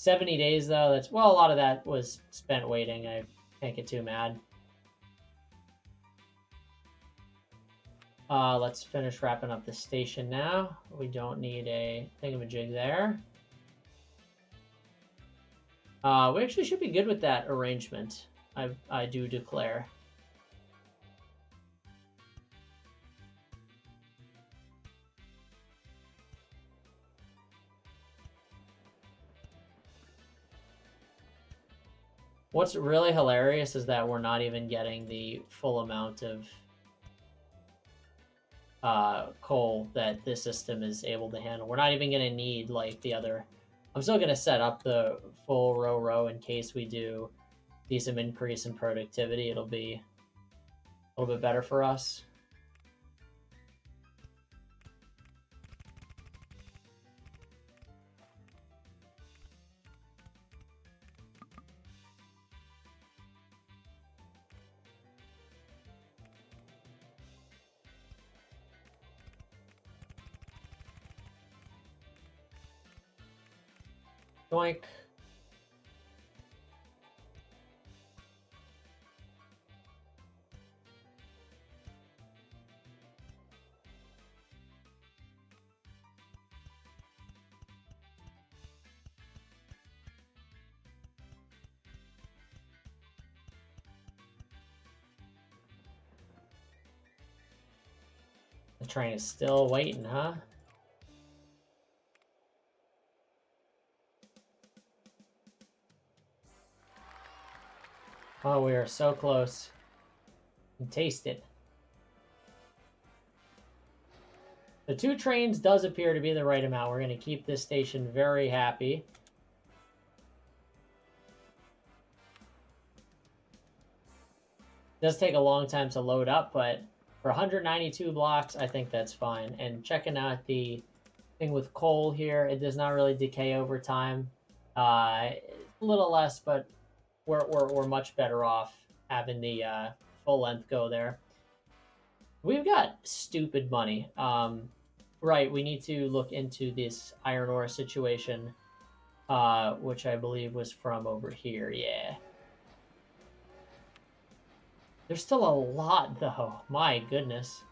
70 days, though. That's, well, a lot of that was spent waiting. I can't get too mad. Let's finish wrapping up the station now. We don't need a thingamajig there. We actually should be good with that arrangement. I do declare. What's really hilarious is that we're not even getting the full amount of coal that this system is able to handle. We're not even going to need like the other. I'm still going to set up the full row in case we do see some increase in productivity. It'll be a little bit better for us. Doink. The train is still waiting, huh? Oh, we are so close. And taste it. The 2 trains does appear to be the right amount. We're going to keep this station very happy. It does take a long time to load up, but for 192 blocks, I think that's fine. And checking out the thing with coal here, it does not really decay over time. A little less, but we're much better off having the full length go there. We've got stupid money. Right, we need to look into this iron ore situation, which I believe was from over here. Yeah. There's still a lot, though. My goodness.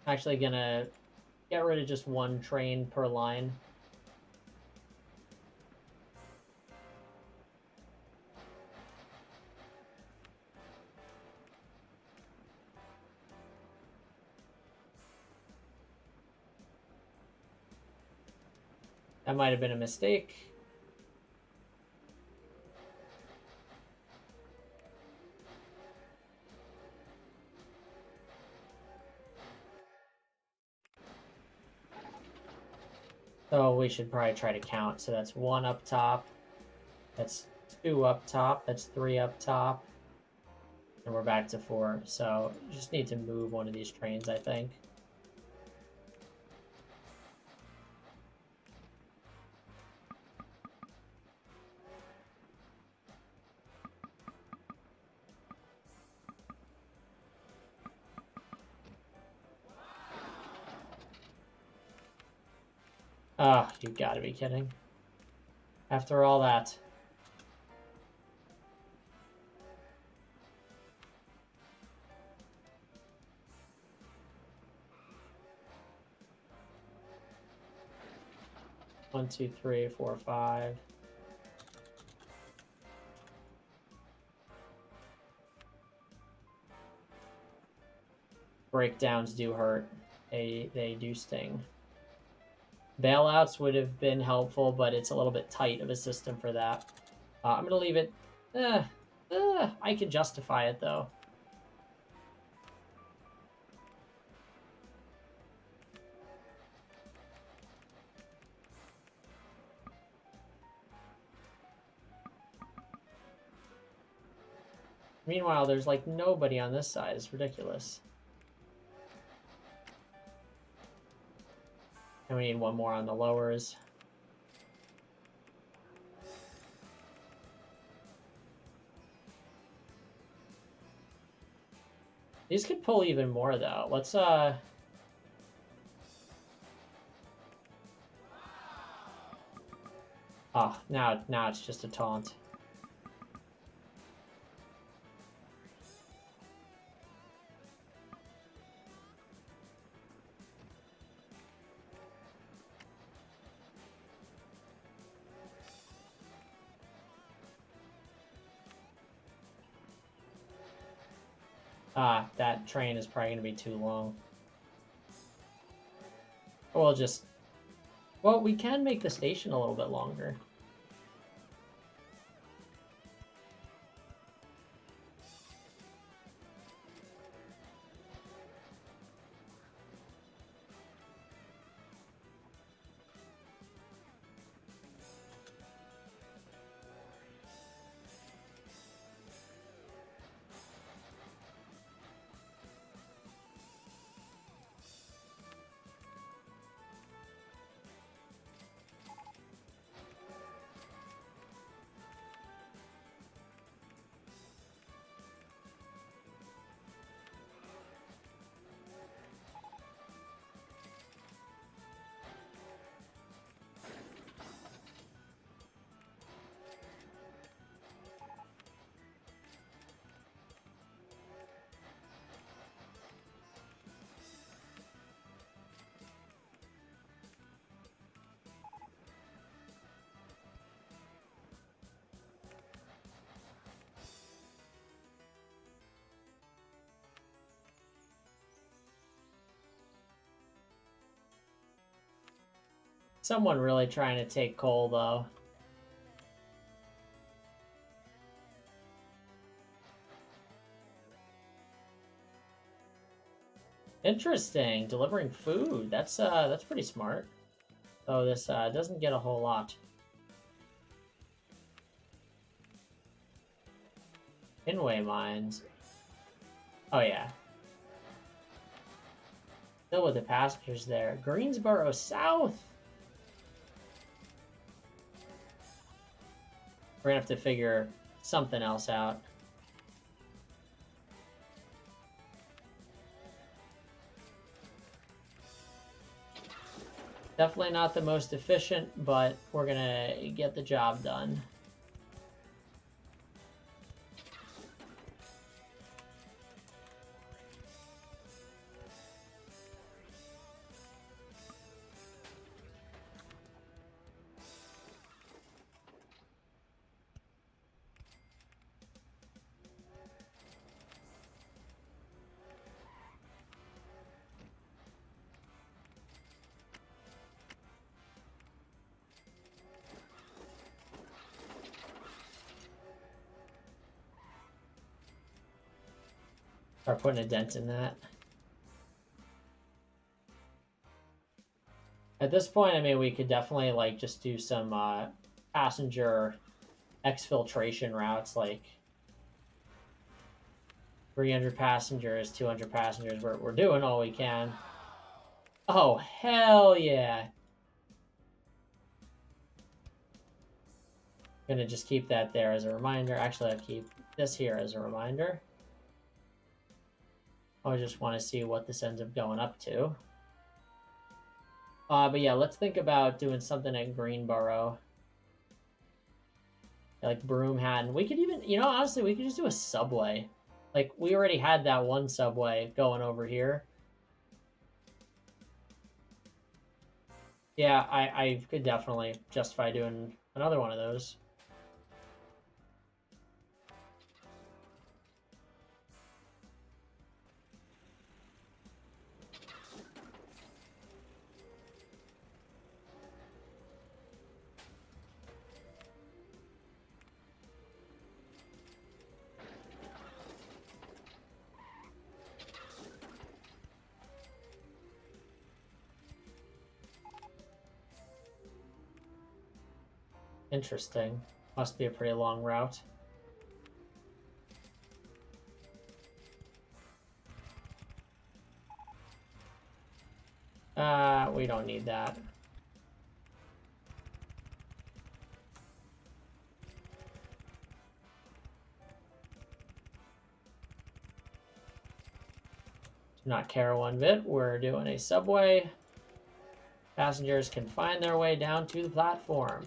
Actually gonna get rid of just 1 train per line. That might have been a mistake. So we should probably try to count. So that's 1 up top. That's 2 up top. That's 3 up top. And we're back to 4. So just need to move one of these trains, I think. Oh, you've got to be kidding. After all that. One, two, three, four, 5. Breakdowns do hurt. They do sting. Bailouts would have been helpful, but it's a little bit tight of a system for that. I'm going to leave it. I can justify it, though. Meanwhile, there's like nobody on this side. It's ridiculous. And we need 1 more on the lowers. These could pull even more though. Let's oh, now it's just a taunt. Ah, that train is probably gonna be too long. We'll just... Well, we can make the station a little bit longer. Someone really trying to take coal, though. Interesting. Delivering food. That's pretty smart. Oh, this doesn't get a whole lot. Inway mines. Oh, yeah. Still with the passengers there. Greensboro South. We're gonna have to figure something else out. Definitely not the most efficient, but we're gonna get the job done. Start putting a dent in that. At this point, I mean, we could definitely like just do some passenger exfiltration routes, like 300 passengers, 200 passengers. We're doing all we can. Oh, hell yeah. Gonna just keep that there as a reminder. Actually, I'll keep this here as a reminder. I just want to see what this ends up going up to. But yeah, let's think about doing something at Greenboro. Like Broomhaven. We could even, you know, honestly, we could just do a subway. Like, we already had that one subway going over here. Yeah, I could definitely justify doing another one of those. Interesting. Must be a pretty long route. We don't need that. Do not care one bit. We're doing a subway. Passengers can find their way down to the platform.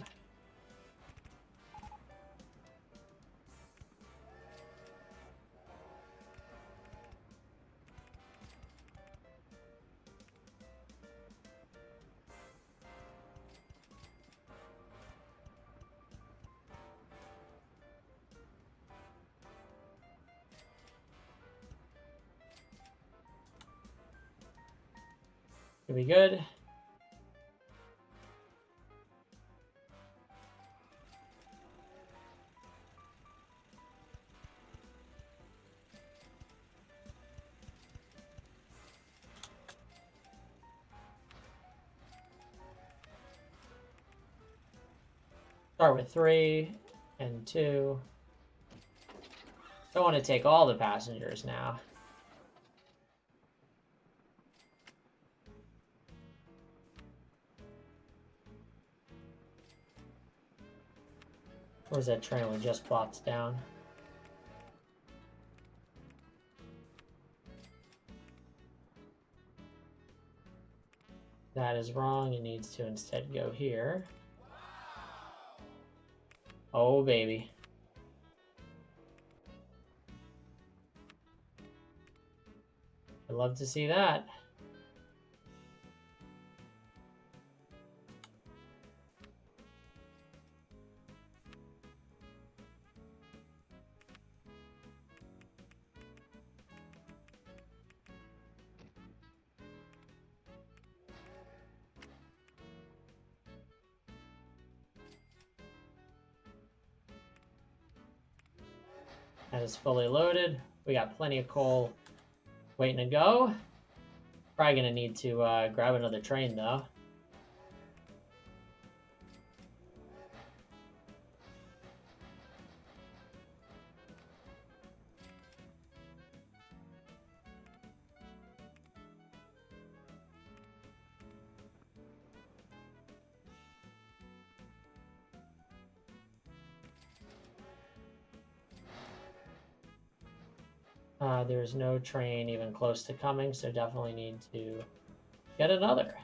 Should be good. Start with 3 and 2. Don't want to take all the passengers now. Where's that train we just plopped down? That is wrong. It needs to instead go here. Oh, baby. I'd love to see that. That is fully loaded. We got plenty of coal waiting to go. Probably gonna need to grab another train though. There's no train even close to coming, so definitely need to get another.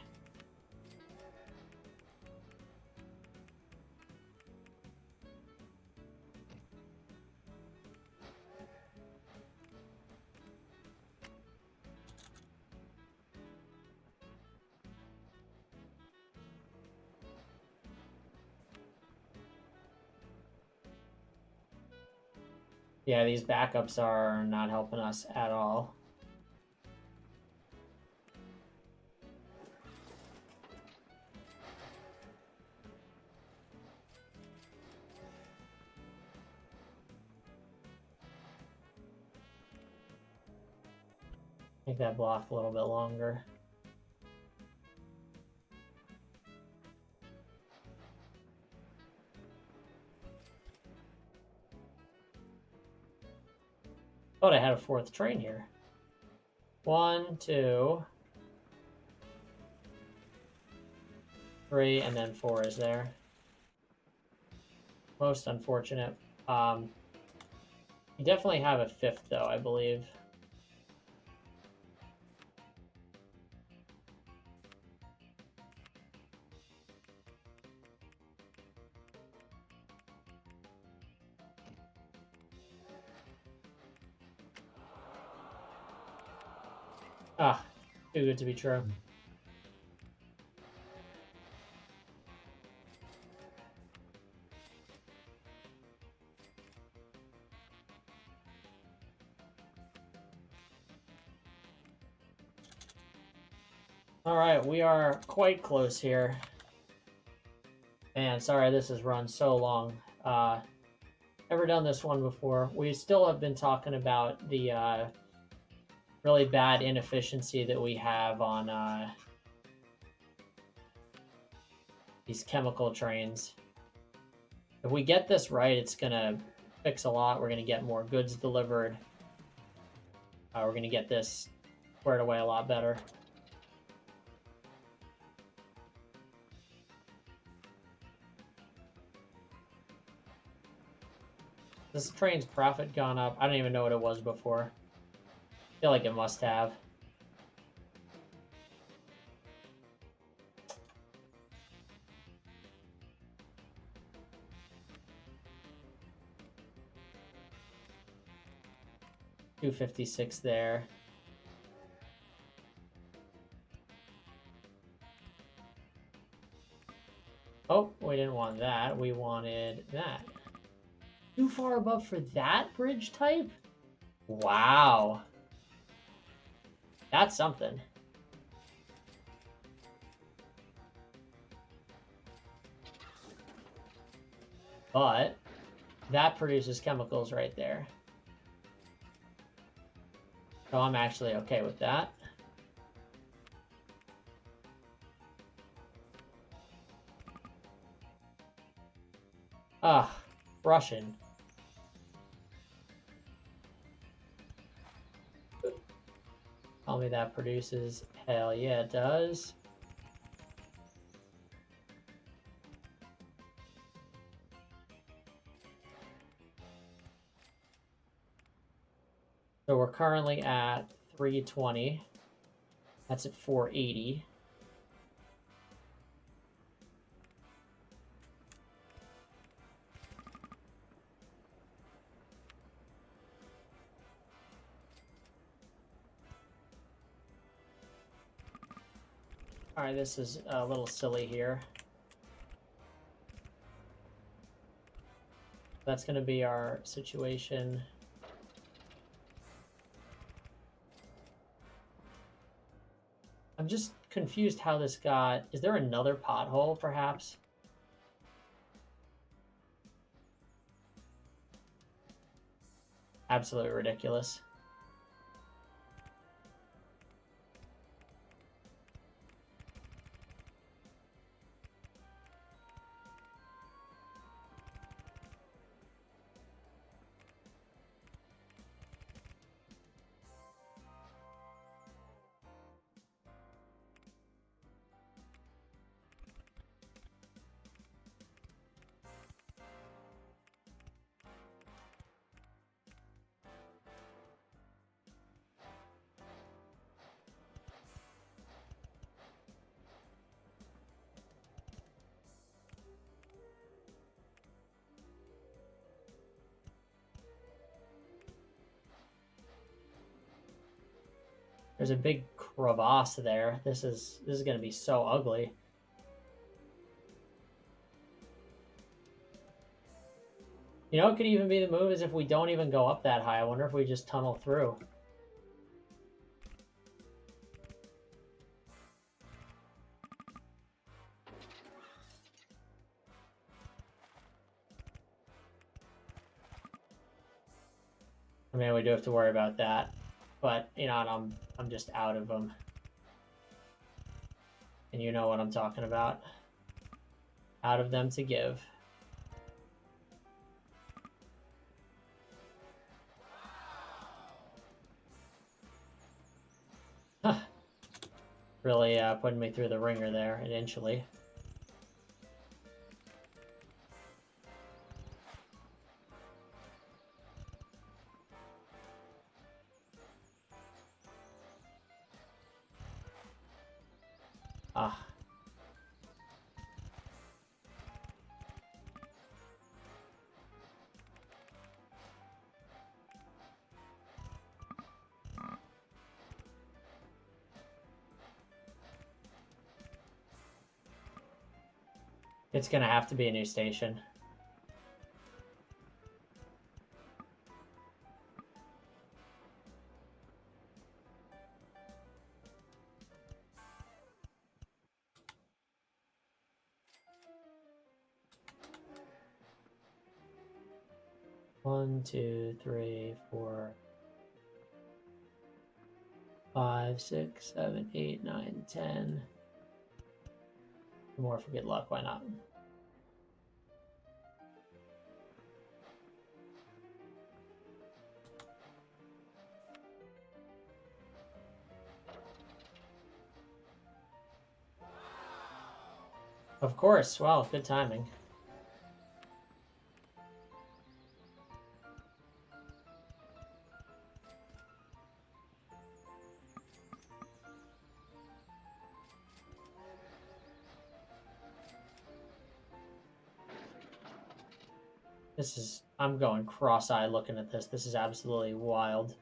Yeah, these backups are not helping us at all. Make that block a little bit longer. Thought I had a fourth train here. 1, 2, 3, and then 4 is there. Most unfortunate. You definitely have a 5th though, I believe. Ah, too good to be true. All right, we are quite close here. Man, sorry this has run so long. Never done this one before. We still have been talking about the really bad inefficiency that we have on these chemical trains. If we get this right, it's gonna fix a lot. We're gonna get more goods delivered. We're gonna get this squared away a lot better. This train's profit gone up. I don't even know what it was before. I feel like it must have. 256 there. Oh, we didn't want that. We wanted that. Too far above for that bridge type? Wow. That's something. But that produces chemicals right there. So I'm actually okay with that. Ah, Russian. Tell me that produces. Hell yeah, it does. So we're currently at 320. That's at 480. All right, this is a little silly here. That's going to be our situation. I'm just confused how this got... Is there another pothole, perhaps? Absolutely ridiculous. There's a big crevasse there. This is going to be so ugly. You know, it could even be the move is if we don't even go up that high. I wonder if we just tunnel through. I mean, we do have to worry about that. But, you know, I'm just out of them. And you know what I'm talking about. Out of them to give. Really putting me through the ringer there, initially. Ah. It's gonna have to be a new station. One, two, three, 4, 5, 6, 7, 8, 9, 10. More for good luck, why not? Of course, well, good timing. This is... I'm going cross-eyed looking at this. This is absolutely wild.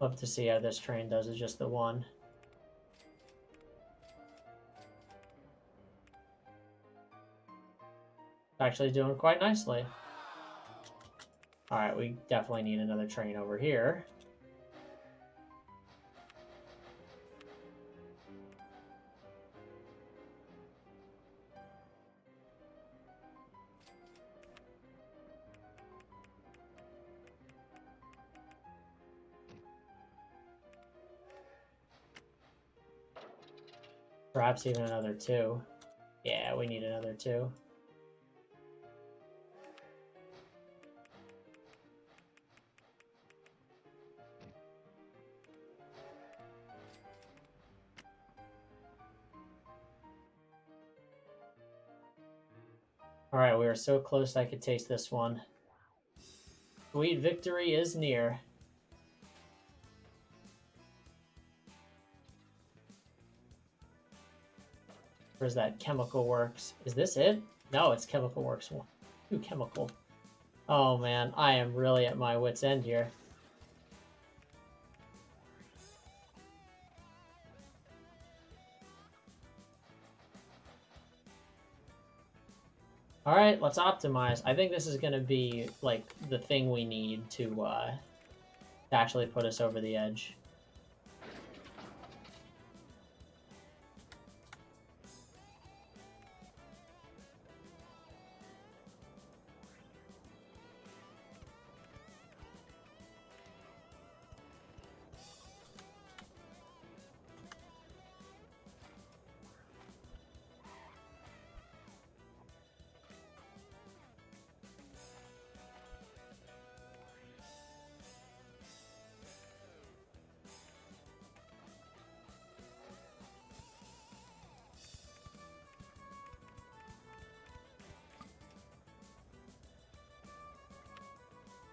Love to see how this train does. It's just the one. Actually doing quite nicely. Alright, we definitely need another train over here. Perhaps even another 2. Yeah, we need another 2. Alright, we are so close I could taste this one. Sweet victory is near. Where's that chemical works? Is this it? No, it's chemical works 1. 2 chemical. Oh man, I am really at my wit's end here. Alright, let's optimize. I think this is going to be, like, the thing we need to actually put us over the edge.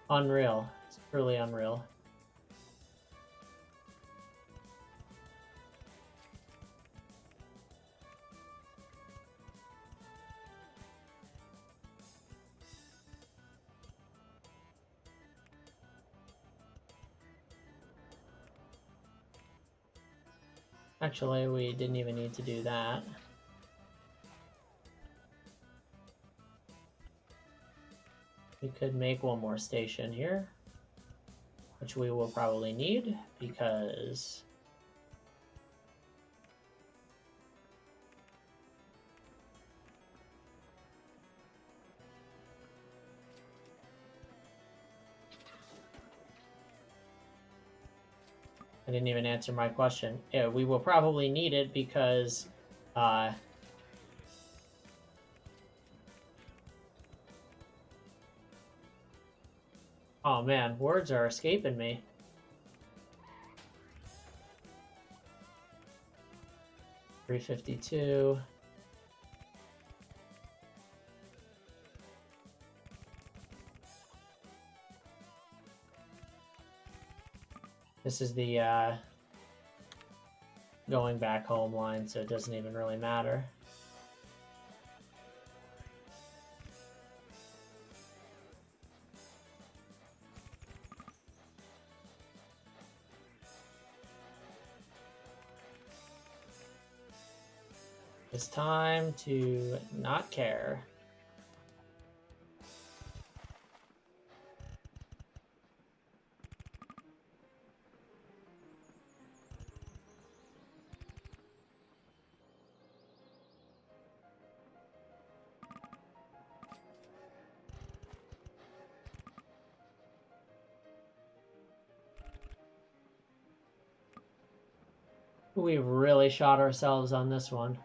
Unreal. It's truly unreal. Actually, we didn't even need to do that. We could make one more station here, which we will probably need because I didn't even answer my question. Yeah, we will probably need it because oh man, words are escaping me. $352. This is the going back home line, so it doesn't even really matter. It's time to not care. We really shot ourselves on this one.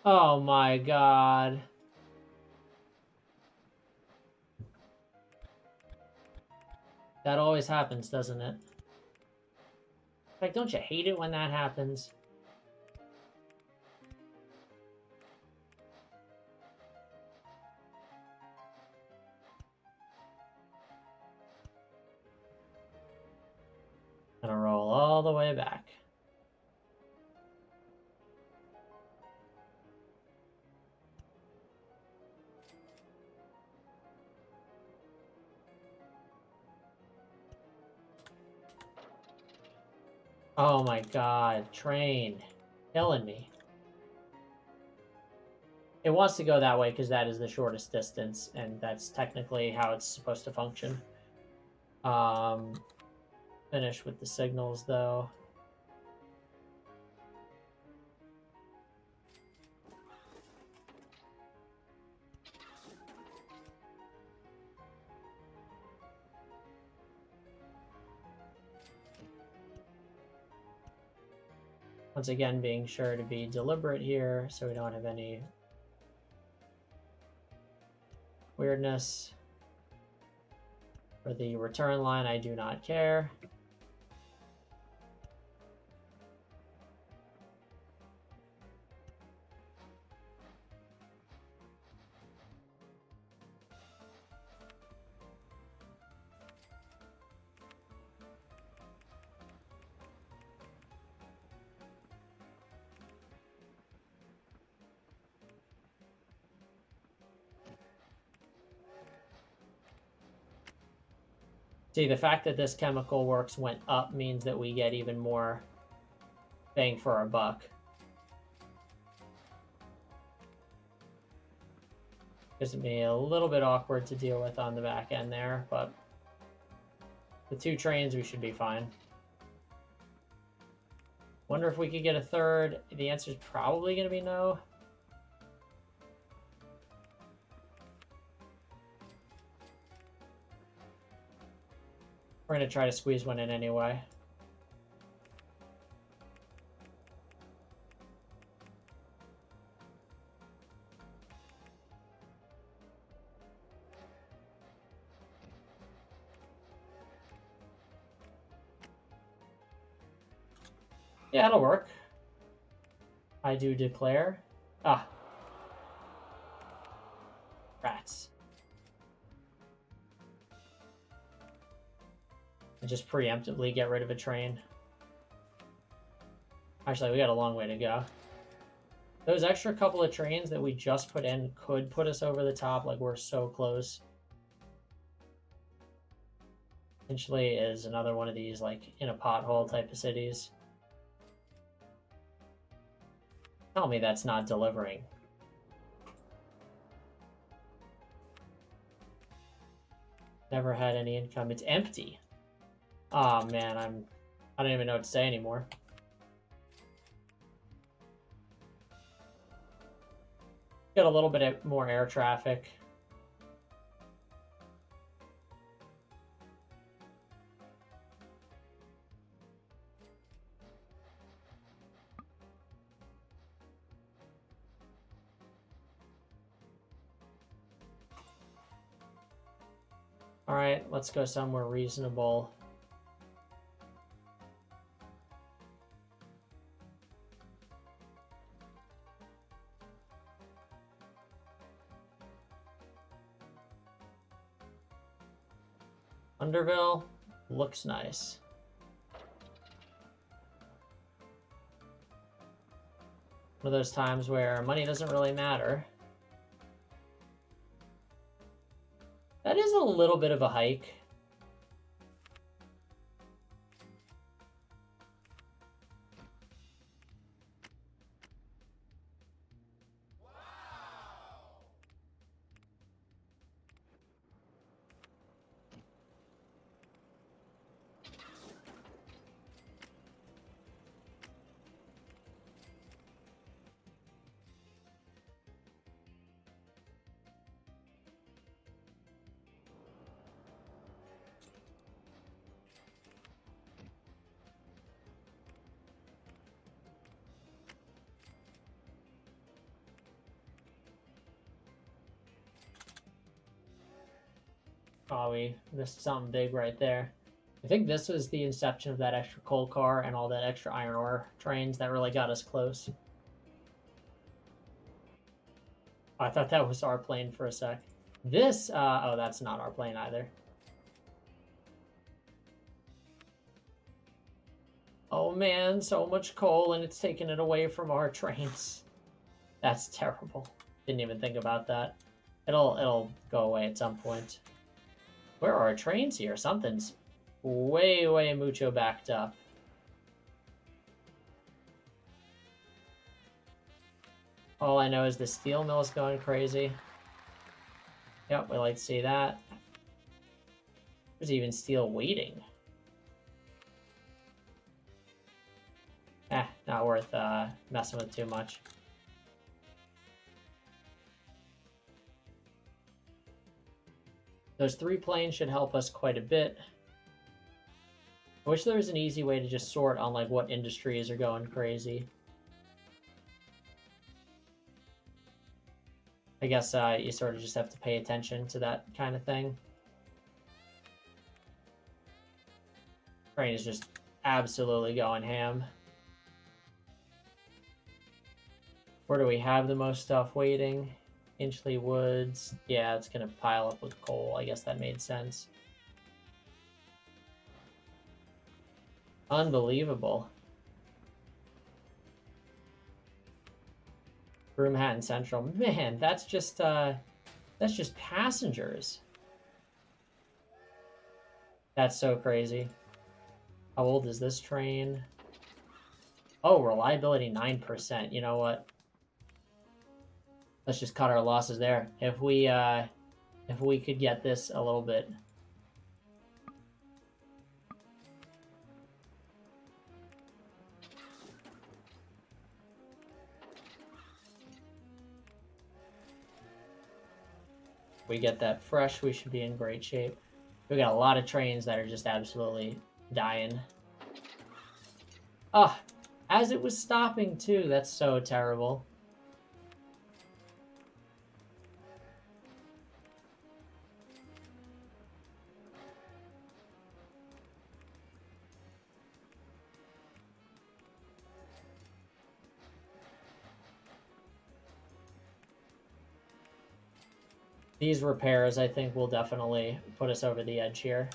Oh my god. That always happens, doesn't it? Like, don't you hate it when that happens? all the way back. Oh my god, train. Killing me. It wants to go that way because that is the shortest distance, and that's technically how it's supposed to function. Finish with the signals, though. Once again, being sure to be deliberate here so we don't have any weirdness. For the return line, I do not care. See, the fact that this chemical works went up means that we get even more bang for our buck. Gives me a little bit awkward to deal with on the back end there, but the 2 trains, we should be fine. Wonder if we could get a third. The answer is probably going to be no. We're going to try to squeeze one in anyway. Yeah, it'll work. I do declare. Ah. Rats. And just preemptively get rid of a train. Actually, we got a long way to go. Those extra couple of trains that we just put in could put us over the top. Like, we're so close. Potentially is another one of these, like, in a pothole type of cities. Tell me that's not delivering. Never had any income. It's empty. Oh man, I don't even know what to say anymore. Got a little bit more air traffic. All right, let's go somewhere reasonable. Underville looks nice. One of those times where money doesn't really matter. That is a little bit of a hike. Oh, we missed something big right there. I think this was the inception of that extra coal car and all that extra iron ore trains that really got us close. I thought that was our plane for a sec. This, oh, that's not our plane either. Oh man, so much coal and it's taking it away from our trains. That's terrible. Didn't even think about that. It'll go away at some point. Where are our trains here? Something's way mucho backed up. All I know is the steel mill's going crazy. Yep, we like to see that. There's even steel waiting. Not worth messing with too much. Those 3 planes should help us quite a bit. I wish there was an easy way to just sort on like what industries are going crazy. I guess you sort of just have to pay attention to that kind of thing. Train is just absolutely going ham. Where do we have the most stuff waiting? Inchley Woods. Yeah, it's going to pile up with coal. I guess that made sense. Unbelievable. Broomhaven Central. Man, that's just passengers. That's so crazy. How old is this train? Oh, reliability 9%. You know what? Let's just cut our losses there. If we could get this a little bit. We get that fresh, we should be in great shape. We got a lot of trains that are just absolutely dying. Ah, as it was stopping too, that's so terrible. These repairs, I think, will definitely put us over the edge here.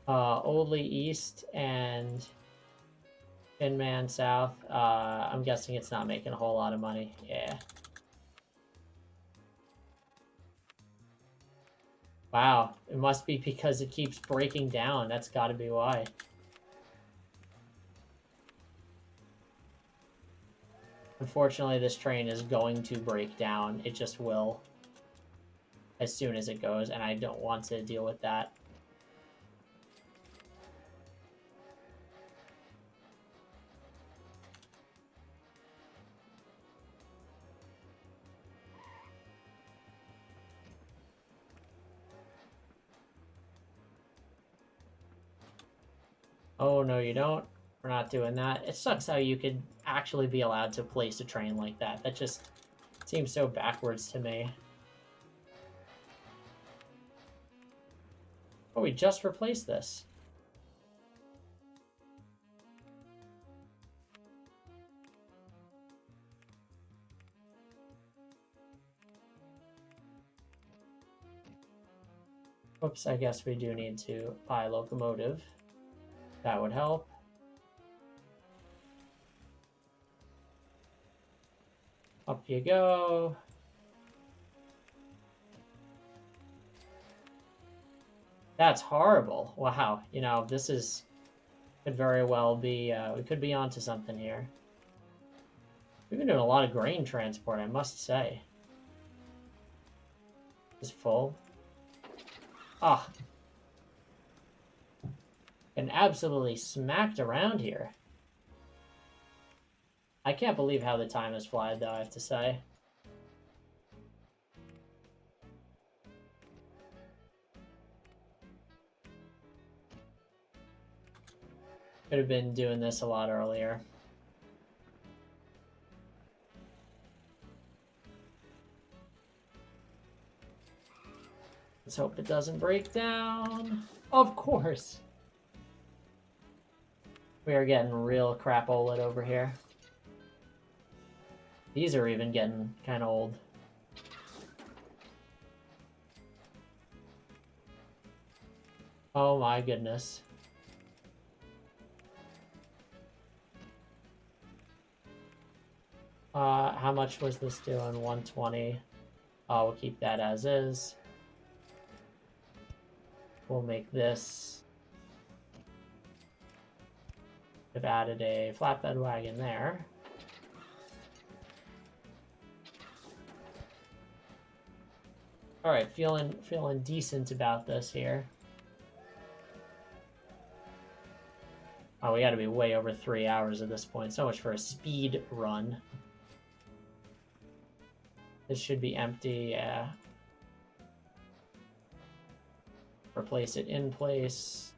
Oldley East and Inman South. I'm guessing it's not making a whole lot of money. Yeah. Wow. It must be because it keeps breaking down. That's got to be why. Unfortunately, this train is going to break down. It just will. As soon as it goes, and I don't want to deal with that. Oh, no, you don't. We're not doing that. It sucks how you could actually be allowed to place a train like that. That just seems so backwards to me. Oh, we just replaced this. Oops, I guess we do need to buy a locomotive. That would help. Up you go. That's horrible. Wow. You know, this is... could very well be... we could be onto something here. We've been doing a lot of grain transport, I must say. Is full. Ah. And absolutely smacked around here. I can't believe how the time has flied, though, I have to say. Could have been doing this a lot earlier. Let's hope it doesn't break down. Of course. We are getting real crapolet over here. These are even getting kind of old. Oh my goodness. How much was this doing? 120. We'll keep that as is. We'll make this. We've added a flatbed wagon there. All right, feeling decent about this here. Oh, we got to be way over 3 hours at this point. So much for a speed run. This should be empty, yeah. Replace it in place.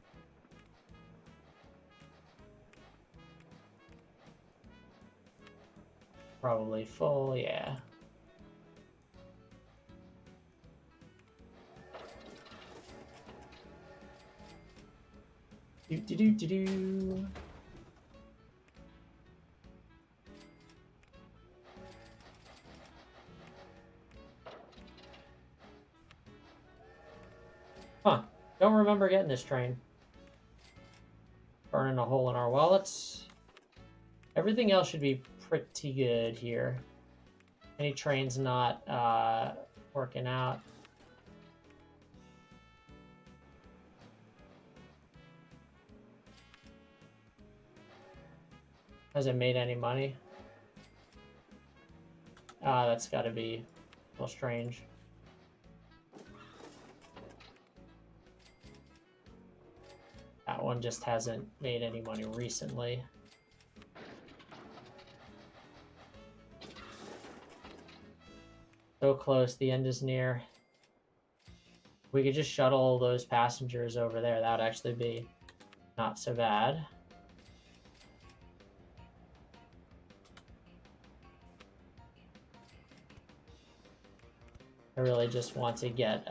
Probably full, yeah. Do. Huh. Don't remember getting this train. Burning a hole in our wallets. Everything else should be pretty good here. Any trains not working out. Hasn't made any money. That's got to be a little strange. That one just hasn't made any money recently. So close, the end is near. We could just shuttle those passengers over there. That would actually be not so bad. I really just want to get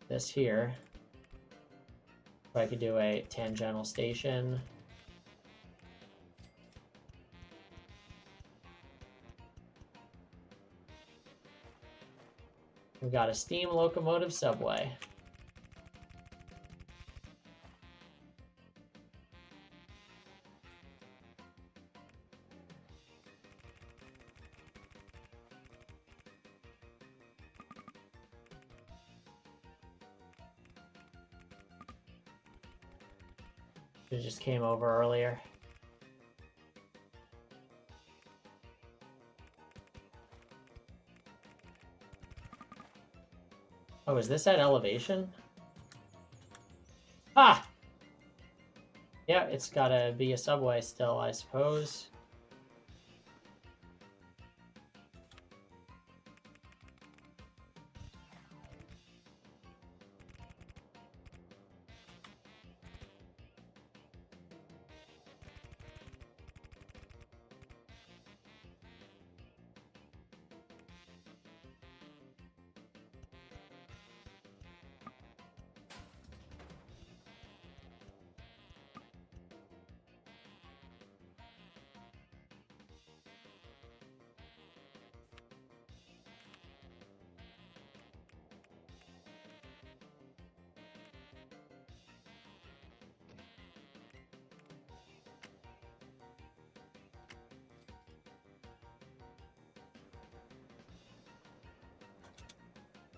this here. If I could do a tangential station. We've got a steam locomotive subway. It just came over earlier. Oh, is this at elevation? Ah! Yeah, it's gotta be a subway still, I suppose.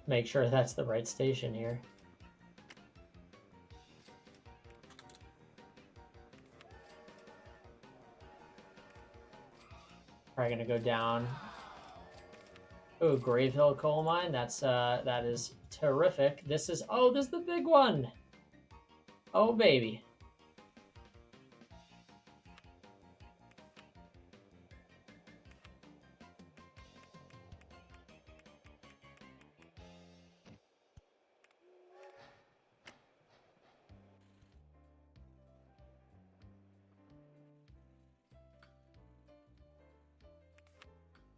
Make sure that's the right station here. Probably gonna go down. Oh, Grave Hill coal mine. That is terrific. This is the big one. Oh baby.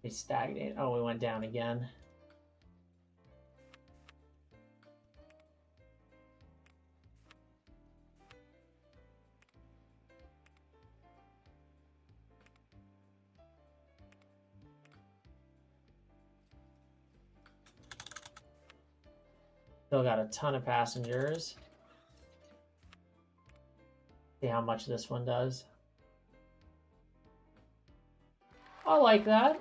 We stagnate. Oh, we went down again. Still got a ton of passengers. See how much this one does. I like that.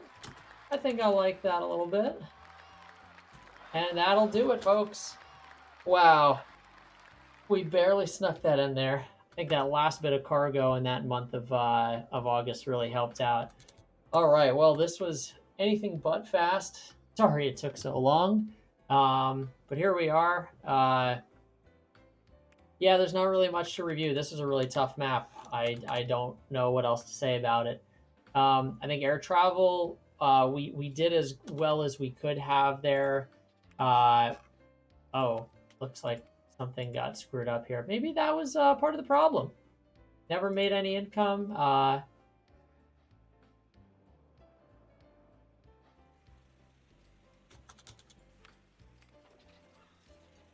I think I like that a little bit. And that'll do it, folks. Wow. We barely snuck that in there. I think that last bit of cargo in that month of August really helped out. All right, well, this was anything but fast. Sorry it took so long. But here we are. Yeah, there's not really much to review. This is a really tough map. I don't know what else to say about it. I think air travel, we did as well as we could have there. Oh, looks like something got screwed up here. Maybe that was part of the problem. Never made any income.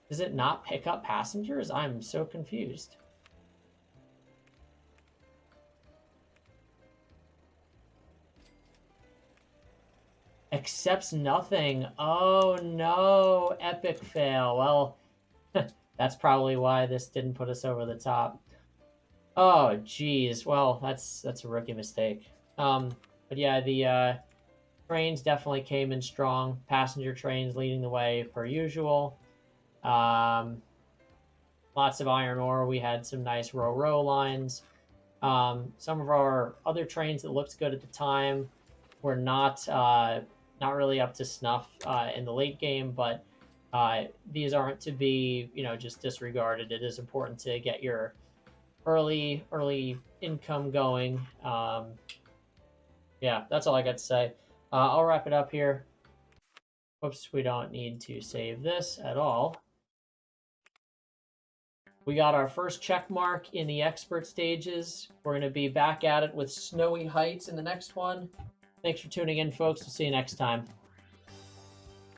Does it not pick up passengers? I'm so confused. Accepts nothing. Oh no, epic fail. Well, that's probably why this didn't put us over the top. Oh geez. Well, that's a rookie mistake. But yeah, the trains definitely came in strong. Passenger trains leading the way per usual. Lots of iron ore. We had some nice row lines. Some of our other trains that looked good at the time were not really up to snuff in the late game, but these aren't to be just disregarded. It is important to get your early income going. Yeah, that's all I got to say. I'll wrap it up here. Whoops, we don't need to save this at all. We got our first check mark in the expert stages. We're going to be back at it with Snowy Heights in the next one. Thanks for tuning in, folks. We'll see you next time.